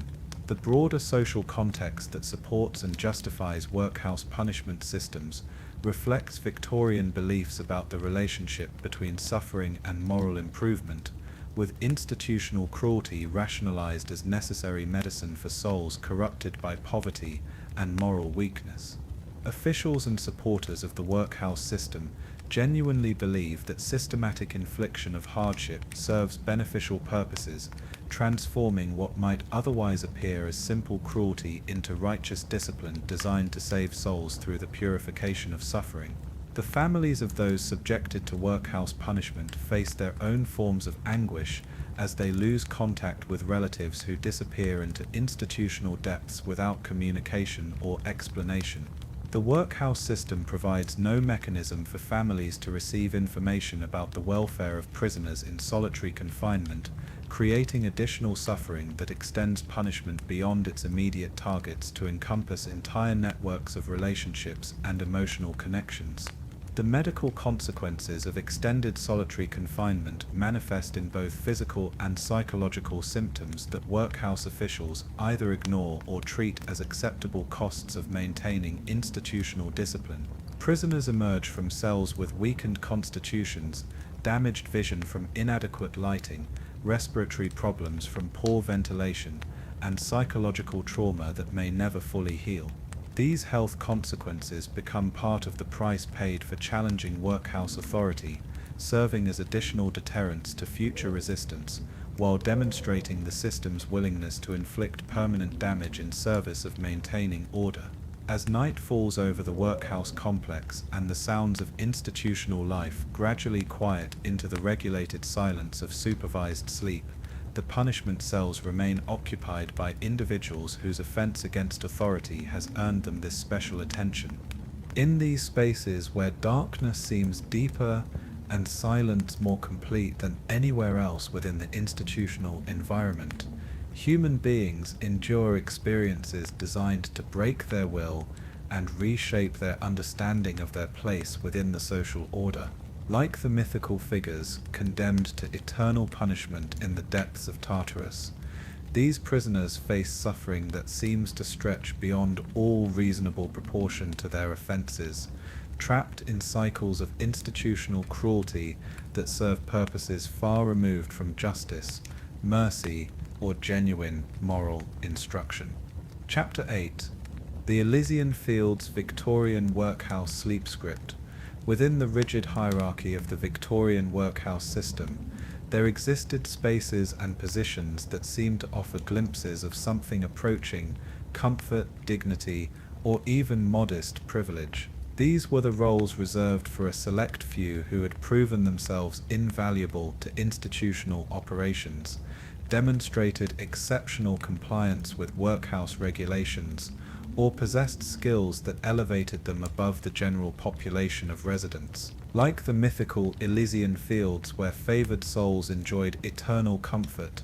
The broader social context that supports and justifies workhouse punishment systems reflects Victorian beliefs about the relationship between suffering and moral improvement, with institutional cruelty rationalized as necessary medicine for souls corrupted by poverty and moral weakness. Officials and supporters of the workhouse system genuinely believe that systematic infliction of hardship serves beneficial purposes, transforming what might otherwise appear as simple cruelty into righteous discipline designed to save souls through the purification of suffering. The families of those subjected to workhouse punishment face their own forms of anguish as they lose contact with relatives who disappear into institutional depths without communication or explanation. The workhouse system provides no mechanism for families to receive information about the welfare of prisoners in solitary confinement, creating additional suffering that extends punishment beyond its immediate targets to encompass entire networks of relationships and emotional connections. The medical consequences of extended solitary confinement manifest in both physical and psychological symptoms that workhouse officials either ignore or treat as acceptable costs of maintaining institutional discipline. Prisoners emerge from cells with weakened constitutions, damaged vision from inadequate lighting, respiratory problems from poor ventilation, and psychological trauma that may never fully heal. These health consequences become part of the price paid for challenging workhouse authority, serving as additional deterrents to future resistance, while demonstrating the system's willingness to inflict permanent damage in service of maintaining order. As night falls over the workhouse complex and the sounds of institutional life gradually quiet into the regulated silence of supervised sleep, the punishment cells remain occupied by individuals whose offense against authority has earned them this special attention. In these spaces where darkness seems deeper and silence more complete than anywhere else within the institutional environment, human beings endure experiences designed to break their will and reshape their understanding of their place within the social order. Like the mythical figures condemned to eternal punishment in the depths of Tartarus, these prisoners face suffering that seems to stretch beyond all reasonable proportion to their offenses, trapped in cycles of institutional cruelty that serve purposes far removed from justice, mercy, or genuine moral instruction. Chapter 8. The Elysian Fields Victorian Workhouse Sleep Script. Within the rigid hierarchy of the Victorian workhouse system, there existed spaces and positions that seemed to offer glimpses of something approaching comfort, dignity, or even modest privilege. These were the roles reserved for a select few who had proven themselves invaluable to institutional operations, demonstrated exceptional compliance with workhouse regulations, or possessed skills that elevated them above the general population of residents. Like the mythical Elysian fields where favored souls enjoyed eternal comfort,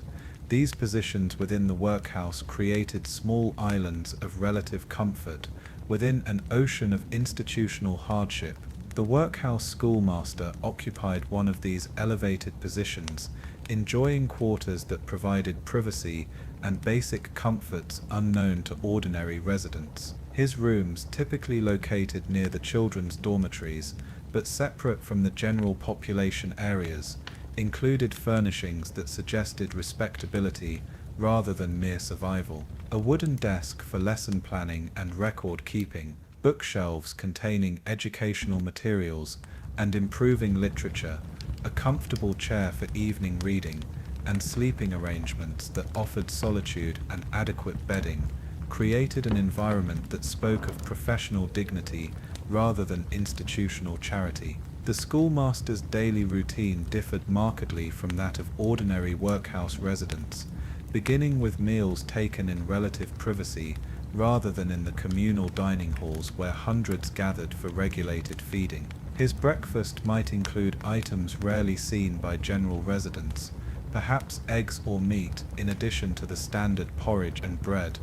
these positions within the workhouse created small islands of relative comfort within an ocean of institutional hardship. The workhouse schoolmaster occupied one of these elevated positions, enjoying quarters that provided privacy and basic comforts unknown to ordinary residents. His rooms, typically located near the children's dormitories, but separate from the general population areas, included furnishings that suggested respectability rather than mere survival. A wooden desk for lesson planning and record keeping, bookshelves containing educational materials and improving literature, a comfortable chair for evening reading, and sleeping arrangements that offered solitude and adequate bedding, created an environment that spoke of professional dignity rather than institutional charity. The schoolmaster's daily routine differed markedly from that of ordinary workhouse residents, beginning with meals taken in relative privacy rather than in the communal dining halls where hundreds gathered for regulated feeding. His breakfast might include items rarely seen by general residents, perhaps eggs or meat in addition to the standard porridge and bread,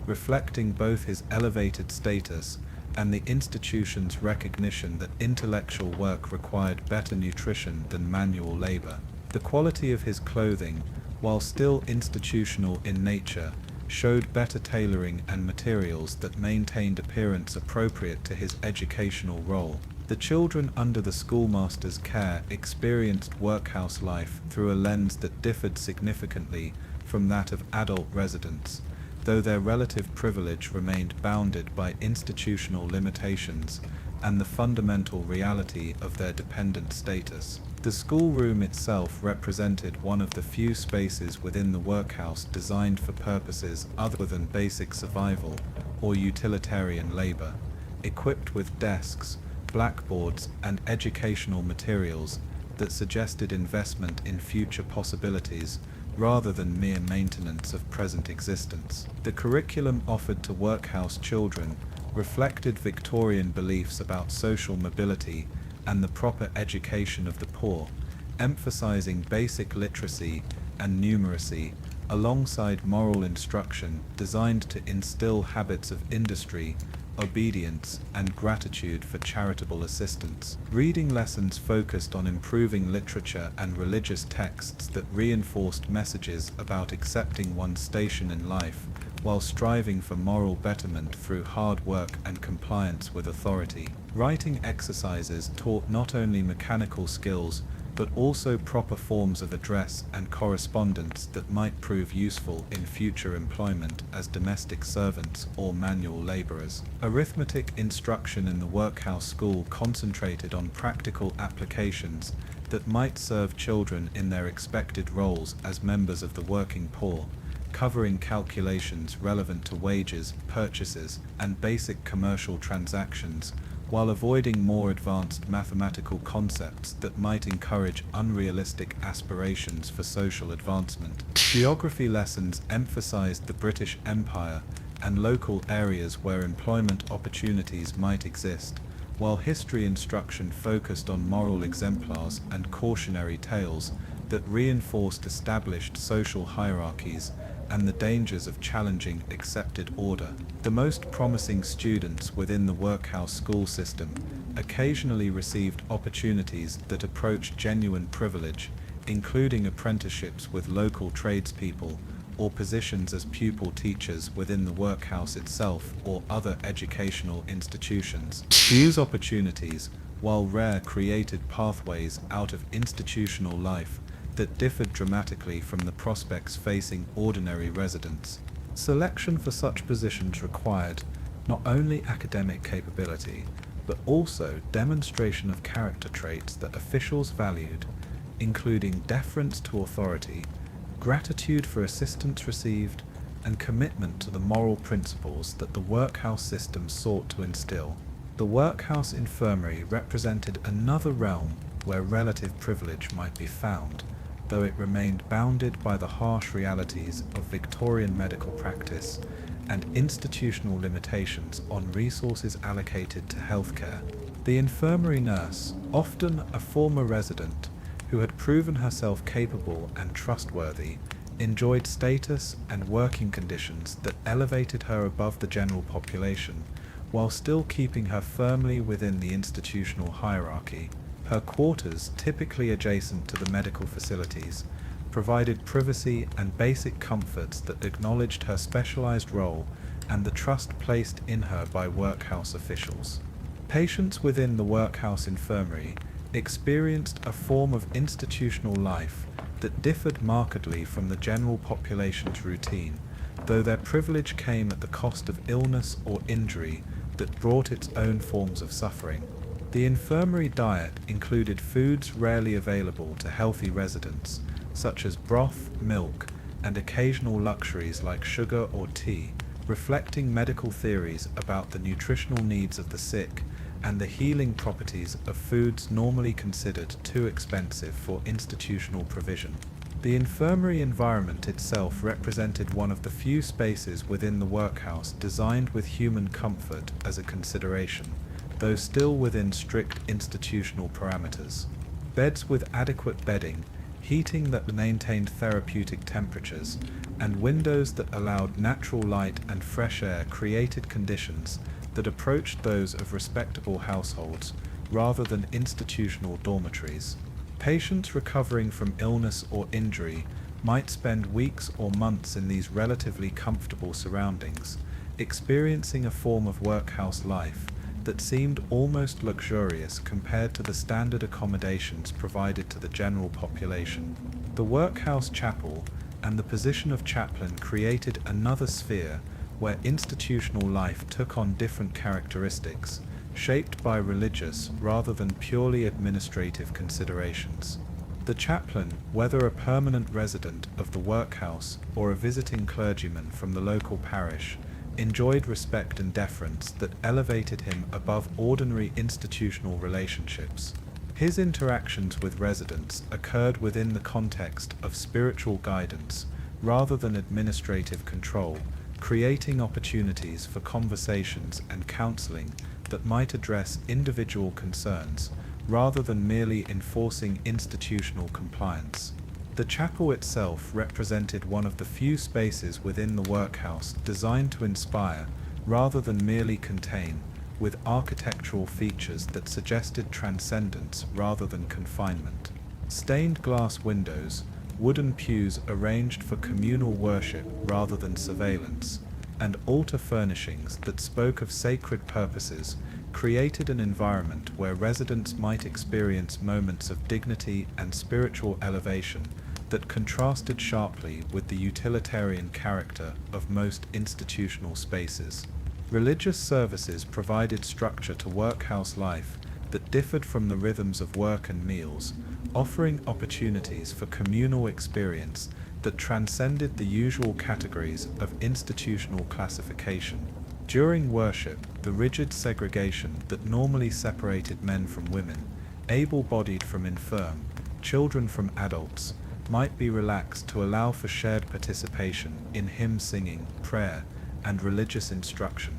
reflecting both his elevated status and the institution's recognition that intellectual work required better nutrition than manual labor. The quality of his clothing, while still institutional in nature, showed better tailoring and materials that maintained appearance appropriate to his educational role. The children under the schoolmaster's care experienced workhouse life through a lens that differed significantly from that of adult residents, though their relative privilege remained bounded by institutional limitations and the fundamental reality of their dependent status. The schoolroom itself represented one of the few spaces within the workhouse designed for purposes other than basic survival or utilitarian labor, equipped with desks, blackboards, and educational materials that suggested investment in future possibilities rather than mere maintenance of present existence. The curriculum offered to workhouse children reflected Victorian beliefs about social mobility and the proper education of the poor, emphasizing basic literacy and numeracy alongside moral instruction designed to instill habits of industry, obedience, and gratitude for charitable assistance. Reading lessons focused on improving literature and religious texts that reinforced messages about accepting one's station in life while striving for moral betterment through hard work and compliance with authority. Writing exercises taught not only mechanical skills but also proper forms of address and correspondence that might prove useful in future employment as domestic servants or manual laborers. Arithmetic instruction in the workhouse school concentrated on practical applications that might serve children in their expected roles as members of the working poor, covering calculations relevant to wages, purchases, and basic commercial transactions, while avoiding more advanced mathematical concepts that might encourage unrealistic aspirations for social advancement. Geography lessons emphasized the British Empire and local areas where employment opportunities might exist, while history instruction focused on moral exemplars and cautionary tales that reinforced established social hierarchies and the dangers of challenging accepted order. The most promising students within the workhouse school system occasionally received opportunities that approached genuine privilege, including apprenticeships with local tradespeople or positions as pupil teachers within the workhouse itself or other educational institutions. These opportunities, while rare, created pathways out of institutional life that differed dramatically from the prospects facing ordinary residents. Selection for such positions required not only academic capability, but also demonstration of character traits that officials valued, including deference to authority, gratitude for assistance received, and commitment to the moral principles that the workhouse system sought to instill. The workhouse infirmary represented another realm where relative privilege might be found, though it remained bounded by the harsh realities of Victorian medical practice and institutional limitations on resources allocated to healthcare. The infirmary nurse, often a former resident who had proven herself capable and trustworthy, enjoyed status and working conditions that elevated her above the general population, while still keeping her firmly within the institutional hierarchy. Her quarters, typically adjacent to the medical facilities, provided privacy and basic comforts that acknowledged her specialized role and the trust placed in her by workhouse officials. Patients within the workhouse infirmary experienced a form of institutional life that differed markedly from the general population's routine, though their privilege came at the cost of illness or injury that brought its own forms of suffering. The infirmary diet included foods rarely available to healthy residents, such as broth, milk, and occasional luxuries like sugar or tea, reflecting medical theories about the nutritional needs of the sick and the healing properties of foods normally considered too expensive for institutional provision. The infirmary environment itself represented one of the few spaces within the workhouse designed with human comfort as a consideration, though still within strict institutional parameters. Beds with adequate bedding, heating that maintained therapeutic temperatures, and windows that allowed natural light and fresh air created conditions that approached those of respectable households rather than institutional dormitories. Patients recovering from illness or injury might spend weeks or months in these relatively comfortable surroundings, experiencing a form of workhouse life that seemed almost luxurious compared to the standard accommodations provided to the general population. The workhouse chapel and the position of chaplain created another sphere where institutional life took on different characteristics, shaped by religious rather than purely administrative considerations. The chaplain, whether a permanent resident of the workhouse or a visiting clergyman from the local parish, enjoyed respect and deference that elevated him above ordinary institutional relationships. His interactions with residents occurred within the context of spiritual guidance rather than administrative control, creating opportunities for conversations and counseling that might address individual concerns rather than merely enforcing institutional compliance. The chapel itself represented one of the few spaces within the workhouse designed to inspire rather than merely contain, with architectural features that suggested transcendence rather than confinement. Stained glass windows, wooden pews arranged for communal worship rather than surveillance, and altar furnishings that spoke of sacred purposes created an environment where residents might experience moments of dignity and spiritual elevation that contrasted sharply with the utilitarian character of most institutional spaces. Religious services provided structure to workhouse life that differed from the rhythms of work and meals, offering opportunities for communal experience that transcended the usual categories of institutional classification. During worship, the rigid segregation that normally separated men from women, able-bodied from infirm, children from adults, might be relaxed to allow for shared participation in hymn singing, prayer, and religious instruction.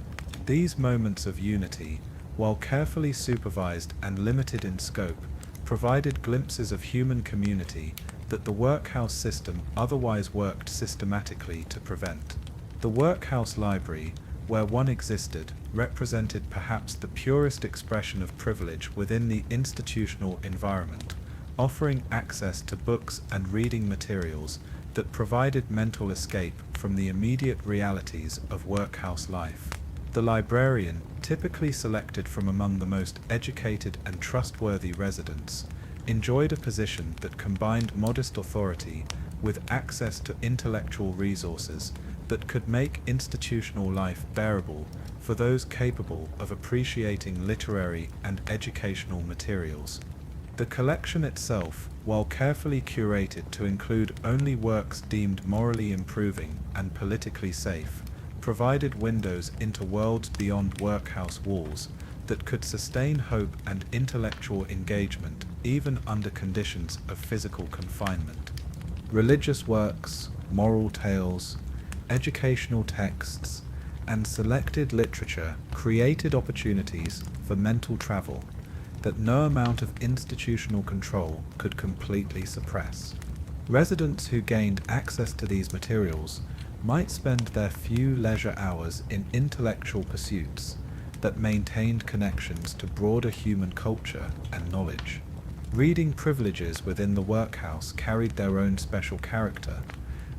These moments of unity, while carefully supervised and limited in scope, provided glimpses of human community that the workhouse system otherwise worked systematically to prevent. The workhouse library, where one existed, represented perhaps the purest expression of privilege within the institutional environment, offering access to books and reading materials that provided mental escape from the immediate realities of workhouse life. The librarian, typically selected from among the most educated and trustworthy residents, enjoyed a position that combined modest authority with access to intellectual resources that could make institutional life bearable for those capable of appreciating literary and educational materials. The collection itself, while carefully curated to include only works deemed morally improving and politically safe, provided windows into worlds beyond workhouse walls, that could sustain hope and intellectual engagement even under conditions of physical confinement. Religious works, moral tales, educational texts, and selected literature created opportunities for mental travel that no amount of institutional control could completely suppress. Residents who gained access to these materials might spend their few leisure hours in intellectual pursuits that maintained connections to broader human culture and knowledge. Reading privileges within the workhouse carried their own special character,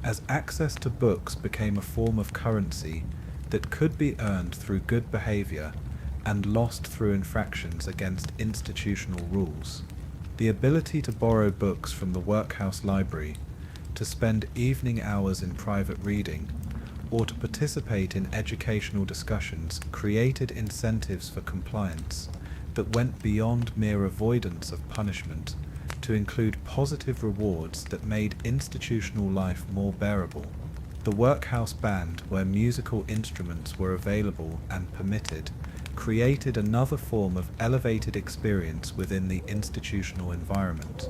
as access to books became a form of currency that could be earned through good behavior and lost through infractions against institutional rules. The ability to borrow books from the workhouse library, to spend evening hours in private reading, or to participate in educational discussions created incentives for compliance that went beyond mere avoidance of punishment to include positive rewards that made institutional life more bearable. The workhouse band, where musical instruments were available and permitted, created another form of elevated experience within the institutional environment.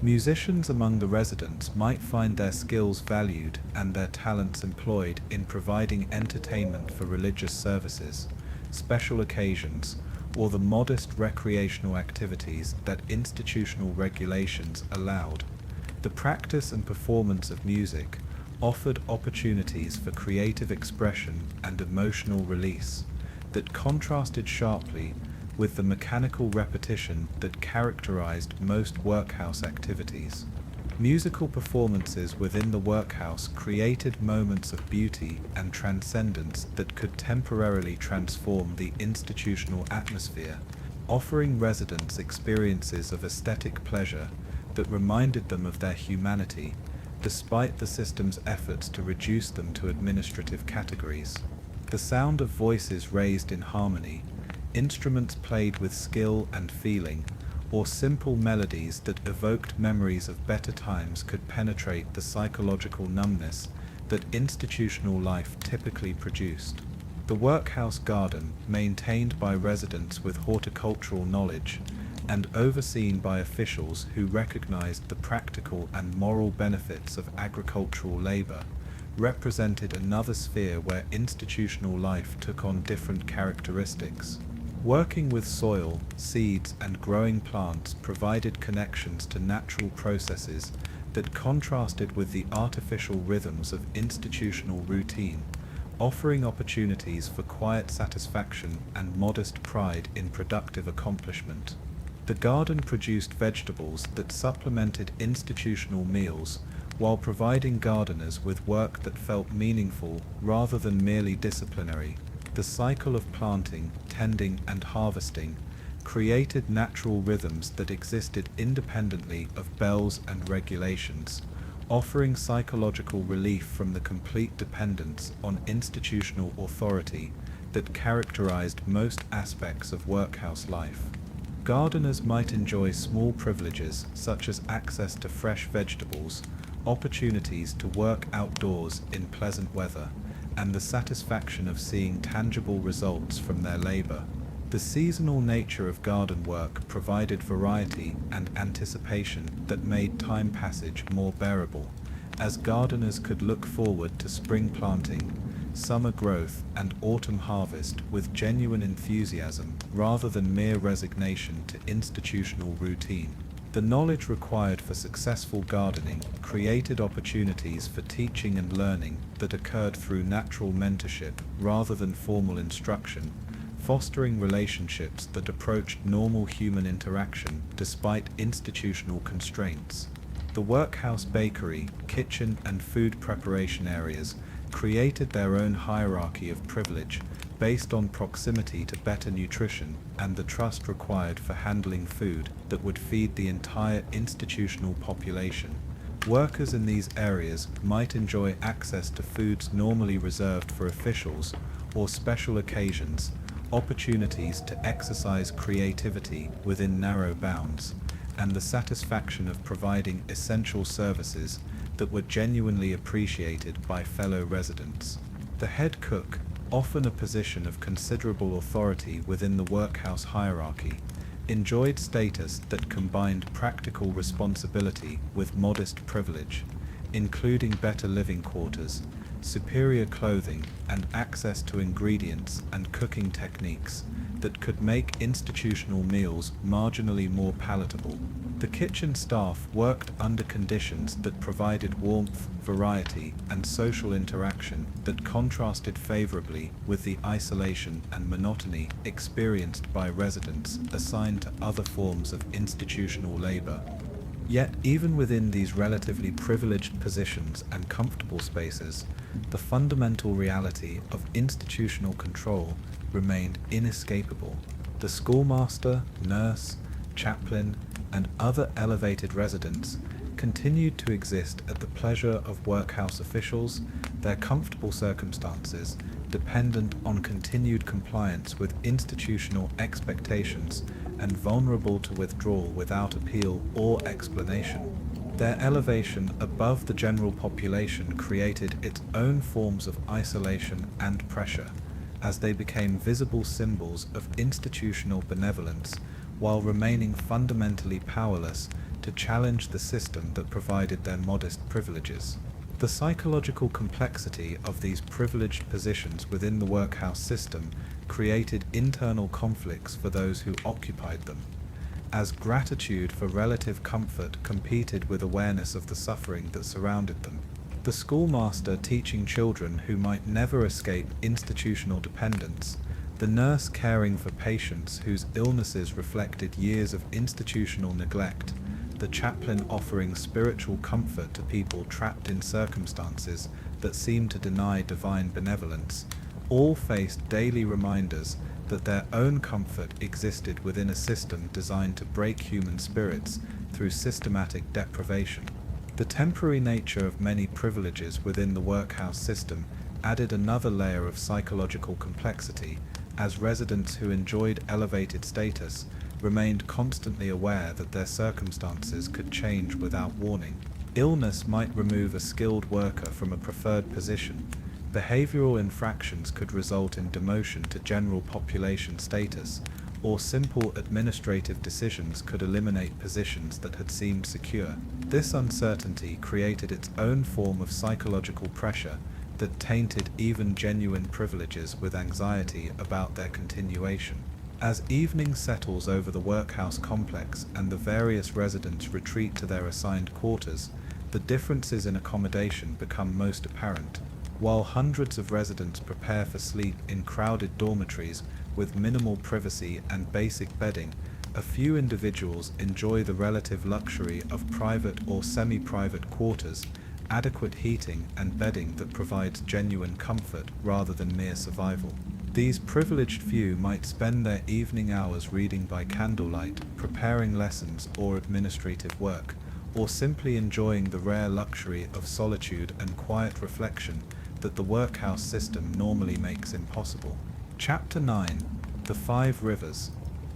Musicians among the residents might find their skills valued and their talents employed in providing entertainment for religious services, special occasions, or the modest recreational activities that institutional regulations allowed. The practice and performance of music offered opportunities for creative expression and emotional release that contrasted sharply with the mechanical repetition that characterized most workhouse activities. Musical performances within the workhouse created moments of beauty and transcendence that could temporarily transform the institutional atmosphere, offering residents experiences of aesthetic pleasure that reminded them of their humanity, despite the system's efforts to reduce them to administrative categories. The sound of voices raised in harmony, instruments played with skill and feeling, or simple melodies that evoked memories of better times could penetrate the psychological numbness that institutional life typically produced. The workhouse garden, maintained by residents with horticultural knowledge and overseen by officials who recognized the practical and moral benefits of agricultural labor, represented another sphere where institutional life took on different characteristics. Working with soil, seeds, and growing plants provided connections to natural processes that contrasted with the artificial rhythms of institutional routine, offering opportunities for quiet satisfaction and modest pride in productive accomplishment. The garden produced vegetables that supplemented institutional meals while providing gardeners with work that felt meaningful rather than merely disciplinary. The cycle of planting, tending, and harvesting created natural rhythms that existed independently of bells and regulations, offering psychological relief from the complete dependence on institutional authority that characterized most aspects of workhouse life. Gardeners might enjoy small privileges such as access to fresh vegetables, opportunities to work outdoors in pleasant weather, and the satisfaction of seeing tangible results from their labor. The seasonal nature of garden work provided variety and anticipation that made time passage more bearable, as gardeners could look forward to spring planting, summer growth, and autumn harvest with genuine enthusiasm rather than mere resignation to institutional routine. The knowledge required for successful gardening created opportunities for teaching and learning that occurred through natural mentorship rather than formal instruction, fostering relationships that approached normal human interaction despite institutional constraints. The workhouse bakery, kitchen, and food preparation areas created their own hierarchy of privilege based on proximity to better nutrition and the trust required for handling food that would feed the entire institutional population. Workers in these areas might enjoy access to foods normally reserved for officials or special occasions, opportunities to exercise creativity within narrow bounds, and the satisfaction of providing essential services that were genuinely appreciated by fellow residents. The head cook, often a position of considerable authority within the workhouse hierarchy, enjoyed status that combined practical responsibility with modest privilege, including better living quarters, superior clothing, and access to ingredients and cooking techniques that could make institutional meals marginally more palatable. The kitchen staff worked under conditions that provided warmth, variety, and social interaction that contrasted favorably with the isolation and monotony experienced by residents assigned to other forms of institutional labor. Yet, even within these relatively privileged positions and comfortable spaces, the fundamental reality of institutional control remained inescapable. The schoolmaster, nurse, chaplain, and other elevated residents continued to exist at the pleasure of workhouse officials, their comfortable circumstances dependent on continued compliance with institutional expectations and vulnerable to withdrawal without appeal or explanation. Their elevation above the general population created its own forms of isolation and pressure, as they became visible symbols of institutional benevolence while remaining fundamentally powerless to challenge the system that provided their modest privileges. The psychological complexity of these privileged positions within the workhouse system created internal conflicts for those who occupied them, as gratitude for relative comfort competed with awareness of the suffering that surrounded them. The schoolmaster teaching children who might never escape institutional dependence, the nurse caring for patients whose illnesses reflected years of institutional neglect, the chaplain offering spiritual comfort to people trapped in circumstances that seemed to deny divine benevolence, all faced daily reminders that their own comfort existed within a system designed to break human spirits through systematic deprivation. The temporary nature of many privileges within the workhouse system added another layer of psychological complexity, as residents who enjoyed elevated status remained constantly aware that their circumstances could change without warning. Illness might remove a skilled worker from a preferred position. Behavioral infractions could result in demotion to general population status, or simple administrative decisions could eliminate positions that had seemed secure. This uncertainty created its own form of psychological pressure that tainted even genuine privileges with anxiety about their continuation. As evening settles over the workhouse complex and the various residents retreat to their assigned quarters, the differences in accommodation become most apparent. While hundreds of residents prepare for sleep in crowded dormitories with minimal privacy and basic bedding, a few individuals enjoy the relative luxury of private or semi-private quarters, adequate heating and bedding that provides genuine comfort rather than mere survival. These privileged few might spend their evening hours reading by candlelight, preparing lessons or administrative work, or simply enjoying the rare luxury of solitude and quiet reflection that the workhouse system normally makes impossible. Chapter 9. The 5 Rivers.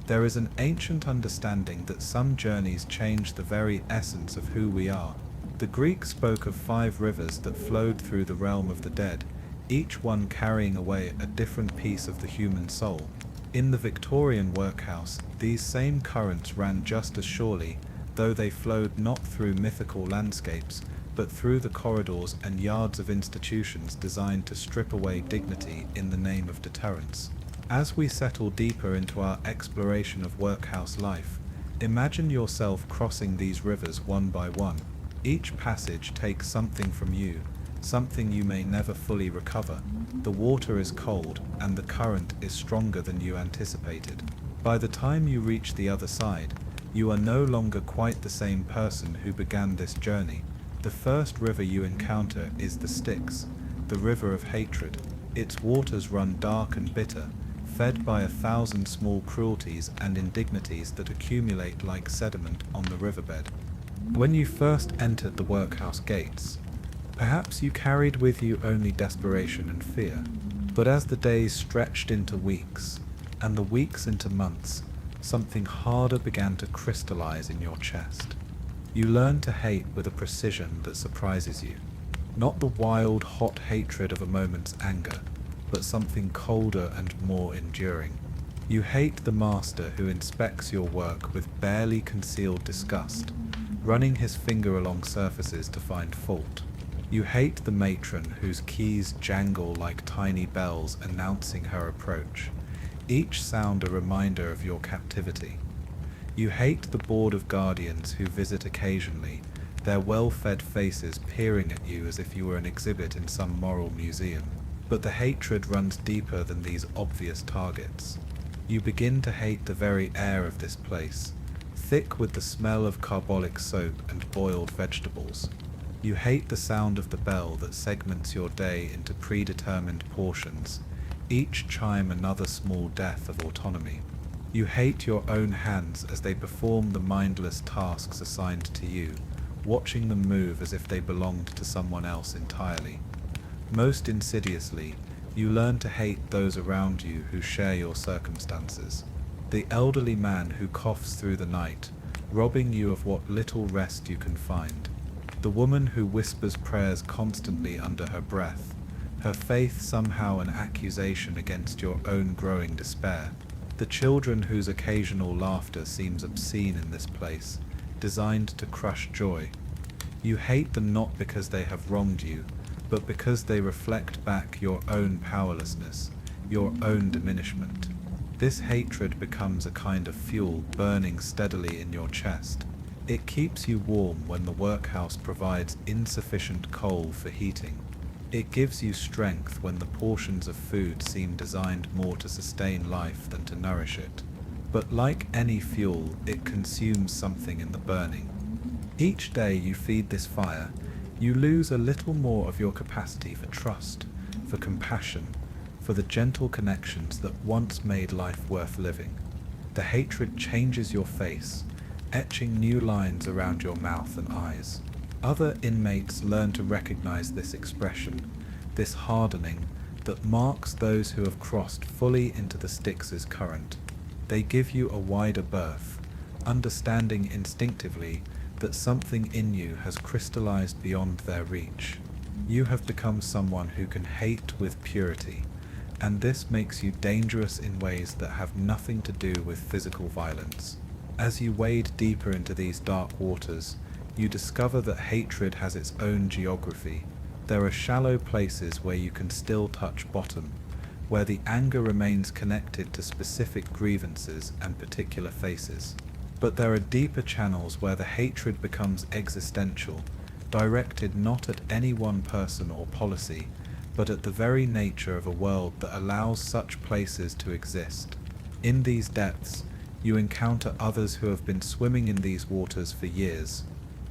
There is an ancient understanding that some journeys change the very essence of who we are. The Greeks spoke of 5 rivers that flowed through the realm of the dead, each one carrying away a different piece of the human soul. In the Victorian workhouse, these same currents ran just as surely, though they flowed not through mythical landscapes, but through the corridors and yards of institutions designed to strip away dignity in the name of deterrence. As we settle deeper into our exploration of workhouse life, imagine yourself crossing these rivers one by one. Each passage takes something from you, something you may never fully recover. The water is cold, and the current is stronger than you anticipated. By the time you reach the other side, you are no longer quite the same person who began this journey. The first river you encounter is the Styx, the river of hatred. Its waters run dark and bitter, fed by 1,000 small cruelties and indignities that accumulate like sediment on the riverbed. When you first entered the workhouse gates, perhaps you carried with you only desperation and fear. But as the days stretched into weeks, and the weeks into months, something harder began to crystallize in your chest. You learn to hate with a precision that surprises you. Not the wild, hot hatred of a moment's anger, but something colder and more enduring. You hate the master who inspects your work with barely concealed disgust, running his finger along surfaces to find fault. You hate the matron whose keys jangle like tiny bells announcing her approach, each sound a reminder of your captivity. You hate the board of guardians who visit occasionally, their well-fed faces peering at you as if you were an exhibit in some moral museum. But the hatred runs deeper than these obvious targets. You begin to hate the very air of this place, thick with the smell of carbolic soap and boiled vegetables. You hate the sound of the bell that segments your day into predetermined portions, each chime another small death of autonomy. You hate your own hands as they perform the mindless tasks assigned to you, watching them move as if they belonged to someone else entirely. Most insidiously, you learn to hate those around you who share your circumstances. The elderly man who coughs through the night, robbing you of what little rest you can find. The woman who whispers prayers constantly under her breath, her faith somehow an accusation against your own growing despair. The children whose occasional laughter seems obscene in this place, designed to crush joy. You hate them not because they have wronged you, but because they reflect back your own powerlessness, your own diminishment. This hatred becomes a kind of fuel burning steadily in your chest. It keeps you warm when the workhouse provides insufficient coal for heating. It gives you strength when the portions of food seem designed more to sustain life than to nourish it. But like any fuel, it consumes something in the burning. Each day you feed this fire, you lose a little more of your capacity for trust, for compassion, for the gentle connections that once made life worth living. The hatred changes your face, etching new lines around your mouth and eyes. Other inmates learn to recognize this expression, this hardening that marks those who have crossed fully into the Styx's current. They give you a wider berth, understanding instinctively that something in you has crystallized beyond their reach. You have become someone who can hate with purity, and this makes you dangerous in ways that have nothing to do with physical violence. As you wade deeper into these dark waters, you discover that hatred has its own geography. There are shallow places where you can still touch bottom, where the anger remains connected to specific grievances and particular faces. But there are deeper channels where the hatred becomes existential, directed not at any one person or policy, but at the very nature of a world that allows such places to exist. In these depths, you encounter others who have been swimming in these waters for years.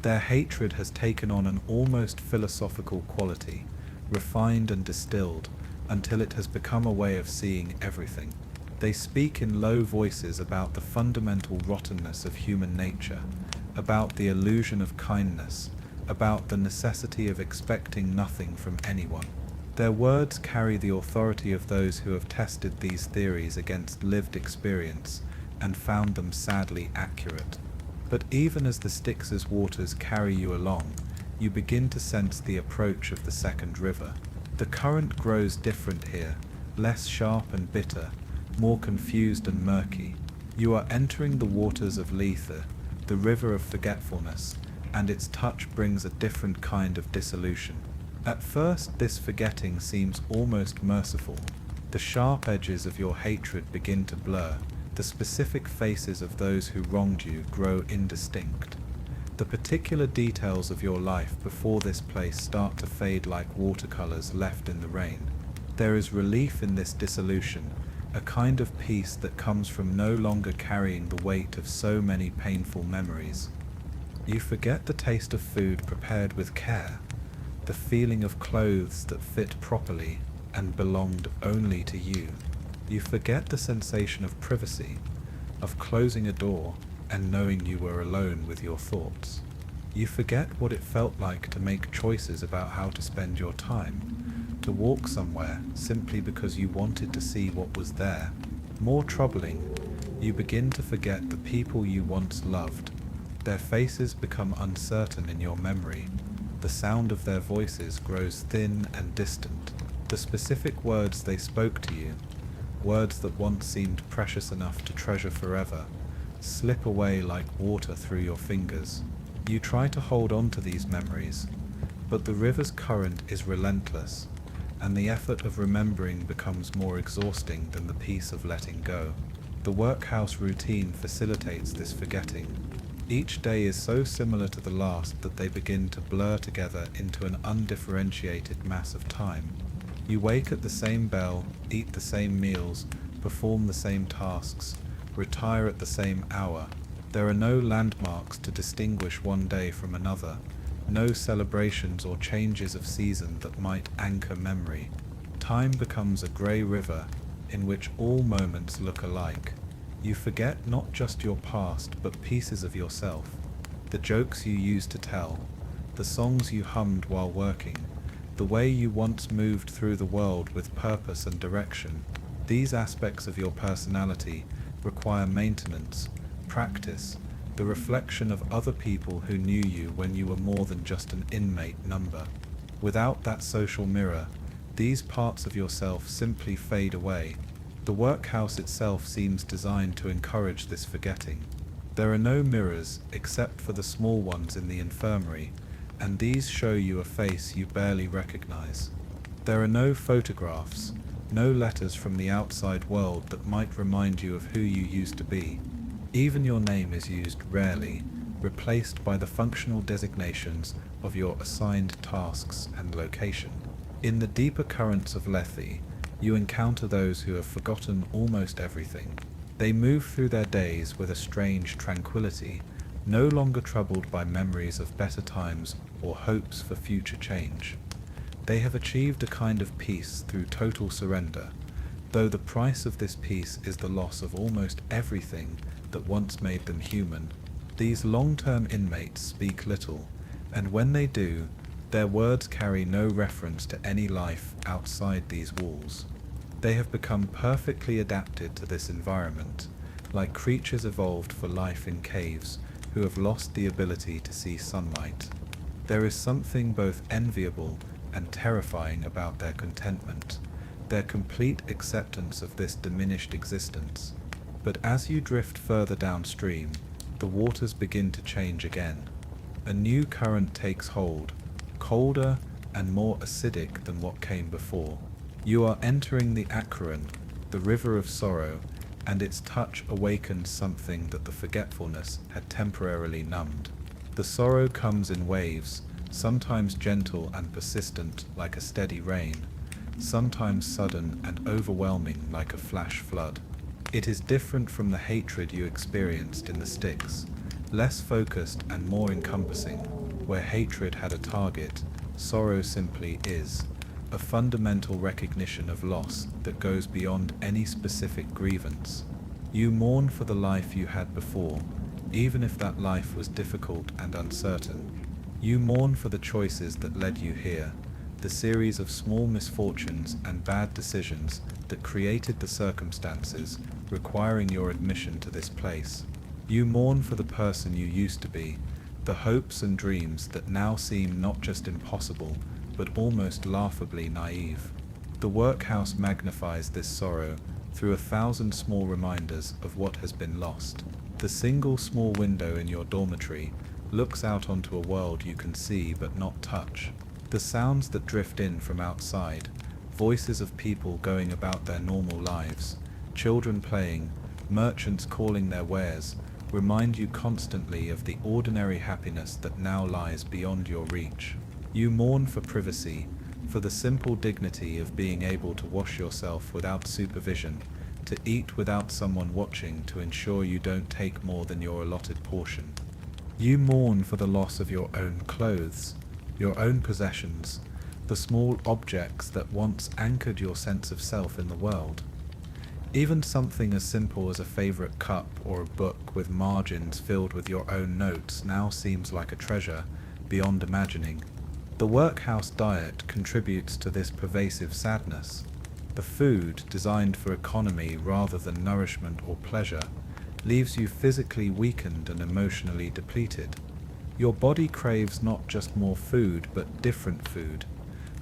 Their hatred has taken on an almost philosophical quality, refined and distilled, until it has become a way of seeing everything. They speak in low voices about the fundamental rottenness of human nature, about the illusion of kindness, about the necessity of expecting nothing from anyone. Their words carry the authority of those who have tested these theories against lived experience and found them sadly accurate. But even as the Styx's waters carry you along, you begin to sense the approach of the second river. The current grows different here, less sharp and bitter, more confused and murky. You are entering the waters of Lethe, the river of forgetfulness, and its touch brings a different kind of dissolution. At first, this forgetting seems almost merciful. The sharp edges of your hatred begin to blur. The specific faces of those who wronged you grow indistinct. The particular details of your life before this place start to fade like watercolors left in the rain. There is relief in this dissolution, a kind of peace that comes from no longer carrying the weight of so many painful memories. You forget the taste of food prepared with care, the feeling of clothes that fit properly and belonged only to you. You forget the sensation of privacy, of closing a door and knowing you were alone with your thoughts. You forget what it felt like to make choices about how to spend your time, to walk somewhere simply because you wanted to see what was there. More troubling, you begin to forget the people you once loved. Their faces become uncertain in your memory. The sound of their voices grows thin and distant. The specific words they spoke to you, words that once seemed precious enough to treasure forever, slip away like water through your fingers. You try to hold on to these memories, but the river's current is relentless, and the effort of remembering becomes more exhausting than the peace of letting go. The workhouse routine facilitates this forgetting. Each day is so similar to the last that they begin to blur together into an undifferentiated mass of time. You wake at the same bell, eat the same meals, perform the same tasks, retire at the same hour. There are no landmarks to distinguish one day from another, no celebrations or changes of season that might anchor memory. Time becomes a grey river in which all moments look alike. You forget not just your past, but pieces of yourself, the jokes you used to tell, the songs you hummed while working, the way you once moved through the world with purpose and direction. These aspects of your personality require maintenance, practice, the reflection of other people who knew you when you were more than just an inmate number. Without that social mirror, these parts of yourself simply fade away. The workhouse itself seems designed to encourage this forgetting. There are no mirrors except for the small ones in the infirmary, and these show you a face you barely recognize. There are no photographs, no letters from the outside world that might remind you of who you used to be. Even your name is used rarely, replaced by the functional designations of your assigned tasks and location. In the deeper currents of Lethe, you encounter those who have forgotten almost everything. They move through their days with a strange tranquility, no longer troubled by memories of better times or hopes for future change. They have achieved a kind of peace through total surrender, though the price of this peace is the loss of almost everything that once made them human. These long-term inmates speak little, and when they do, their words carry no reference to any life outside these walls. They have become perfectly adapted to this environment, like creatures evolved for life in caves who have lost the ability to see sunlight. There is something both enviable and terrifying about their contentment, their complete acceptance of this diminished existence. But as you drift further downstream, the waters begin to change again. A new current takes hold, colder and more acidic than what came before. You are entering the Acheron, the river of sorrow, and its touch awakens something that the forgetfulness had temporarily numbed. The sorrow comes in waves, sometimes gentle and persistent like a steady rain, sometimes sudden and overwhelming like a flash flood. It is different from the hatred you experienced in the Styx, less focused and more encompassing. Where hatred had a target, sorrow simply is, a fundamental recognition of loss that goes beyond any specific grievance. You mourn for the life you had before, even if that life was difficult and uncertain. You mourn for the choices that led you here, the series of small misfortunes and bad decisions that created the circumstances requiring your admission to this place. You mourn for the person you used to be, the hopes and dreams that now seem not just impossible, but almost laughably naive. The workhouse magnifies this sorrow through 1,000 small reminders of what has been lost. The single small window in your dormitory looks out onto a world you can see but not touch. The sounds that drift in from outside, voices of people going about their normal lives, children playing, merchants calling their wares, remind you constantly of the ordinary happiness that now lies beyond your reach. You mourn for privacy, for the simple dignity of being able to wash yourself without supervision, to eat without someone watching to ensure you don't take more than your allotted portion. You mourn for the loss of your own clothes, your own possessions, the small objects that once anchored your sense of self in the world. Even something as simple as a favorite cup or a book with margins filled with your own notes now seems like a treasure beyond imagining. The workhouse diet contributes to this pervasive sadness. The food, designed for economy rather than nourishment or pleasure, leaves you physically weakened and emotionally depleted. Your body craves not just more food, but different food.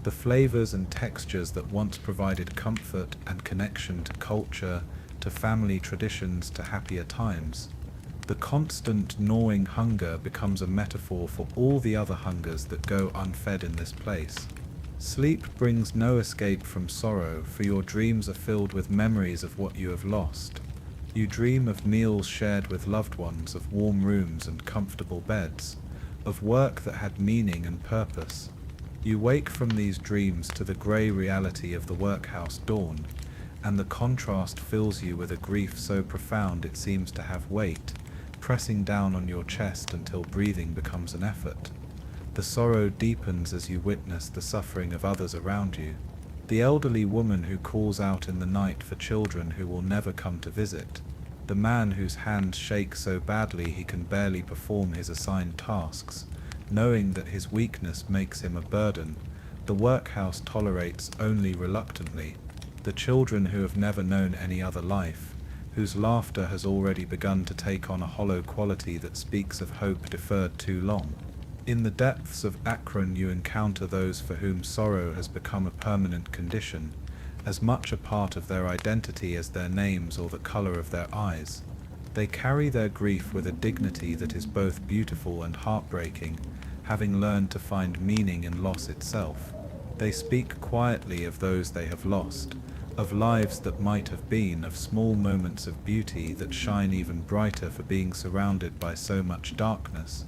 The flavors and textures that once provided comfort and connection to culture, to family traditions, to happier times. The constant gnawing hunger becomes a metaphor for all the other hungers that go unfed in this place. Sleep brings no escape from sorrow, for your dreams are filled with memories of what you have lost. You dream of meals shared with loved ones, of warm rooms and comfortable beds, of work that had meaning and purpose. You wake from these dreams to the grey reality of the workhouse dawn, and the contrast fills you with a grief so profound it seems to have weight, pressing down on your chest until breathing becomes an effort. The sorrow deepens as you witness the suffering of others around you. The elderly woman who calls out in the night for children who will never come to visit. The man whose hands shake so badly he can barely perform his assigned tasks, knowing that his weakness makes him a burden. The workhouse tolerates only reluctantly. The children who have never known any other life, whose laughter has already begun to take on a hollow quality that speaks of hope deferred too long. In the depths of Akron you encounter those for whom sorrow has become a permanent condition, as much a part of their identity as their names or the color of their eyes. They carry their grief with a dignity that is both beautiful and heartbreaking, having learned to find meaning in loss itself. They speak quietly of those they have lost, of lives that might have been, of small moments of beauty that shine even brighter for being surrounded by so much darkness.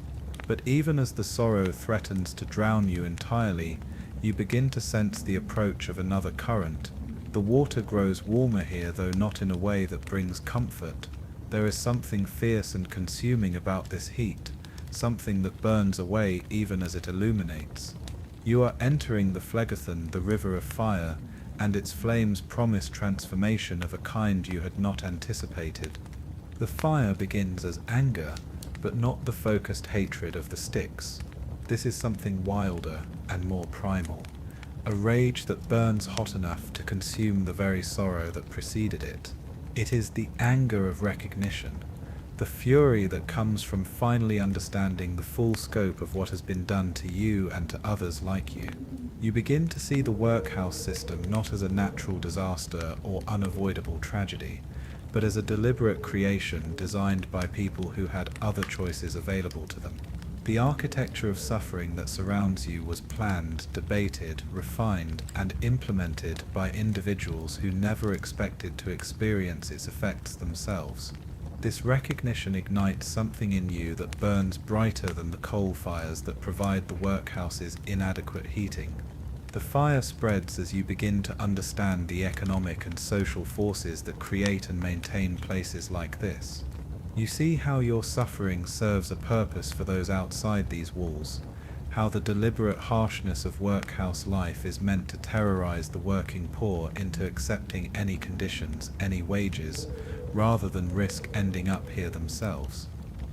But even as the sorrow threatens to drown you entirely, you begin to sense the approach of another current. The water grows warmer here, though not in a way that brings comfort. There is something fierce and consuming about this heat, something that burns away even as it illuminates. You are entering the Phlegethon, the river of fire, and its flames promise transformation of a kind you had not anticipated. The fire begins as anger, but not the focused hatred of the Styx. This is something wilder and more primal, a rage that burns hot enough to consume the very sorrow that preceded it. It is the anger of recognition, the fury that comes from finally understanding the full scope of what has been done to you and to others like you. You begin to see the workhouse system not as a natural disaster or unavoidable tragedy, but as a deliberate creation designed by people who had other choices available to them. The architecture of suffering that surrounds you was planned, debated, refined, and implemented by individuals who never expected to experience its effects themselves. This recognition ignites something in you that burns brighter than the coal fires that provide the workhouse's inadequate heating. The fire spreads as you begin to understand the economic and social forces that create and maintain places like this. You see how your suffering serves a purpose for those outside these walls, how the deliberate harshness of workhouse life is meant to terrorize the working poor into accepting any conditions, any wages, rather than risk ending up here themselves.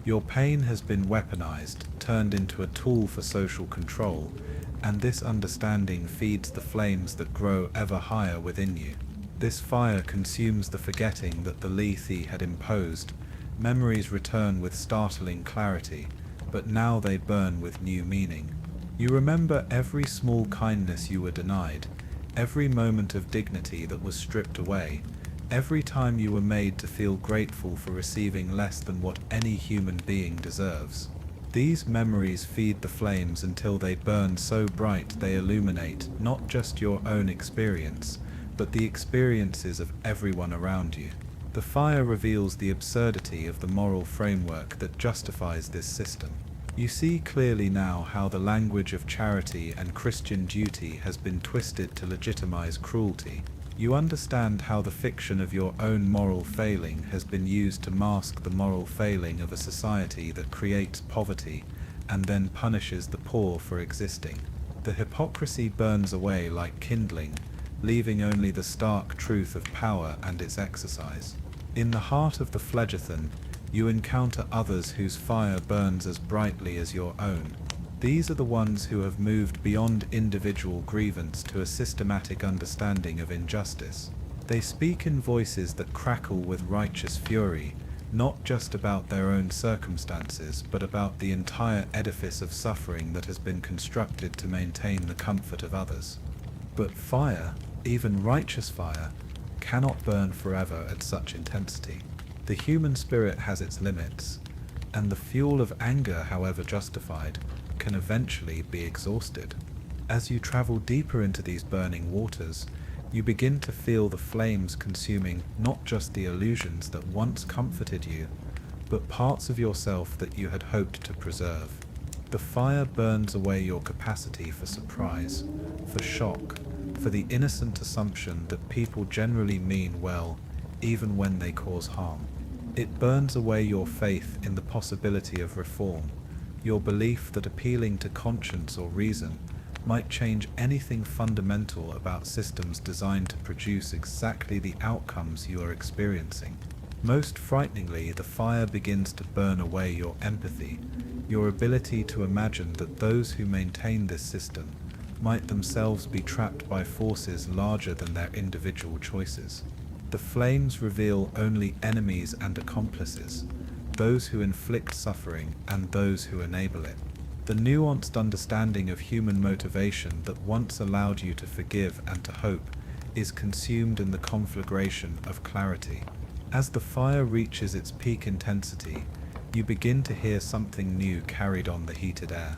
Your pain has been weaponized, turned into a tool for social control, and this understanding feeds the flames that grow ever higher within you. This fire consumes the forgetting that the Lethe had imposed. Memories return with startling clarity, but now they burn with new meaning. You remember every small kindness you were denied, every moment of dignity that was stripped away, every time you were made to feel grateful for receiving less than what any human being deserves. These memories feed the flames until they burn so bright they illuminate not just your own experience, but the experiences of everyone around you. The fire reveals the absurdity of the moral framework that justifies this system. You see clearly now how the language of charity and Christian duty has been twisted to legitimize cruelty. You understand how the fiction of your own moral failing has been used to mask the moral failing of a society that creates poverty and then punishes the poor for existing. The hypocrisy burns away like kindling, leaving only the stark truth of power and its exercise. In the heart of the Phlegethon, you encounter others whose fire burns as brightly as your own. These are the ones who have moved beyond individual grievance to a systematic understanding of injustice. They speak in voices that crackle with righteous fury, not just about their own circumstances, but about the entire edifice of suffering that has been constructed to maintain the comfort of others. But fire, even righteous fire, cannot burn forever at such intensity. The human spirit has its limits, and the fuel of anger, however justified, can eventually be exhausted. As you travel deeper into these burning waters, you begin to feel the flames consuming not just the illusions that once comforted you, but parts of yourself that you had hoped to preserve. The fire burns away your capacity for surprise, for shock, for the innocent assumption that people generally mean well, even when they cause harm. It burns away your faith in the possibility of reform, your belief that appealing to conscience or reason might change anything fundamental about systems designed to produce exactly the outcomes you are experiencing. Most frighteningly, the fire begins to burn away your empathy, your ability to imagine that those who maintain this system might themselves be trapped by forces larger than their individual choices. The flames reveal only enemies and accomplices, those who inflict suffering and those who enable it. The nuanced understanding of human motivation that once allowed you to forgive and to hope is consumed in the conflagration of clarity. As the fire reaches its peak intensity, you begin to hear something new carried on the heated air.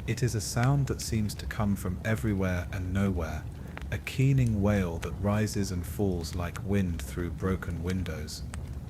It is a sound that seems to come from everywhere and nowhere, a keening wail that rises and falls like wind through broken windows.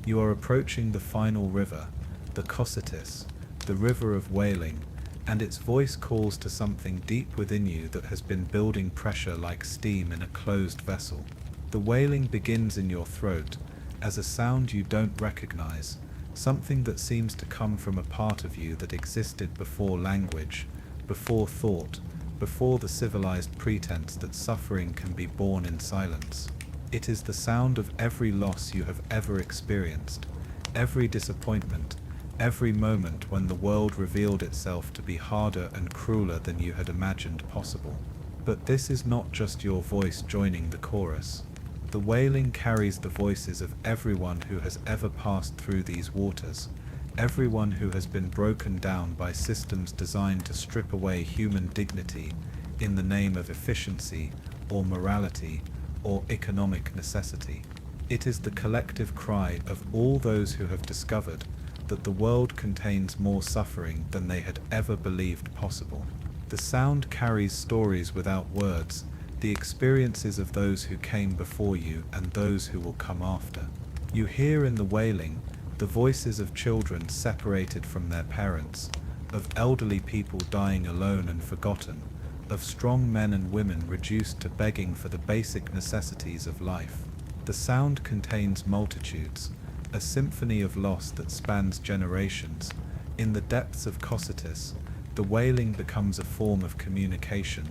You are approaching the final river, the Cocytus, the river of wailing, and its voice calls to something deep within you that has been building pressure like steam in a closed vessel. The wailing begins in your throat as a sound you don't recognize, something that seems to come from a part of you that existed before language, before thought, before the civilized pretense that suffering can be borne in silence. It is the sound of every loss you have ever experienced, every disappointment, every moment when the world revealed itself to be harder and crueler than you had imagined possible. But this is not just your voice joining the chorus. The wailing carries the voices of everyone who has ever passed through these waters, everyone who has been broken down by systems designed to strip away human dignity in the name of efficiency or morality or economic necessity. It is the collective cry of all those who have discovered that the world contains more suffering than they had ever believed possible. The sound carries stories without words, the experiences of those who came before you and those who will come after. You hear in the wailing the voices of children separated from their parents, of elderly people dying alone and forgotten, of strong men and women reduced to begging for the basic necessities of life. The sound contains multitudes, a symphony of loss that spans generations. In the depths of Cocytus, the wailing becomes a form of communication,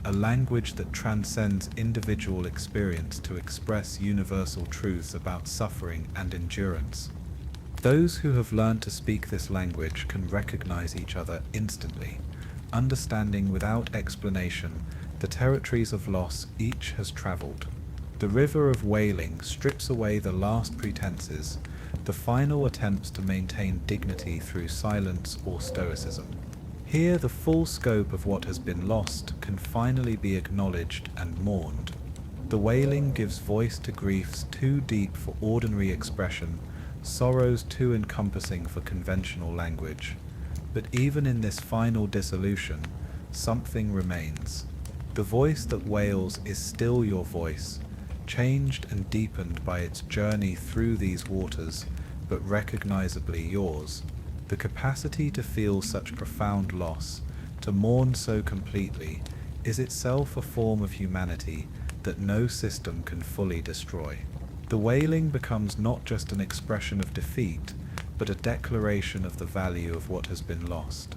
a language that transcends individual experience to express universal truths about suffering and endurance. Those who have learned to speak this language can recognize each other instantly, understanding without explanation the territories of loss each has traveled. The river of wailing strips away the last pretenses, the final attempts to maintain dignity through silence or stoicism. Here the full scope of what has been lost can finally be acknowledged and mourned. The wailing gives voice to griefs too deep for ordinary expression, sorrows too encompassing for conventional language. But even in this final dissolution, something remains. The voice that wails is still your voice, changed and deepened by its journey through these waters, but recognizably yours. The capacity to feel such profound loss, to mourn so completely, is itself a form of humanity that no system can fully destroy. The wailing becomes not just an expression of defeat, but a declaration of the value of what has been lost.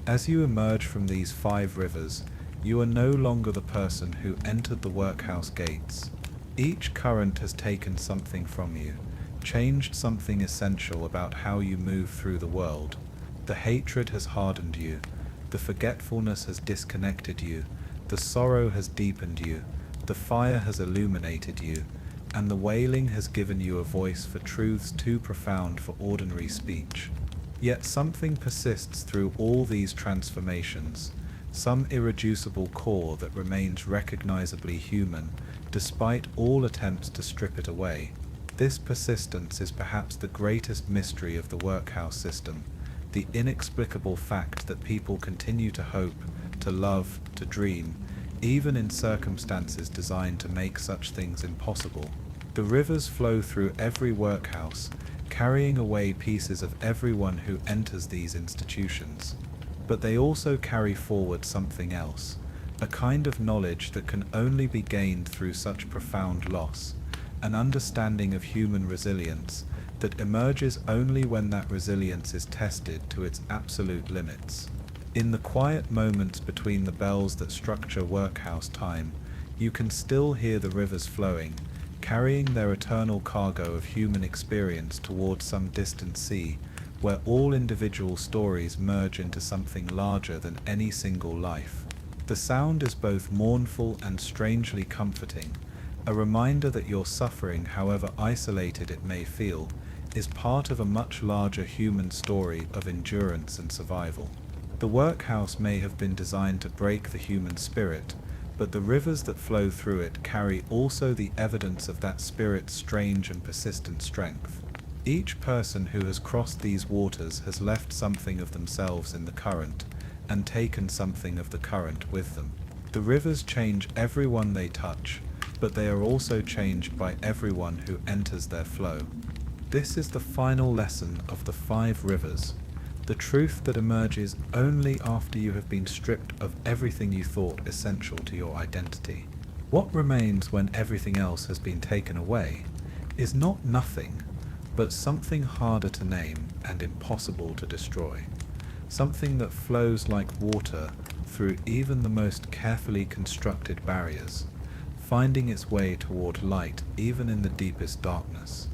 As you emerge from these 5 rivers, you are no longer the person who entered the workhouse gates. Each current has taken something from you, changed something essential about how you move through the world. The hatred has hardened you, the forgetfulness has disconnected you, the sorrow has deepened you, the fire has illuminated you, and the wailing has given you a voice for truths too profound for ordinary speech. Yet something persists through all these transformations, some irreducible core that remains recognizably human despite all attempts to strip it away. This persistence is perhaps the greatest mystery of the workhouse system, the inexplicable fact that people continue to hope, to love, to dream, even in circumstances designed to make such things impossible. The rivers flow through every workhouse, carrying away pieces of everyone who enters these institutions. But they also carry forward something else, a kind of knowledge that can only be gained through such profound loss, an understanding of human resilience that emerges only when that resilience is tested to its absolute limits. In the quiet moments between the bells that structure workhouse time, you can still hear the rivers flowing, carrying their eternal cargo of human experience towards some distant sea, where all individual stories merge into something larger than any single life. The sound is both mournful and strangely comforting, a reminder that your suffering, however isolated it may feel, is part of a much larger human story of endurance and survival. The workhouse may have been designed to break the human spirit, but the rivers that flow through it carry also the evidence of that spirit's strange and persistent strength. Each person who has crossed these waters has left something of themselves in the current, and taken something of the current with them. The rivers change everyone they touch, but they are also changed by everyone who enters their flow. This is the final lesson of the 5 rivers, the truth that emerges only after you have been stripped of everything you thought essential to your identity. What remains when everything else has been taken away is not nothing, but something harder to name and impossible to destroy. Something that flows like water through even the most carefully constructed barriers, finding its way toward light even in the deepest darkness.